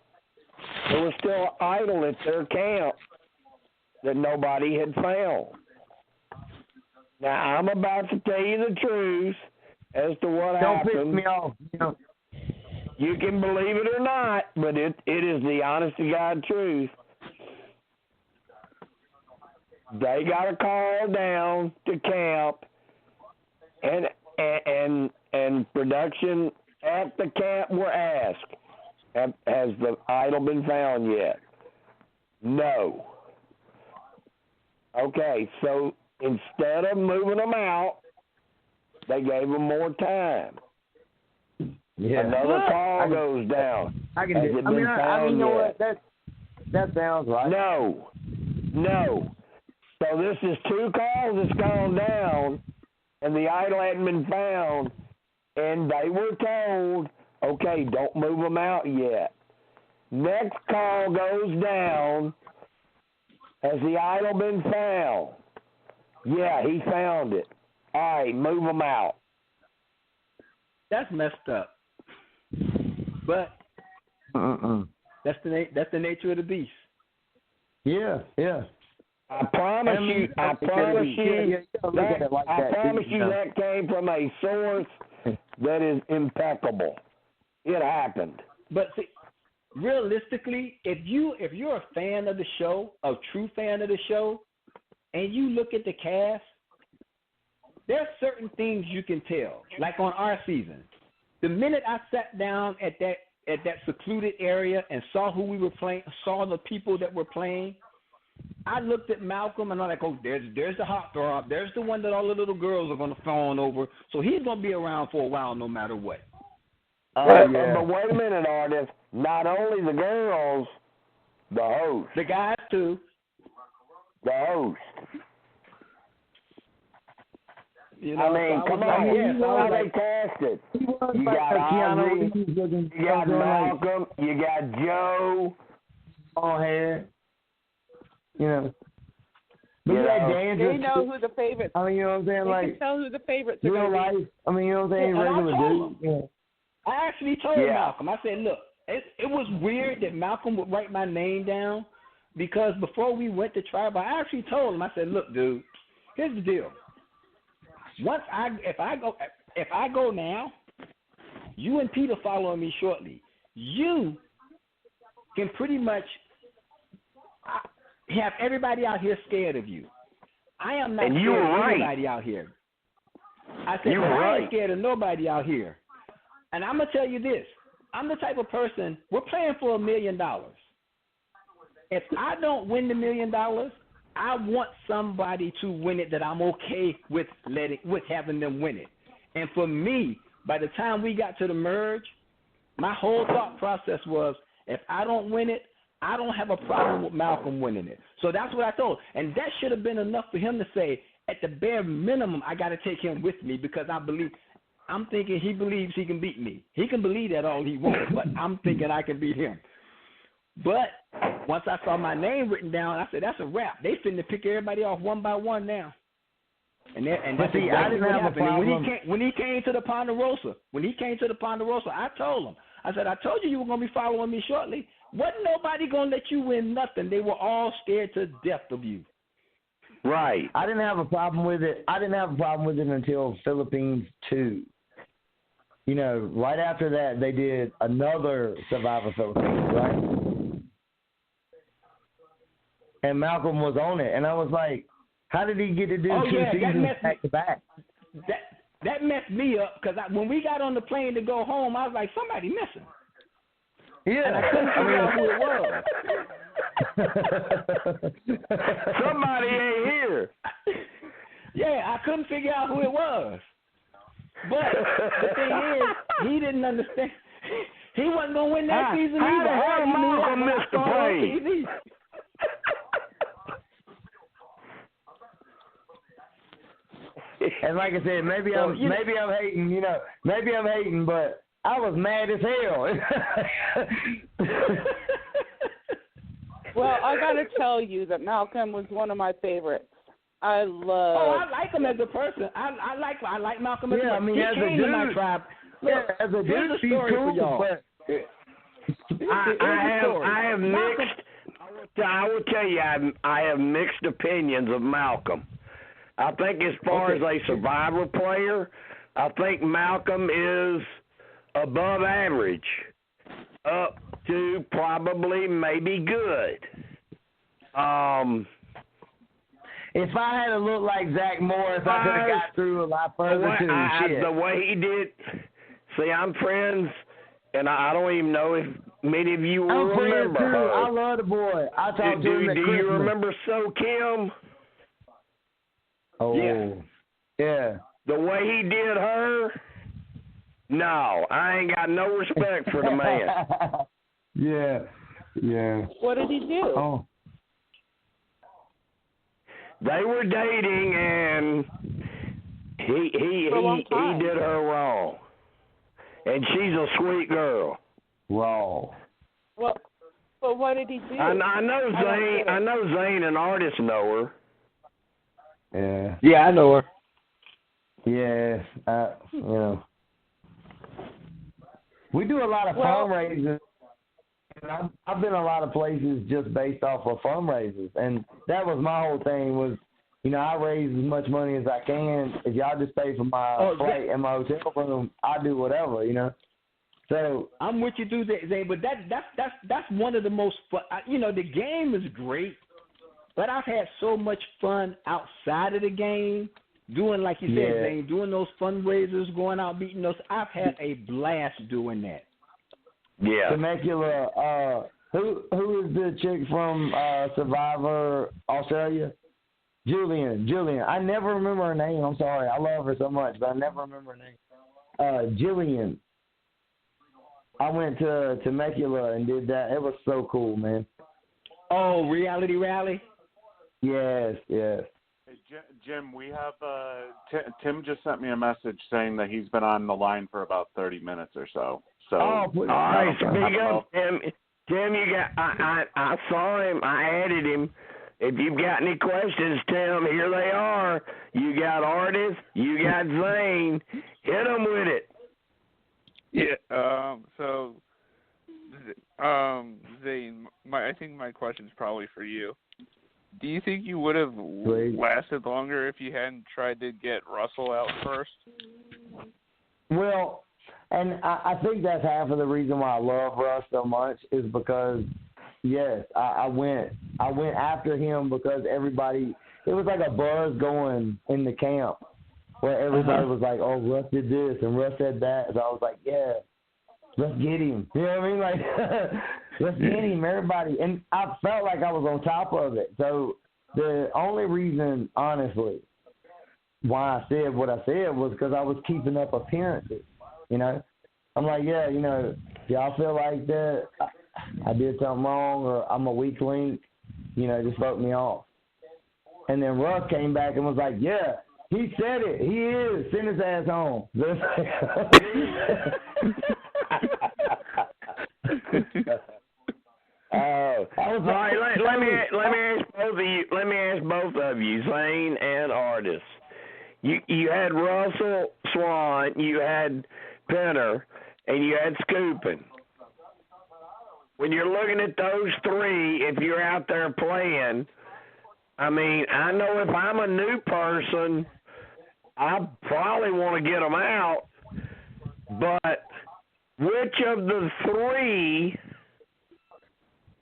There was still an idol at their camp that nobody had found. Now, I'm about to tell you the truth as to what happened. Don't piss me off. You know. You can believe it or not, but it is the honest-to-God truth. They got a call down to camp, and production at the camp were asked, has the idol been found yet? No. Okay, so instead of moving them out, they gave them more time. Yeah. Another call goes down. I can do it. I mean, you know what? That sounds right. No. So this is two calls that's gone down, and the idol hadn't been found, and they were told, okay, don't move them out yet. Next call goes down, has the idol been found? Yeah, he found it. All right, move them out. That's messed up. But that's the nature of the beast. Yeah. I promise you that came from a source that is impeccable. It happened. But see, realistically, if you're a fan of the show, a true fan of the show, and you look at the cast, there's certain things you can tell. Like on our season, the minute I sat down at that secluded area and saw who we were playing, saw the people that were playing, I looked at Malcolm and I'm like, oh, there's the hot throb. There's the one that all the little girls are going to fawn over. So he's going to be around for a while no matter what. But wait a minute, Artis. Not only the girls, the host. The guys, too. The host. You know, come on. How they cast it? You got Ozzy, you got Malcolm, you got Joe. Long hair. You know. But they know who the favorites. I mean, you know what I'm saying? They can tell who the favorites are real life. I mean, you know what I'm saying? Regular dude. Yeah. I actually told Malcolm. I said, look, it was weird that Malcolm would write my name down because before we went to tribal, I actually told him. I said, look, dude, here's the deal. If I go now, you and Peter following me shortly. You can pretty much have everybody out here scared of you. I am not scared of anybody out here. I said, I ain't scared of nobody out here. And I'm going to tell you this. I'm the type of person, we're playing for $1 million. If I don't win the $1 million, I want somebody to win it that I'm okay with having them win it. And for me, by the time we got to the merge, my whole thought process was, if I don't win it, I don't have a problem with Malcolm winning it. So that's what I told. And that should have been enough for him to say, at the bare minimum, I got to take him with me because I'm thinking he believes he can beat me. He can believe that all he wants, but I'm thinking I can beat him. But once I saw my name written down, I said, that's a wrap. They finna pick everybody off one by one now. And that's exactly what happened. When he came to the Ponderosa, I told him, I said, I told you were going to be following me shortly. Wasn't nobody going to let you win nothing. They were all scared to death of you. Right. I didn't have a problem with it. Until Philippines 2. You know, right after that, they did another Survivor Philippines, right? And Malcolm was on it. And I was like, how did he get to do two seasons back to back? That messed me up because when we got on the plane to go home, I was like, somebody missing. Yeah. And I couldn't figure out who it was. Somebody ain't here. Yeah, I couldn't figure out who it was. But the thing is, he didn't understand. He wasn't going to win that season either. How Malcolm missed the plane? And like I said, maybe I'm hating, you know, but I was mad as hell. Well, I got to tell you that Malcolm was one of my favorites. I like him as a person. I like Malcolm as a person. I mean, he as came a dude, to my tribe. Look, as a dude, here's a story for y'all. I have mixed. I will tell you, I have mixed opinions of Malcolm. I think as far as a Survivor player, I think Malcolm is above average, up to probably maybe good. If I had to look like Zach Morris, I could have got through a lot further too. The way he did. See, I'm friends, and I don't even know if many of you will remember her. I love the boy. I talked to him at Christmas. Do you remember So Kim? Oh, yeah. The way he did her, no, I ain't got no respect for the man. Yeah. What did he do? Oh. They were dating, and he did her wrong. And she's a sweet girl. Wrong. Well, but what did he do? I know Zane. I know Zane and Artis know her. Yeah, I know her. Yeah, you know. We do a lot of fundraisers. I've been a lot of places just based off of fundraisers, and that was my whole thing was, you know, I raise as much money as I can. If y'all just pay for my flight and my hotel room, I do whatever, you know. So I'm with you too, Zane. But that's one of the most fun. The game is great, but I've had so much fun outside of the game. Doing, like you said, Zane, doing those fundraisers, going out, meeting those. I've had a blast doing that. Yeah. Temecula, who is the chick from Survivor Australia? Julian. I never remember her name. I'm sorry. I love her so much, but I never remember her name. Jillian. I went to Temecula and did that. It was so cool, man. Oh, Reality Rally? Yes. Hey, Jim, we have Tim just sent me a message saying that he's been on the line for about 30 minutes or so. So, all right, speak up, Tim. Tim, you got. I saw him. I added him. If you've got any questions, Tim, here they are. You got Artis. You got Zane. Hit them with it. Yeah. Zane, I think my question's probably for you. Do you think you would have lasted longer if you hadn't tried to get Russell out first? Well, and I think that's half of the reason why I love Russ so much is because, yes, I went after him because everybody, it was like a buzz going in the camp where everybody was like, oh, Russ did this and Russ said that. So I was like, yeah, let's get him. You know what I mean? Like, let's get him, everybody. And I felt like I was on top of it. So the only reason, honestly, why I said what I said was because I was keeping up appearances. I'm like, yeah, y'all feel like that I did something wrong or I'm a weak link, just vote me off. And then Russ came back and was like, yeah, he said it. He is. Send his ass home. All right, let me ask both of you, Zane and Artis. You had Russell, Swan, you had Penner, and you had Skupin. When you're looking at those three, if you're out there playing, I mean, I know if I'm a new person, I probably want to get them out, but which of the three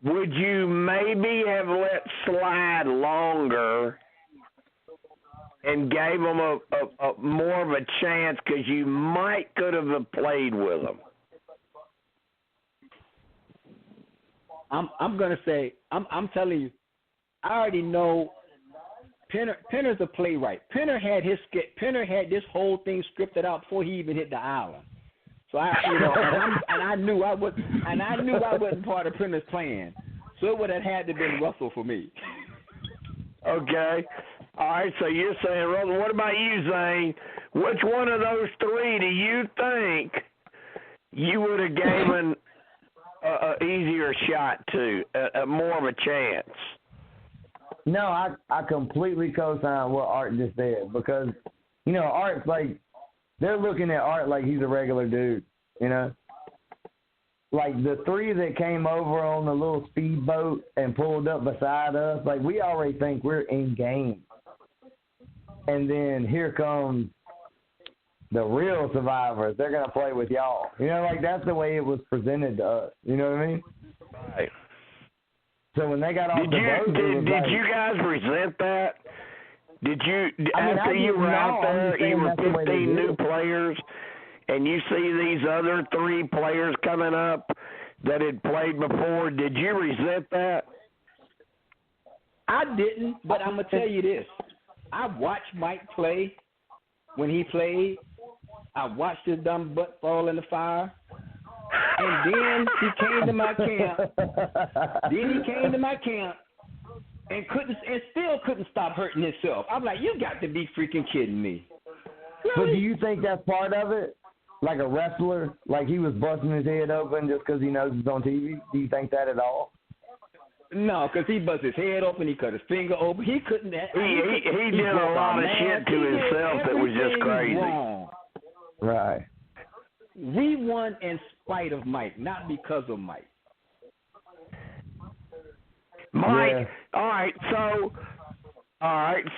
would you maybe have let slide longer and gave them a more of a chance because you might could have played with them? I'm gonna say I'm telling you, I already know. Penner's a playwright. Penner had this whole thing scripted out before he even hit the island. So I knew I wasn't part of Penner's plan. So it would have had to been Russell for me. Okay. All right, so you're saying Russell. What about you, Zane? Which one of those three do you think you would have given an easier shot to, more of a chance? No, I completely co-sign what Art just said because, Art's like, they're looking at Art like he's a regular dude, Like the three that came over on the little speedboat and pulled up beside us, like we already think we're in game. And then here comes the real survivors. They're going to play with y'all. Like that's the way it was presented to us. You know what I mean? Right. So when they got off the boat, did you guys resent that? Did you after you were out there, you were 15 new players, and you see these other three players coming up that had played before? Did you resent that? I didn't, but I'm gonna tell you this: I watched Mike play when he played. I watched his dumb butt fall in the fire. And then he came to my camp. And still couldn't stop hurting himself. I'm like, you got to be freaking kidding me. Really? But do you think that's part of it? Like a wrestler, like he was busting his head open just because he knows it's on TV? Do you think that at all? No, because he busted his head open, he cut his finger open. He couldn't. He did a lot of shit to himself that was just crazy. Wrong. Right. We won in spite of Mike, not because of Mike. Mike, yeah. All right,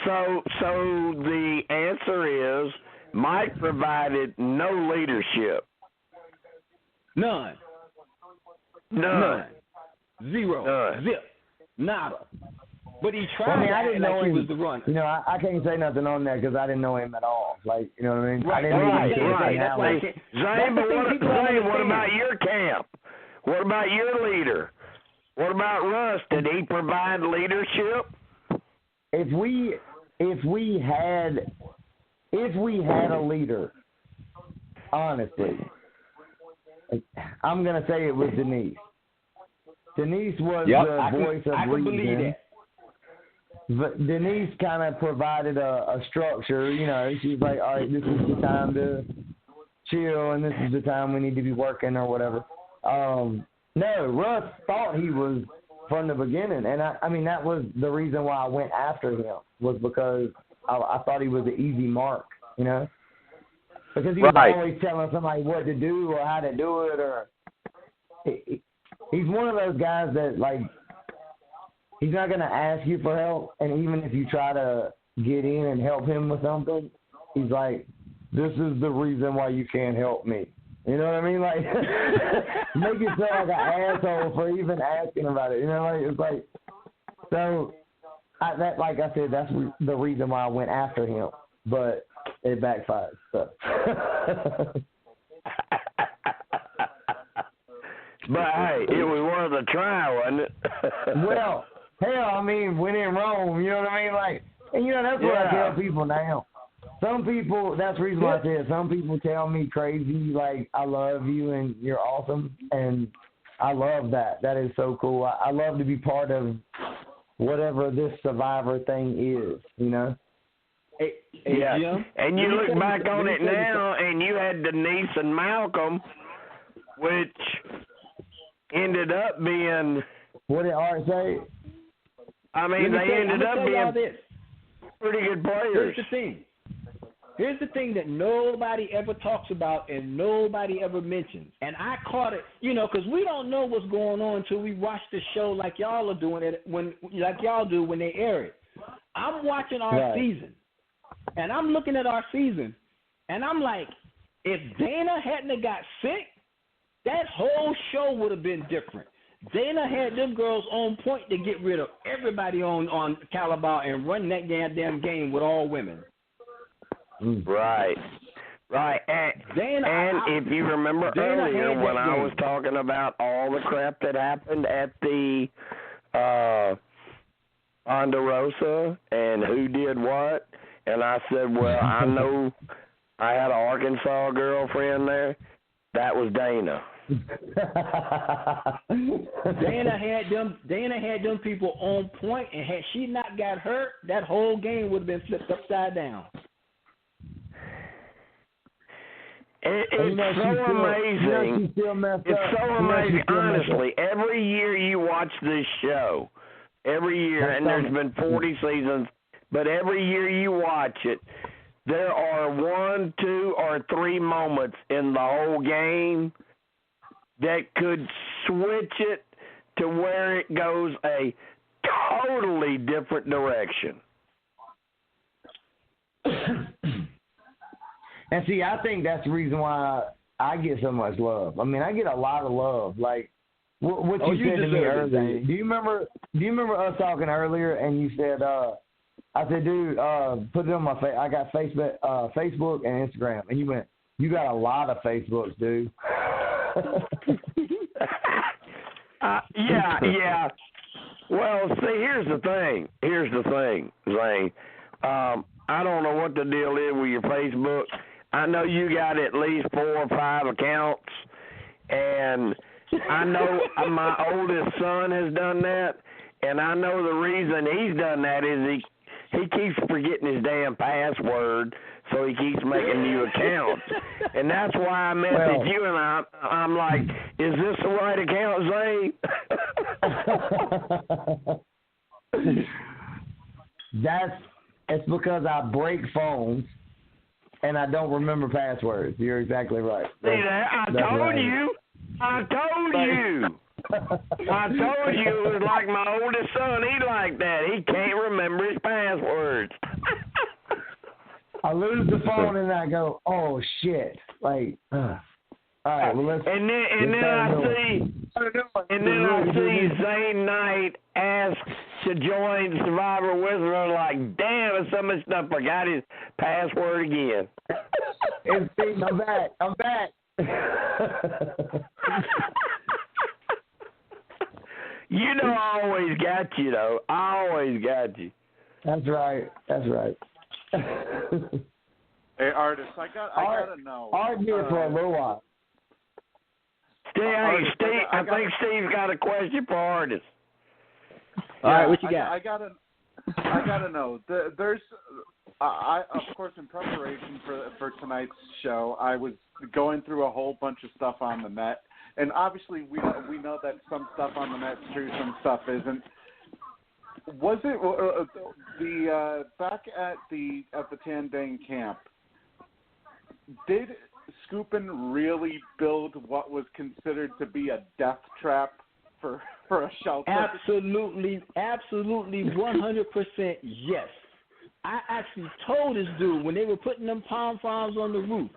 so the answer is Mike provided no leadership. None. Zero. Zip. Nada. But he tried I didn't know he him. was the runner. You know, I can't say nothing on that because I didn't know him at all. Like, you know what I mean? Right, I didn't right. That's why Zane, what about your camp? What about your leader? What about Russ? Did he provide leadership? If we had a leader, honestly, I'm gonna say it was Denise. Denise was the voice of reason. I can believe that. But Denise kind of provided a structure. You know, she's like, all right, this is the time to chill, and this is the time we need to be working or whatever. No, Russ thought he was from the beginning, and I mean that was the reason why I went after him, was because I thought he was an easy mark, you know, because he was always telling somebody what to do or how to do it, or he's one of those guys that, like, he's not going to ask you for help, and even if you try to get in and help him with something, he's like, this is the reason why you can't help me. You know what I mean? Like, make you feel like an asshole for even asking about it. You know, like, it's like, so, like I said, that's the reason why I went after him, but it backfired. So. But hey, it was worth a try, wasn't it? Well, hell, I mean, when in Rome, you know what I mean? Like, and you know, that's what I tell people now. Some people, that's the reason why I said, some people tell me crazy, like, I love you and you're awesome, and I love that. That is so cool. I love to be part of whatever this survivor thing is, you know? Yeah, Jim, and you look back on it now, and you had Denise and Malcolm, which ended up being... What did Art say? I mean, they ended up being pretty good players. Here's the thing that nobody ever talks about and nobody ever mentions. And I caught it, you know, because we don't know what's going on until we watch the show like y'all are doing it, like y'all do when they air it. I'm watching our season, and I'm looking at our season, and I'm like, if Dana hadn't got sick, that whole show would have been different. Dana had them girls on point to get rid of everybody on Calabar and run that goddamn game with all women. Right. And if you remember earlier when I was talking about all the crap that happened at the Ponderosa and who did what, and I said, well, I know I had an Arkansas girlfriend there. That was Dana. Dana had them people on point, and had she not got hurt, that whole game would have been flipped upside down. It's so amazing. It's so amazing. Honestly, every year you watch this show, every year, and there's been 40 seasons, but every year you watch it, there are 1, 2, or 3 moments in the whole game that could switch it to where it goes a totally different direction. And see, I think that's the reason why I get so much love. I mean, I get a lot of love. Like what you said to me earlier. Do you remember us talking earlier? And you said, I said, dude, put it on my face. I got Facebook and Instagram. And you went, you got a lot of Facebooks, dude. Yeah. Well, see, here's the thing, Zane. I don't know what the deal is with your Facebook. I know you got at least 4 or 5 accounts, and I know my oldest son has done that, and I know the reason he's done that is he keeps forgetting his damn password, so he keeps making new accounts. And that's why I message you, and I'm like, is this the right account, Zane? It's because I break phones, and I don't remember passwords. You're exactly right. See that? I told you. I told you it was like my oldest son. He like that. He can't remember his passwords. I lose the phone and I go, oh shit! Like, All right, well, let's. And then I see Zane Knight ask to join Survivor with her. I'm like, damn, it's so much stuff. Forgot his password again. And Steve, I'm back. You know, I always got you, though. I always got you. That's right. Hey, Artis, I gotta know. Art here for a little while. Steve, I think Steve's got a question for Artis. All right, what you got? I gotta know. There's, of course, in preparation for tonight's show, I was going through a whole bunch of stuff on the net, and obviously we know that some stuff on the net's true, some stuff isn't. Was it the back at the Tandang camp? Did Skupin really build what was considered to be a death trap for a shelter? Absolutely, 100% yes. I actually told this dude when they were putting them palm fronds on the roof,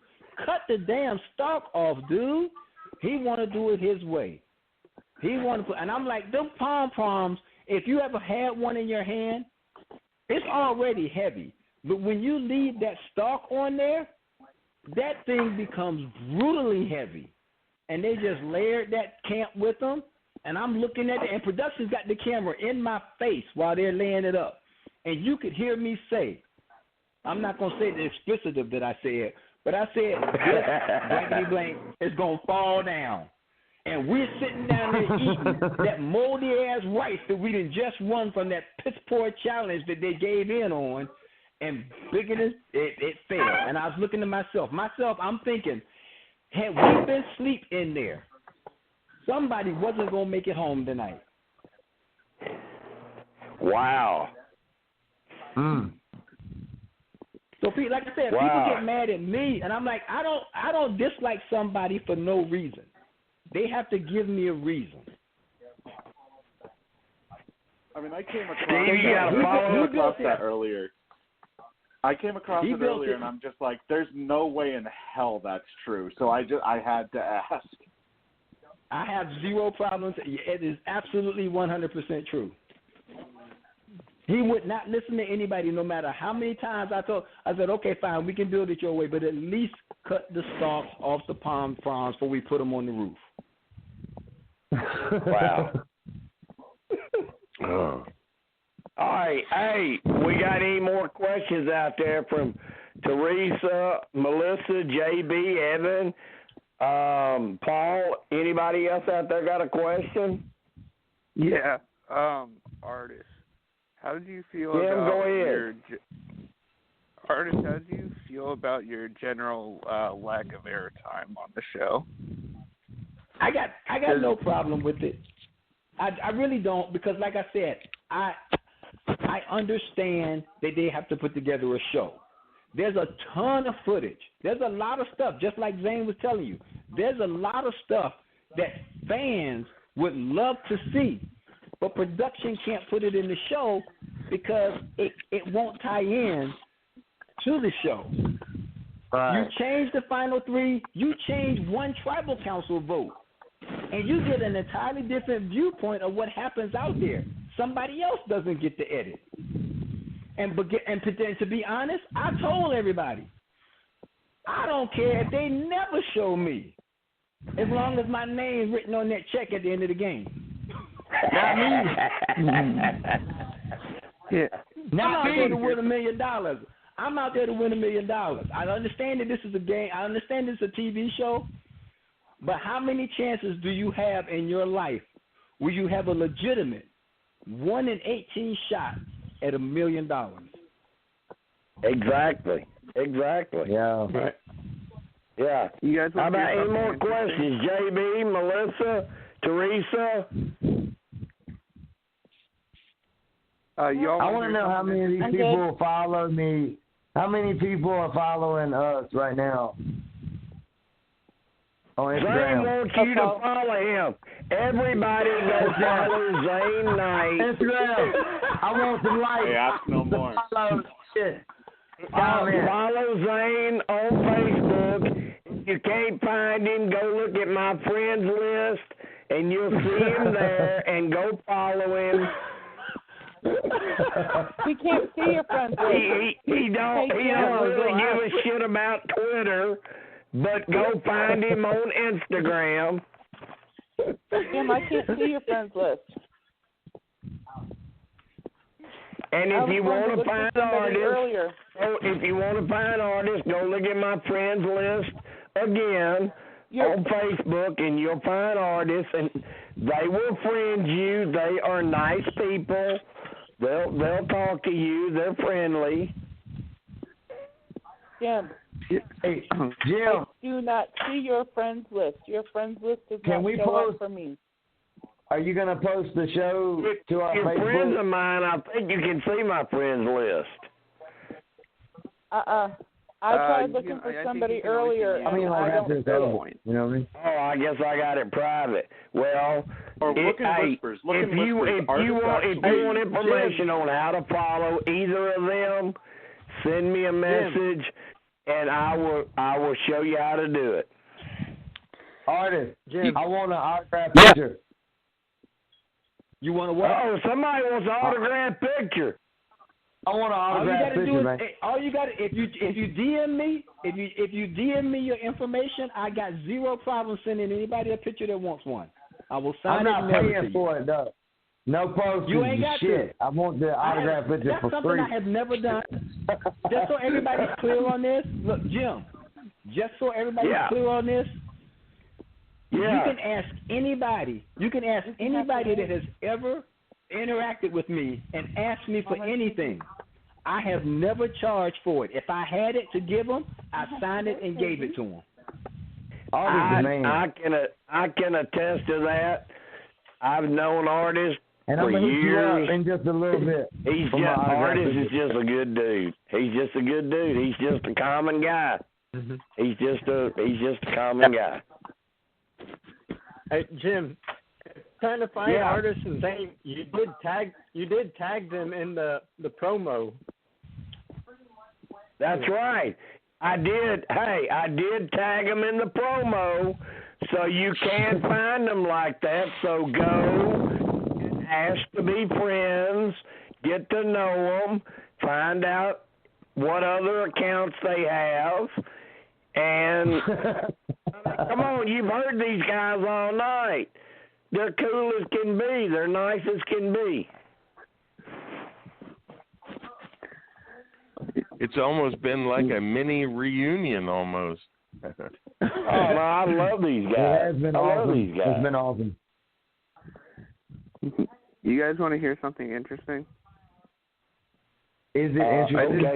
cut the damn stalk off, dude. He want to do it his way. And I'm like, them palm fronds, if you ever had one in your hand, it's already heavy. But when you leave that stalk on there, that thing becomes brutally heavy. And they just layered that camp with them. And I'm looking at it, and production's got the camera in my face while they're laying it up. And you could hear me say, I'm not going to say the explicitive that I said, but I said, this blankety blank is going to fall down. And we're sitting down there eating that moldy-ass rice that we done just won from that piss poor challenge that they gave in on, and bigger than it failed. And I was looking to myself, I'm thinking, had we been asleep in there, somebody wasn't going to make it home tonight. Wow. So, like I said, people get mad at me, and I'm like, I don't dislike somebody for no reason. They have to give me a reason. I mean, I came across that earlier. I came across it earlier, and I'm just like, there's no way in hell that's true. So I had to ask. I have zero problems. It is absolutely 100% true. He would not listen to anybody, no matter how many times I said, okay, fine, we can build it your way, but at least cut the stalks off the palm fronds before we put them on the roof. Wow. All right. Hey, we got any more questions out there from Teresa, Melissa, JB, Evan, Paul? Anybody else out there got a question? Yeah. Artis, how did you feel go ahead. Artis, how did you feel about your general lack of airtime on the show? I got no problem with it. I really don't, because like I said, I understand that they have to put together a show. There's a ton of footage. There's a lot of stuff, just like Zane was telling you. There's a lot of stuff that fans would love to see, but production can't put it in the show because it won't tie in to the show. Right. You change the final three, you change one tribal council vote, and you get an entirely different viewpoint of what happens out there. Somebody else doesn't get to edit. And to be honest, I told everybody, I don't care if they never show me, as long as my name's written on that check at the end of the game. Not me. Yeah. I'm out there to win $1 million. I'm out there to win $1 million. I understand that this is a game. I understand this is a TV show. But how many chances do you have in your life where you have a legitimate 1 in 18 shot at $1 million? Exactly. Yeah. Right. Yeah. You guys how about any more questions? JB, Melissa, Teresa? I want to know how many of these people follow me. How many people are following us right now on Instagram? Zane wants you to follow him. Everybody go follow Zane Knight. Instagram. I want some likes. Hey, ask no more. Follow Zane on Facebook. If you can't find find him, go look at my friends list, and you'll see him there, and go follow him. We can't see your friends list. He don't really give a shit about Twitter, but go find him on Instagram. Jim, I can't see your friends list. And if you want to find artists, go look at my friends list again on Facebook, and you'll find artists, and they will friend you. They are nice people. They'll talk to you. They're friendly. Jim. Hey, Jim. I do not see your friends list. Your friends list does not show up for me. Are you going to post the show to our Facebook? You're friends of mine. I think you can see my friends list. I tried looking for somebody earlier. I mean, like after the point. You know what I mean? Oh, I guess I got it private. Well, or look in whispers. If you want information on how to follow either of them, send me a message, and I will show you how to do it. Artist, Jim, I want an autograph picture. You want to what? Oh, somebody wants an autograph picture. I want an autograph picture, man. All you got if you DM me, if you DM me your information, I got zero problem sending anybody a picture that wants one. I will sign it. I'm not paying for it though. No postage. You ain't got shit. I want the autograph picture for free. That's something I have never done. Just so everybody's clear on this, look, Jim. Just so everybody's clear on this. You can ask anybody. You can ask anybody that has ever interacted with me and asked me for anything. I have never charged for it. If I had it to give them, I signed it and gave it to them. I can attest to that. I've known artists and for I'm years. You up in just a little bit. Artist is just a good dude. He's just a good dude. He's just a common guy. Mm-hmm. He's just a common guy. Hey, Jim, trying to find artists and Zane, you did tag them in the promo. That's right. I did. Hey, I did tag them in the promo, so you can find them like that. So go and ask to be friends, get to know them, find out what other accounts they have, and come on, you've heard these guys all night. They're cool as can be. They're nice as can be. It's almost been like a mini reunion almost. Oh, no, I love these guys. It has been awesome. You guys want to hear something interesting? Is it interesting?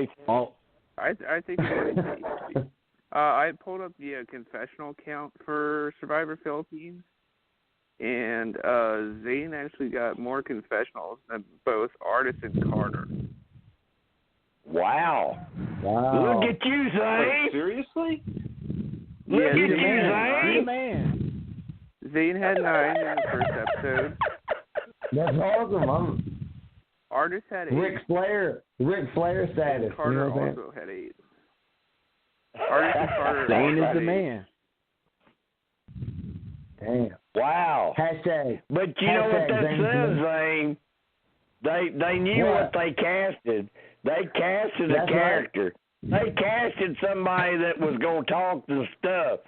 I think it's interesting. I pulled up the confessional count for Survivor Philippines, and Zane actually got more confessionals than both Artis and Carter. Wow. Look at you, Zane. Seriously? Look at you, Zane. Man. Zane had 9 in the first episode. That's awesome. Artis had 8. Ric Flair status. Carter also had 8. Artis and Carter. Zane is the man. Damn. Wow. Hashtag. But you know what that says, Zane? They knew what they casted. They casted a character. Right. They casted somebody that was going to talk the stuff.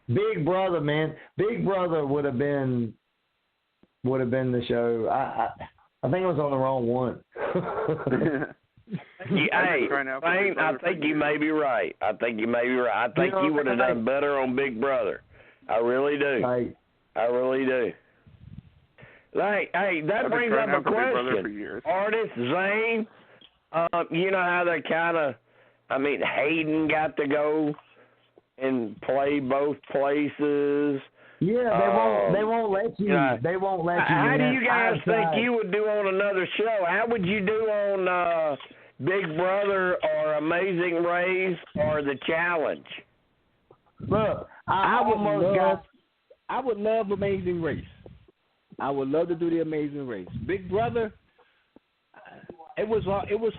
Big Brother, man. Big Brother would have been the show. I think it was on the wrong one. Hey, Zane, I think you may be right. I think you would have done better on Big Brother. I really do. Right. I really do. Hey, that brings up a question. Artis, Zane, you know how they're kind of, Hayden got to go and play both places. Yeah, they won't let you. They won't let you. How do you guys think you would do on another show? How would you do on Big Brother or Amazing Race or The Challenge? Look, I would love Amazing Race. I would love to do the Amazing Race. Big Brother, it was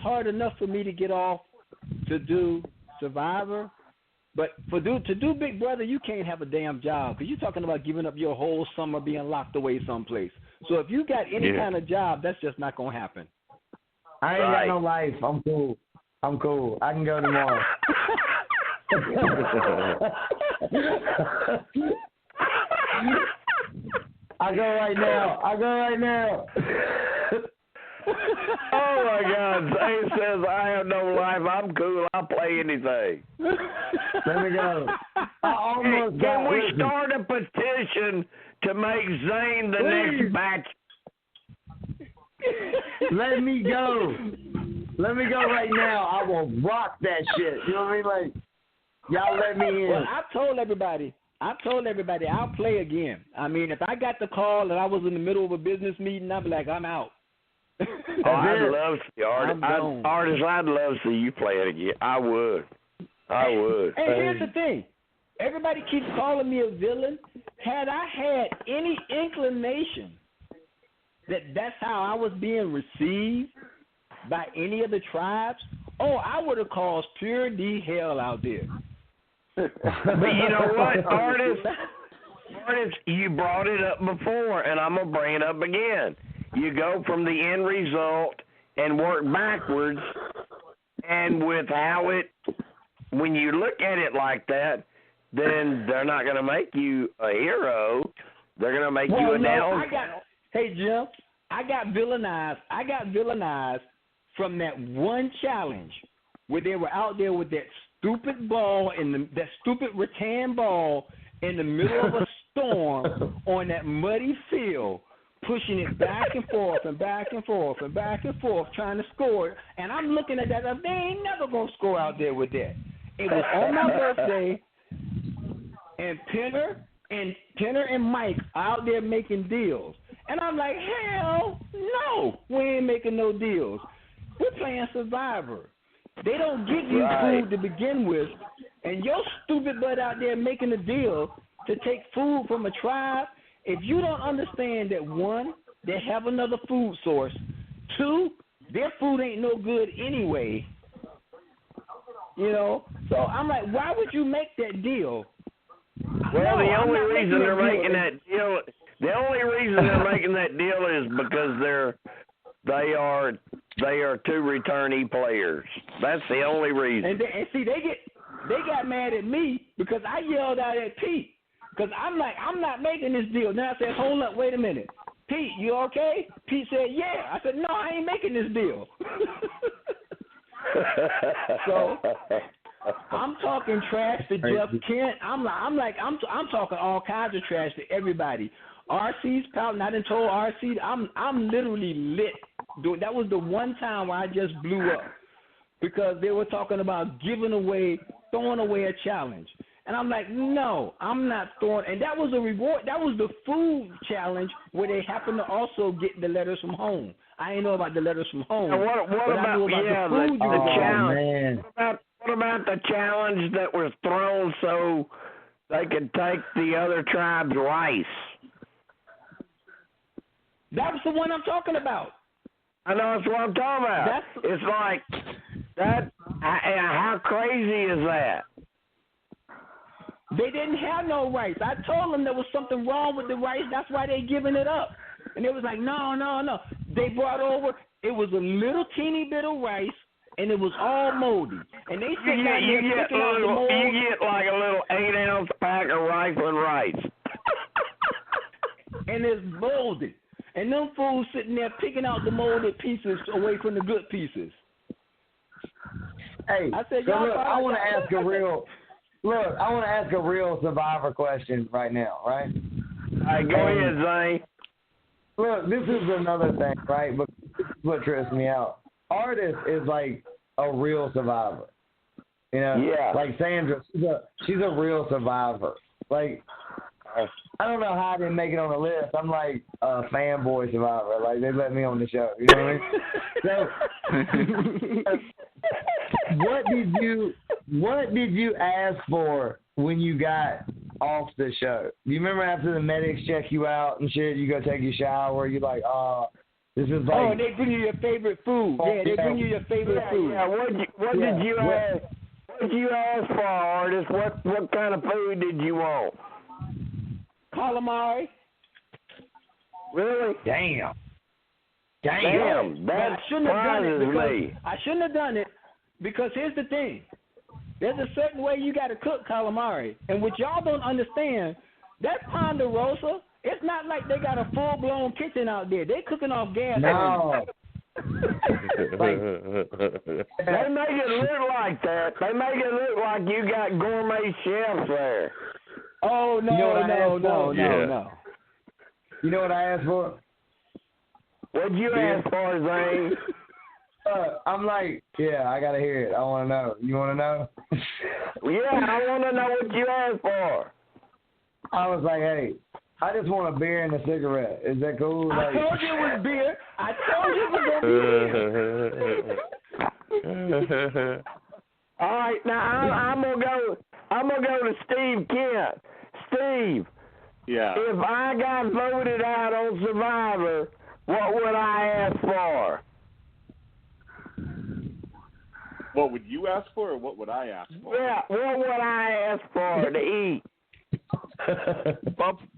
hard enough for me to get off to do Survivor, But to do Big Brother, you can't have a damn job because you're talking about giving up your whole summer being locked away someplace. So if you got any kind of job, that's just not gonna happen. I ain't got no life. I'm cool. I can go tomorrow. I go right now. Oh my God! Zane says I have no life. I'm cool. I'll play anything. Let me go. Can we start a petition to make Zane the next batch? Let me go right now. I will rock that shit. You know what I mean? Like, y'all let me in. Well, I told everybody I'll play again. I mean, if I got the call and I was in the middle of a business meeting, I'd be like, I'm out. I'd love to see Artis. I'd love to see you play it again. I would. And here's the thing. Everybody keeps calling me a villain. Had I had any inclination that that's how I was being received by any of the tribes, I would have caused pure D hell out there. But you know what, Artis, you brought it up before, and I'm going to bring it up again. You go from the end result and work backwards, and with how when you look at it like that, then they're not going to make you a hero. They're going to make you a down. Hey, Jim, I got villainized from that one challenge where they were out there with that stupid ball that stupid rattan ball in the middle of a storm on that muddy field, pushing it back and forth and back and forth and back and forth, trying to score. And I'm looking at that. They ain't never gonna score out there with that. It was on my birthday, and Penner and Mike are out there making deals. And I'm like, hell no, we ain't making no deals. We're playing Survivor. They don't give you food to begin with, and your stupid butt out there making a deal to take food from a tribe. If you don't understand that, one, they have another food source, two, their food ain't no good anyway, so I'm like, why would you make that deal? Well, the only reason they're making that deal is because they are two returnee players. That's the only reason. And see, they got mad at me because I yelled out at Pete. Because I'm like, I'm not making this deal. Now I said, hold up, wait a minute. Pete, you okay? Pete said, yeah. I said, no, I ain't making this deal. So I'm talking trash to Jeff Kent. I'm talking all kinds of trash to everybody. RC's pouting. I done told RC I'm literally lit. That was the one time where I just blew up because they were talking about throwing away a challenge. And I'm like, no, I'm not throwing. And that was a reward. That was the food challenge where they happened to also get the letters from home. I ain't know about the letters from home. What about the food challenge? What about the challenge that was thrown so they could take the other tribe's rice? That was the one I'm talking about. I know that's what I'm talking about. It's like that. How crazy is that? They didn't have no rice. I told them there was something wrong with the rice. That's why they giving it up. And they was like, no. They brought over, it was a little teeny bit of rice, and it was all moldy. And they said you get like a little 8-ounce pack of Rifle rice. And it's moldy. And them fools sitting there picking out the molded pieces away from the good pieces. Hey, I said, I want to ask a real Survivor question right now, right? All right, go ahead, Zane. Look, this is another thing, right? But this is what trips me out. Artis is like a real survivor. Yeah. Like Sandra, she's a real survivor. Like, I don't know how I didn't make it on the list. I'm like a fanboy survivor. Like, they let me on the show. You know what I mean? So, what did you ask for when you got off the show? Do you remember after the medics check you out and shit, you go take your shower, you're like, this is like... Oh, they bring you your favorite food. Yeah, they bring you your favorite food. Yeah, what did you ask? What did you ask for, Artis? What kind of food did you want? Calamari. Really? Damn. That surprises me. I shouldn't have done it because here's the thing. There's a certain way you got to cook calamari. And what y'all don't understand, that Ponderosa, it's not like they got a full-blown kitchen out there. They cooking off gas. No. They make it look like that. They make it look like you got gourmet chefs there. Oh, no, You know what I asked for? no. You know what I asked for? What'd you ask for, Zane? I'm like, yeah, I gotta hear it. I want to know. You want to know? Yeah, I want to know what you asked for. I was like, hey, I just want a beer and a cigarette. Is that cool? I Like, told you it was beer. I told you it was gonna be beer. All right, now I'm gonna go to Steve Kent. Steve. Yeah. If I got voted out on Survivor, what would I ask for? What would you ask for, or what would I ask for? Yeah, what would I ask for to eat?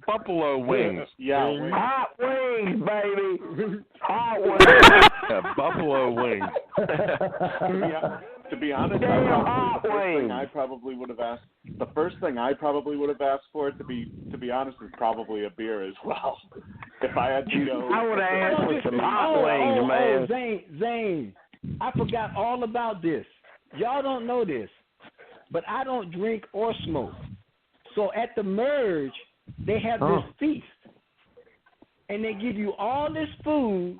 Buffalo wings. Yeah. Wings. Hot wings, baby. Hot wings. Yeah, buffalo wings. Yeah. To be honest, the first thing I probably would have asked for, to be honest, is probably a beer as well. If I had to go, I would have asked for some hot wings, man. Zane, I forgot all about this. Y'all don't know this, but I don't drink or smoke. So at the merge, they have this feast, and they give you all this food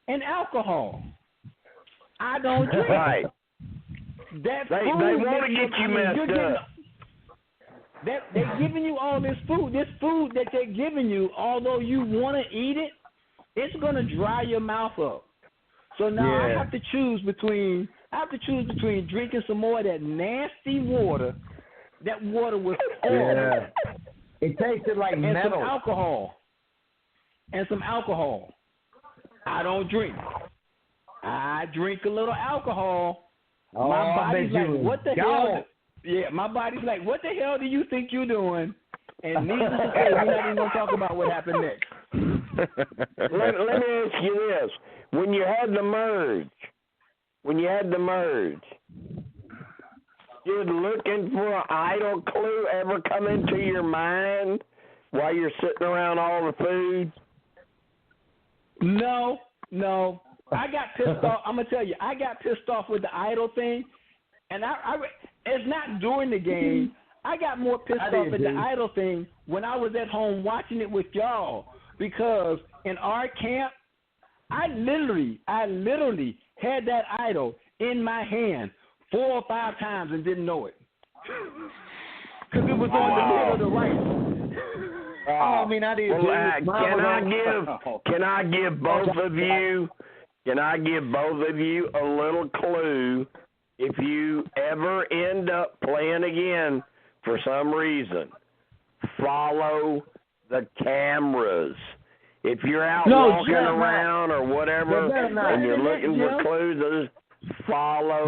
and alcohol. I don't drink. Right. That they want to get you messed up. They're giving you all this food. This food that they're giving you, although you want to eat it, it's going to dry your mouth up. So now I have to choose between drinking some more of that nasty water. That water was horrible. Yeah. It tasted like and metal. Some alcohol. I don't drink. I drink a little alcohol. Oh, my body's like, what the hell? Yeah, my body's like, what the hell do you think you're doing? And needless to say, we're not even going to talk about what happened next. Let me ask you this. When you had the merge, did looking for an idol clue ever come into your mind while you're sitting around all the food? No. I got pissed off. I'm going to tell you, I got pissed off with the idol thing. And it's not during the game. I got more pissed off at the idol thing when I was at home watching it with y'all. Because in our camp, I literally had that idol in my hand 4 or 5 times and didn't know it. Because it was on the middle of the right. I mean, I did. Can I give both of you a little clue if you ever end up playing again for some reason? Follow the cameras. If you're out walking around or whatever and you're looking for clues, just follow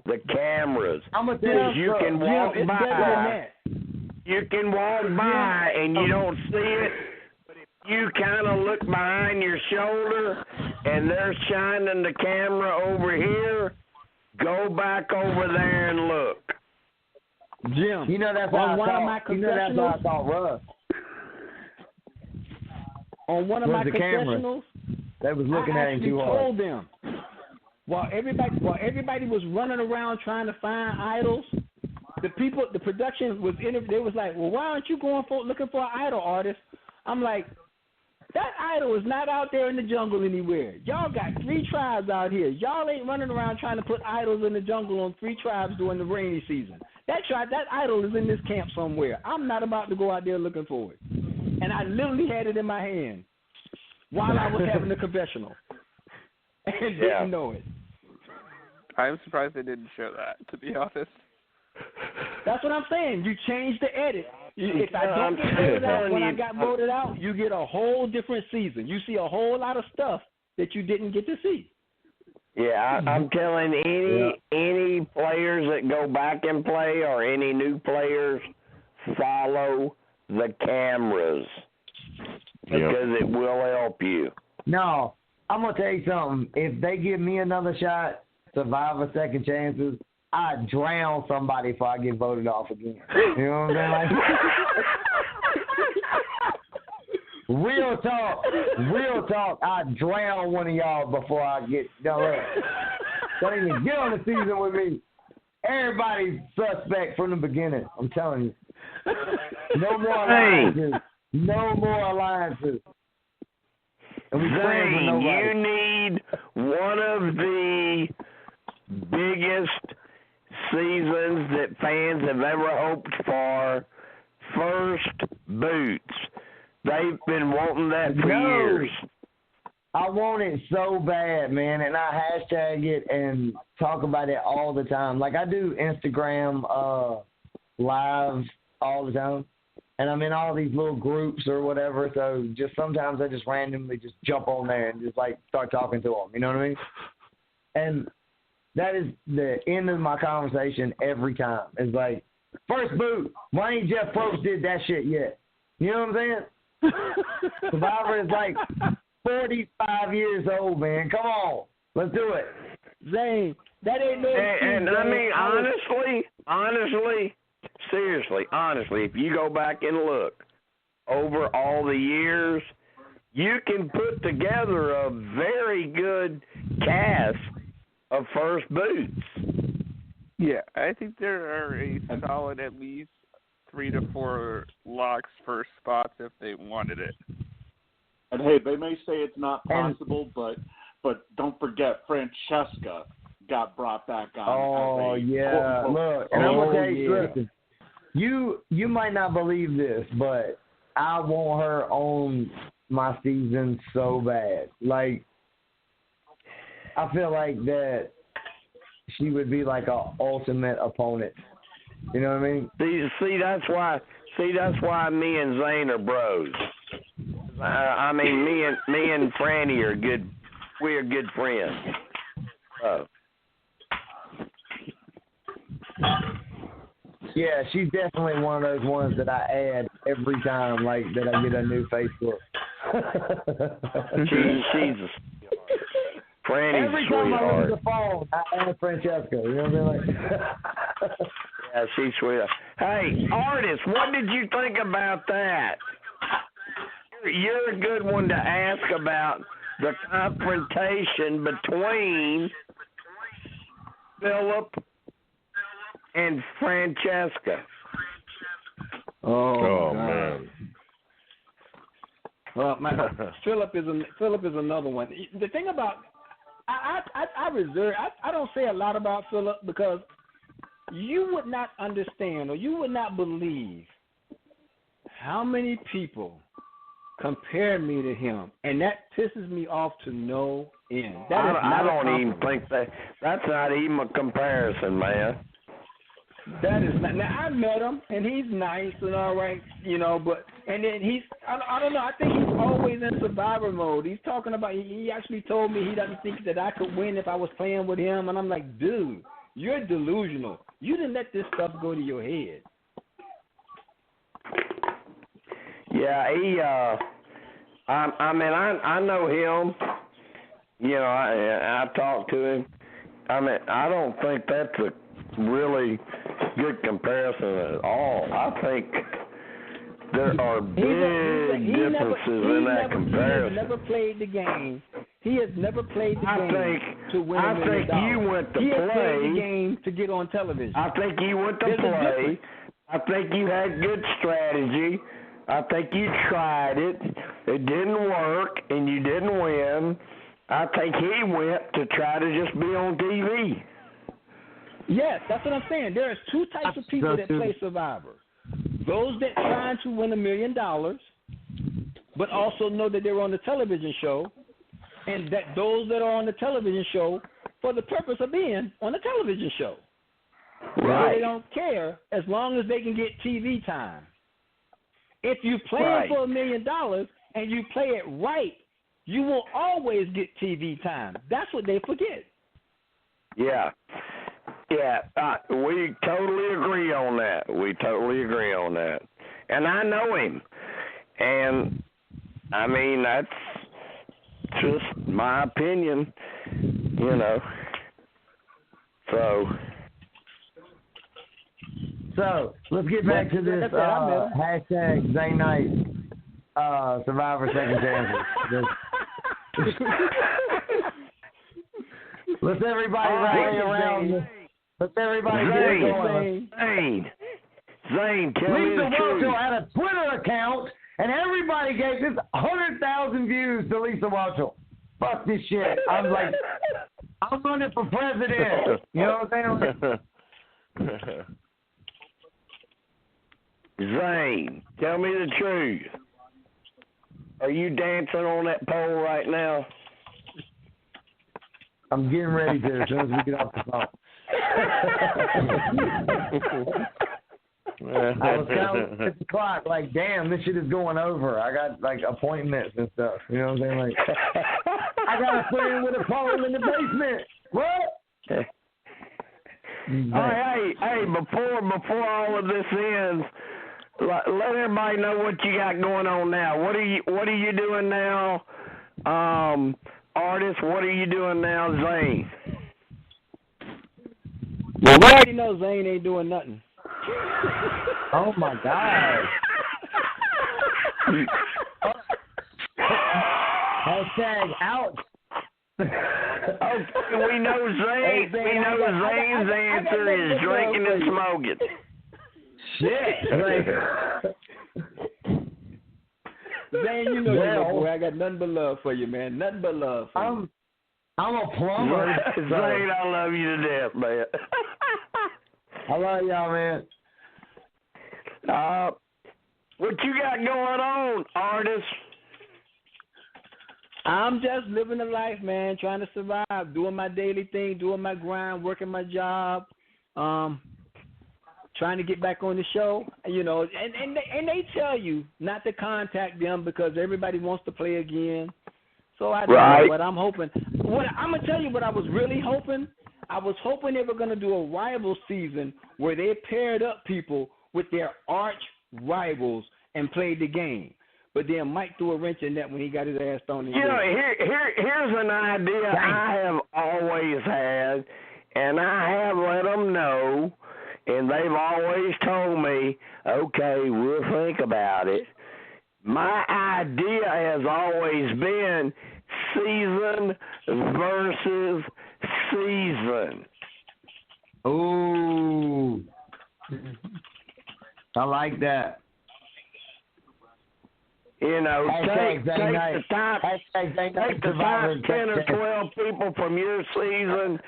the cameras. Because you can walk by. You can walk by and you don't see it. You kind of look behind your shoulder and they're shining the camera over here. Go back over there and look. Jim, you know that's on how I thought Russ. On one of my confessionals, they was looking at him too hard. I told them while everybody was running around trying to find idols, the production was they was like, well, why aren't you looking for an idol, artist? I'm like, that idol is not out there in the jungle anywhere. Y'all got 3 tribes out here. Y'all ain't running around trying to put idols in the jungle on 3 tribes during the rainy season. That idol is in this camp somewhere. I'm not about to go out there looking for it. And I literally had it in my hand while I was having the confessional and didn't know it. I'm surprised they didn't show that, to be honest. That's what I'm saying. You change the edit. If I don't get voted out when I got voted out, you get a whole different season. You see a whole lot of stuff that you didn't get to see. Yeah, I'm telling any players that go back and play or any new players, follow the cameras because it will help you. No, I'm gonna tell you something. If they give me another shot, Survivor Second Chances, I drown somebody before I get voted off again. You know what I'm saying? Real talk. I drown one of y'all before I get done. Don't even get on the season with me. Everybody's suspect from the beginning. I'm telling you. No more alliances. No more alliances. Zane, you need one of the biggest seasons that fans have ever hoped for. First boots. They've been wanting that for years. I want it so bad, man, and I hashtag it and talk about it all the time. Like, I do Instagram lives all the time, and I'm in all these little groups or whatever, so just sometimes I just randomly just jump on there and just, like, start talking to them. You know what I mean? And that is the end of my conversation every time. It's like, first boot, why ain't Jeff Probst did that shit yet? You know what I'm saying? Survivor is like 45 years old, man. Come on. Let's do it. Zane, that ain't no and I mean, honestly, seriously, if you go back and look over all the years, you can put together a very good cast of first boots. Yeah, I think there are a solid at least 3 to 4 locks for spots if they wanted it. And hey, they may say it's not possible, but don't forget Francesca got brought back on. Oh yeah, look, and I'm gonna tell you, listen, you might not believe this, but I want her on my season so bad. Like, I feel like that she would be like an ultimate opponent. You know what I mean? See, that's why me and Zane are bros. I mean, me and Franny are good. We are good friends. Yeah, she's definitely one of those ones that I add every time, like that I get a new Facebook. she's Franny's every time sweetheart. I look at the phone, I add Francesca. You know what I mean? Like, yeah, she's sweet. Hey, Artis, what did you think about that? You're a good one to ask about the confrontation between Philip and Francesca. Oh man. Well, Philip is another one. The thing about I reserve. I don't say a lot about Philip because you would not understand or you would not believe how many people compare me to him, and that pisses me off to no end. I don't even think that's not even a comparison, man. That is not. Now I met him, and he's nice and all right, you know. But and then I don't know. I think he's always in survivor mode. He's talking about. He actually told me he doesn't think that I could win if I was playing with him, and I'm like, dude, you're delusional. You didn't let this stuff go to your head. Yeah, he. I mean, I know him. You know, I talked to him. I mean, I don't think that's a really good comparison at all. I think there are big differences in that comparison. He has never played the game. He has never played the game to win $1 million. I think you went to play. He has played the game to get on television. I think you went to play. I think you had good strategy. I think you tried it. It didn't work, and you didn't win. I think he went to try to just be on TV. Yes, that's what I'm saying. There's two types of people that play Survivor. Those that trying to win $1 million, but also know that they're on the television show, and that those that are on the television show for the purpose of being on the television show. Right. They don't care as long as they can get TV time. If you play for $1 million and you play it right, you will always get TV time. That's what they forget. Yeah. Yeah, we totally agree on that. We totally agree on that. And I know him. And, I mean, that's just my opinion, you know. So let's get back to this hashtag Zane Knight Survivor Second Chances. Let's everybody rally around. Let's everybody get going. Zane, tell me the truth. Lisa Walto had a Twitter account, and everybody gave this 100,000 views to Lisa Walto. Fuck this shit. I'm like, I'm running for president. You know what I'm saying? Zane, tell me the truth. Are you dancing on that pole right now? I'm getting ready to as soon as we get off the phone. I was counting at the clock, like, damn, this shit is going over. I got like appointments and stuff. You know what I'm saying? Like, I got a friend with a pole in the basement. What? Hey, before all of this ends, let everybody know what you got going on now. What are you doing now? Artis, what are you doing now, Zane? Well, we already know Zane ain't doing nothing. Oh my God. Hashtag ouch. Okay, we know Zane. Zane's answer is drinking and smoking. Shit. Zane, you know you my boy. I got nothing but love for you, man. Nothing but love for you. I'm a plumber. Zane, I love you to death, man. I love y'all, man. What you got going on, Artis? I'm just living the life, man, trying to survive, doing my daily thing, doing my grind, working my job, trying to get back on the show, you know, and they tell you not to contact them because everybody wants to play again. So I don't know, but I'm hoping. I'm gonna tell you what I was really hoping. I was hoping they were gonna do a rival season where they paired up people with their arch rivals and played the game. But then Mike threw a wrench in that when he got his ass thrown in. You know, here's an idea I have always had, and I have let them know, and they've always told me, okay, we'll think about it. My idea has always been season versus season. Ooh. I like that. You know, take the top 10 or 12 people from your season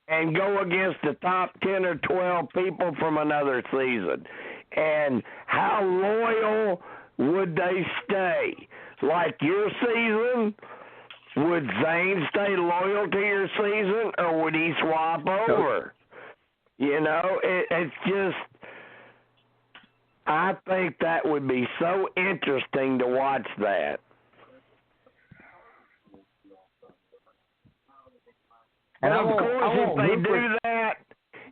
and go against the top 10 or 12 people from another season. And how loyal would they stay? Like your season, would Zane stay loyal to your season, or would he swap over? You know, it's just, I think that would be so interesting to watch that. And of course, if they do that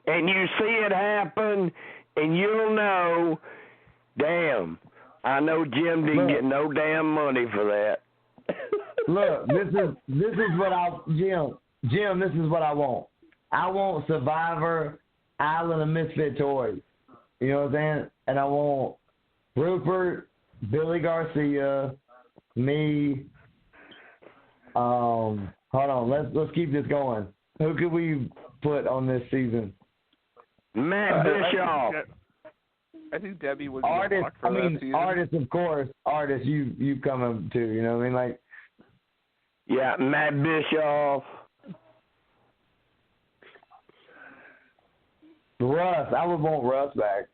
and you see it happen, and you'll know, damn, I know Jim didn't get no damn money for that. Look, this is what Jim, this is what I want. I want Survivor Island of Misfit Toys. You know what I'm saying? And I want Rupert, Billy Garcia, me. Hold on, let's keep this going. Who could we put on this season? Matt Bischoff. I think Debbie was Artis. for that season. Artis, of course. Artis, you coming too? You know what I mean? Like, yeah, Matt Bischoff. Russ, I would want Russ back.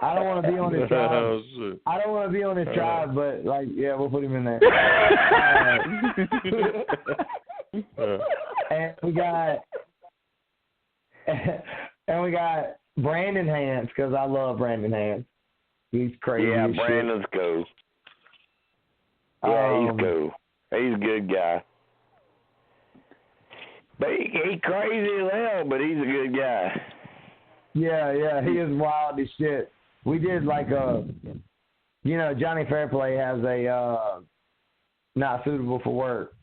I don't want to be on his tribe. I don't want to be on his tribe, but like, yeah, we'll put him in there. And we got Brandon Hance, because I love Brandon Hance. He's crazy. Yeah, as Brandon's shit. cool. Yeah, he's cool. He's a good guy. But he crazy as hell, but he's a good guy. Yeah, he is wild as shit. We did like Johnny Fairplay has a not suitable for work.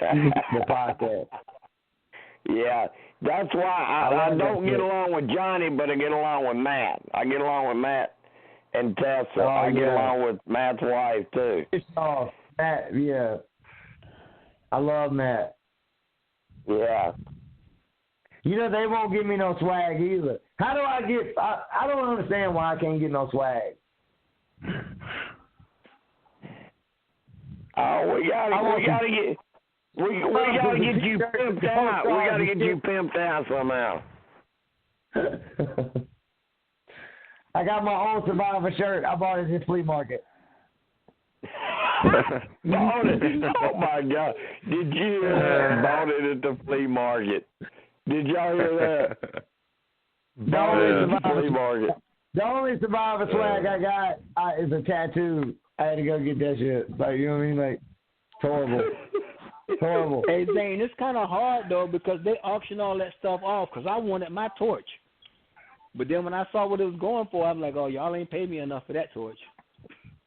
The podcast. Yeah, that's why I don't get along with Johnny, but I get along with Matt. I get along with Matt and Tessa. I get along with Matt's wife too. Oh, Matt, yeah. I love Matt. Yeah. You know, they won't give me no swag either. How do I get? I don't understand why I can't get no swag. Oh, we gotta get you pimped out. We gotta get you pimped out somehow. I got my own Survivor shirt. I bought it at this flea market. Bought it. Oh my God! Did you bought it at the flea market? Did y'all hear that? Bought it at the flea market. The only Survivor swag I got is a tattoo. I had to go get that shit. Like, you know what I mean? Like, horrible. Horrible. Hey, Zane, it's kind of hard, though, because they auction all that stuff off because I wanted my torch. But then when I saw what it was going for, I'm like, oh, y'all ain't paid me enough for that torch.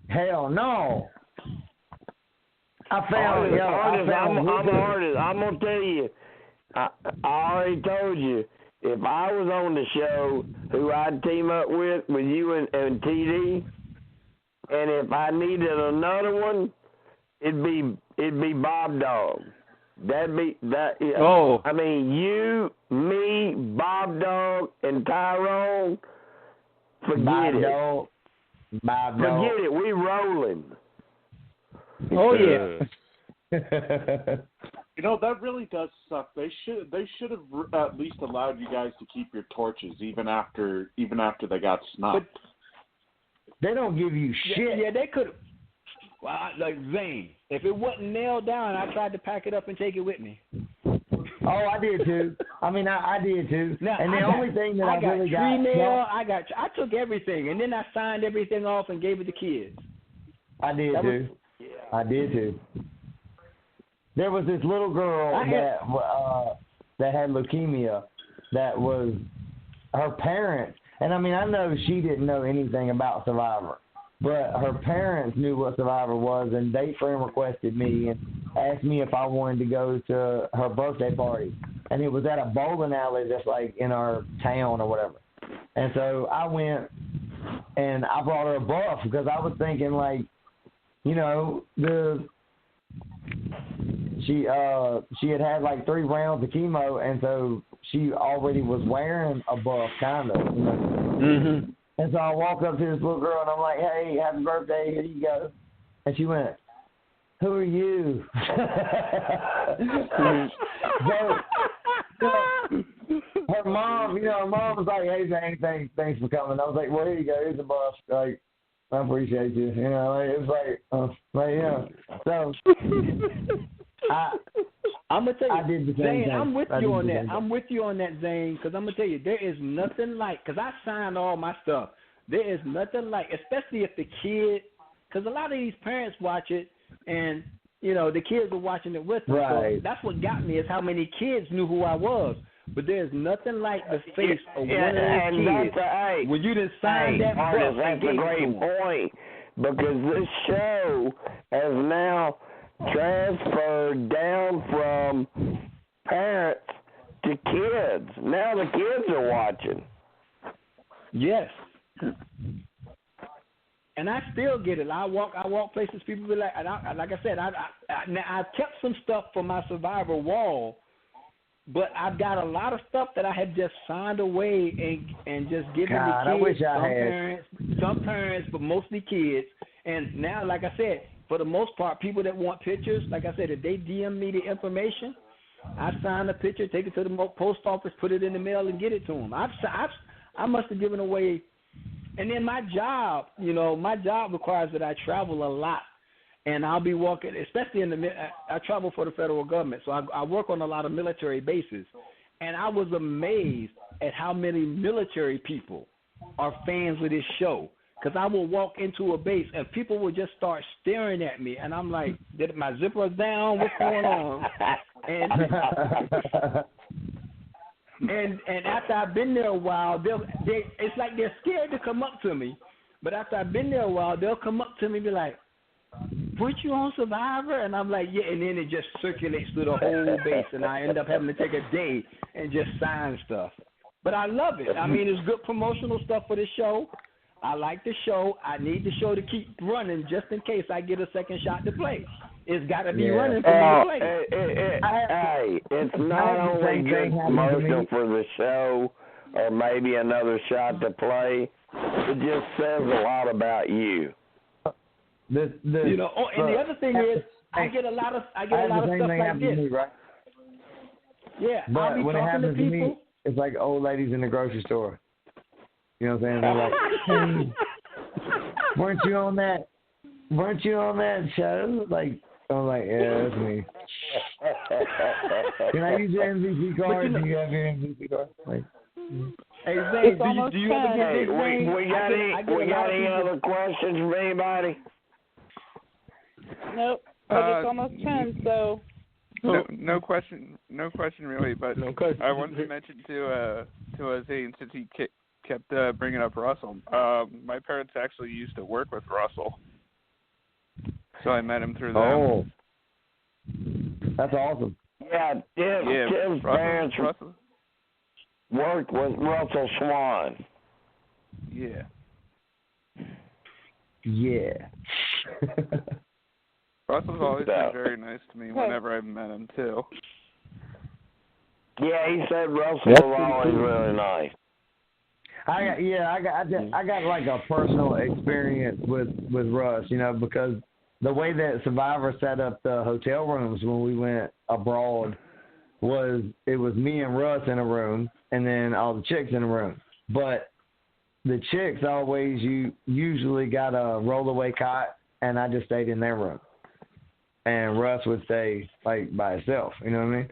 Hell no. I'm an artist. I'm going to tell you, I already told you, if I was on the show, who I'd team up with you and TD, and if I needed another one, it'd be Bob Dog. That'd be that. Yeah. Oh, I mean, you, me, Bob Dog, and Tyrone. Forget it. Forget it. We rolling. Oh yeah. You know, that really does suck. They should have at least allowed you guys to keep your torches even after they got snubbed. But they don't give you shit. Yeah, they could. Well, like Zane, if it wasn't nailed down, I tried to pack it up and take it with me. Oh, I did too. I mean, I did too. Now, and the only thing that I really got, I took everything, and then I signed everything off and gave it to kids. I did too. I did too. There was this little girl that had leukemia. That was her parents, and I mean, I know she didn't know anything about Survivor, but her parents knew what Survivor was, and they friend requested me and asked me if I wanted to go to her birthday party, and it was at a bowling alley that's like in our town or whatever. And so I went, and I brought her a buff because I was thinking, like, you know, she had like 3 rounds of chemo, and so she already was wearing a buff, kind of. You know? Mm-hmm. And so I walk up to this little girl, and I'm like, hey, happy birthday, here you go. And she went, who are you? So, her mom was like, hey, Zane, thanks for coming. I was like, well, here you go, here's a buff. Like, I appreciate you. You know, like, it was like, you know. So, I'm going to tell you, I did the same Zane, thing. I'm with you on that. I'm with you on that, Zane, because I'm going to tell you, there is nothing like, because I signed all my stuff, there is nothing like, especially if the kid, because a lot of these parents watch it, and, you know, the kids were watching it with them. Right. So that's what got me, is how many kids knew who I was. But there's nothing like the face of one of those kids when you didn't sign that book. That's a great point, because this show has now transferred down from parents to kids. Now the kids are watching. Yes. And I still get it. I walk places, people be like, like I said, I've kept some stuff for my Survivor wall, but I've got a lot of stuff that I had just signed away and just given to kids. I wish I had. Some parents, but mostly kids. And now, like I said, for the most part, people that want pictures, like I said, if they DM me the information, I sign a picture, take it to the post office, put it in the mail, and get it to them. I must have given away. And then my job requires that I travel a lot. And I'll be walking, especially I travel for the federal government, so I work on a lot of military bases. And I was amazed at how many military people are fans of this show. Because I will walk into a base, and people will just start staring at me. And I'm like, did my zipper down? What's going on? And and after I've been there a while, it's like they're scared to come up to me. But after I've been there a while, they'll come up to me and be like, "Weren't you on Survivor?" And I'm like, "Yeah." And then it just circulates through the whole base, and I end up having to take a day and just sign stuff. But I love it. I mean, it's good promotional stuff for the show. I like the show. I need the show to keep running just in case I get a second shot to play. It's got to be running for me to play. Hey, it's not only good promotion for the show or maybe another shot to play. It just says a lot about you. And the other thing is, I get a lot of stuff like this. Me, right? Yeah, but I'll be when it talking to happens to people. me, it's like old ladies in the grocery store. You know what I'm saying? They're like, "Hey, weren't you on that show?" Like, I'm like, "Yeah, that's me." Can I use your MVP card? Do you have your MVP card? Like, hey, Zane, do you ever get this? We got any other questions from anybody? Nope. But it's almost 10, so. No question really. But I wanted to mention to Zane, since he kept bringing up Russell. My parents actually used to work with Russell, so I met him through them. Oh, that's awesome. Yeah, Tim's parents worked with Russell Swan. Yeah. Yeah. Russell's always been very nice to me whenever I've met him too. Yeah, he said Russell was always really nice. I got like a personal experience with Russ, because the way that Survivor set up the hotel rooms when we went abroad was it was me and Russ in a room and then all the chicks in a room. But the chicks always usually got a rollaway cot, and I just stayed in their room. And Russ would stay like by himself, you know what I mean?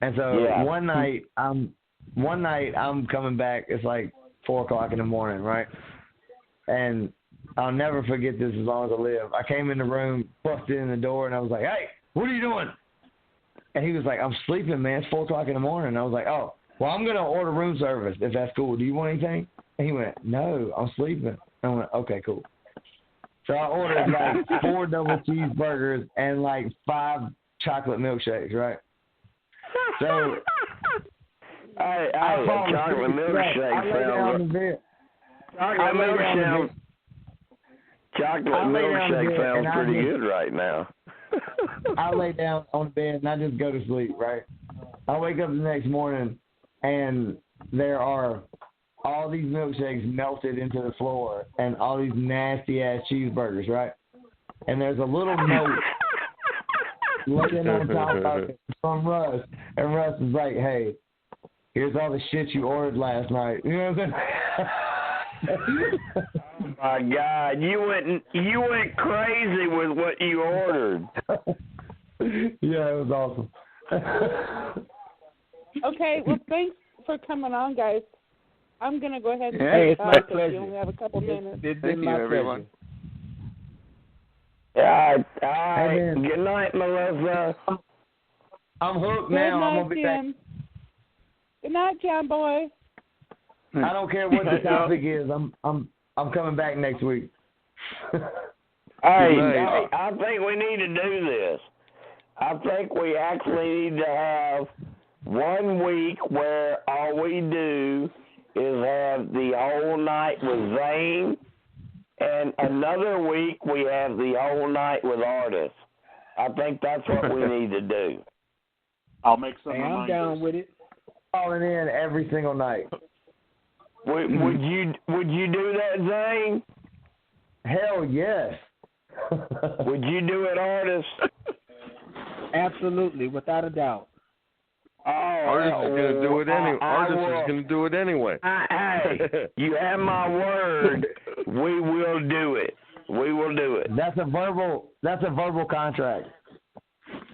And so one night I'm coming back. It's like 4:00 in the morning, right? And I'll never forget this as long as I live. I came in the room, busted in the door, and I was like, "Hey, what are you doing?" And he was like, "I'm sleeping, man. It's 4:00 in the morning." And I was like, "Oh, well, I'm gonna order room service if that's cool. Do you want anything?" And he went, "No, I'm sleeping." And I went, "Okay, cool." So I ordered like 4 double cheeseburgers and like 5 chocolate milkshakes, right? So chocolate milkshake sounds pretty good right now. I lay down on the bed and I just go to sleep, right? I wake up the next morning and there are all these milkshakes melted into the floor and all these nasty ass cheeseburgers, right? And there's a little note laying on top of it from Russ. And Russ is like, "Hey, here's all the shit you ordered last night." You know what I'm saying? Oh my God, you went crazy with what you ordered. Yeah, it was awesome. Okay, well, thanks for coming on, guys. I'm going to go ahead and it's my pleasure. We only have a couple minutes. Thank you, everyone. All right. Good night, Melissa. I'm hooked Good now. night, I'm gonna be back. Jim. Good night, John boy. I don't care what the topic is. I'm coming back next week. Hey, I think we need to do this. I think we actually need to have 1 week where all we do is have the whole night with Zane, and another week we have the whole night with Artis. I think that's what we need to do. I'll make some reminders. I'm down with it. Calling in every single night. Would you do that, Zane? Hell yes. Would you do it, Artis? Absolutely, without a doubt. Artis is going to do it anyway. Artis is going to do it anyway. Hey, you have my word. We will do it. We will do it. That's a verbal contract.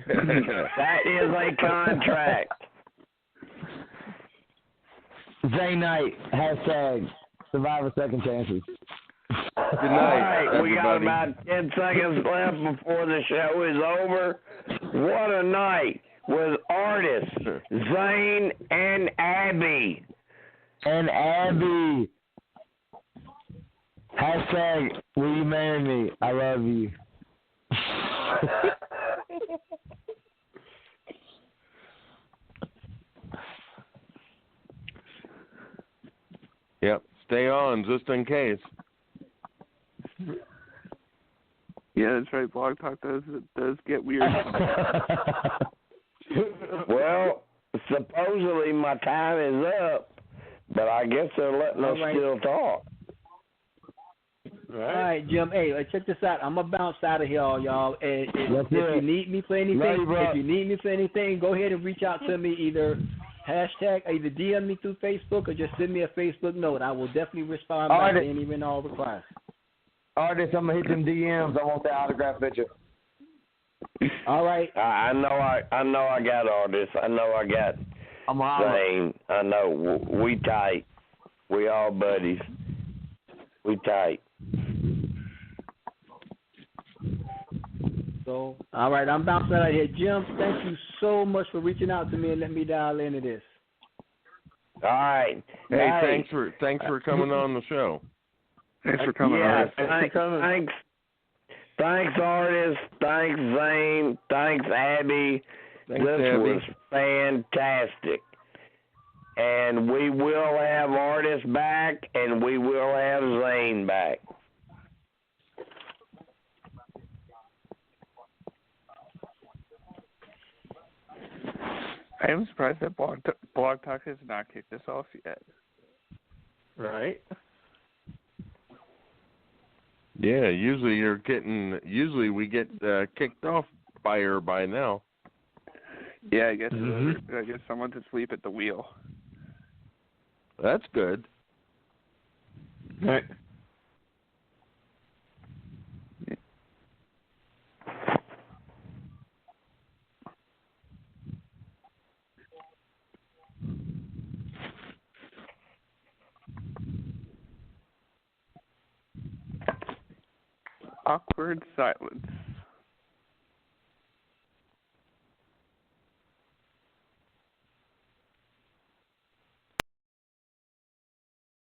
That is a contract. Zane Knight, # Survivor Second Chances. Good All night, right, we got everybody. about 10 seconds left before the show is over. What a night with Artis, Zane, and Abby. And Abby. Hashtag, will you marry me? I love you. Yep. Stay on just in case. Yeah, that's right. Blog Talk does get weird. Well, supposedly my time is up, but I guess they're letting us still talk. All right, Jim. Hey, check this out. I'm gonna bounce out of here, y'all. And if you need me for anything, go ahead and reach out to me. Either DM me through Facebook or just send me a Facebook note. I will definitely respond back to any and all requests. Artis, I'm gonna hit them DMs. I want that autograph picture. All right. I know I got Artis. I know I got Zane. I know we tight. We all buddies. We tight. So, all right, I'm bouncing out of here. Jim, thank you so much for reaching out to me and letting me dial into this. All right. Hey, thanks for coming on the show. Thanks for coming. Yeah, on. Thanks, Artis. Thanks, Zane. Thanks, Abby. Thanks, this Abby. was fantastic. And we will have Artis back, and we will have Zane back. I am surprised that Blog Talk has not kicked us off yet. Right. Yeah, usually we get kicked off by her by now. Yeah, I guess someone's asleep at the wheel. That's good. Right. Awkward silence.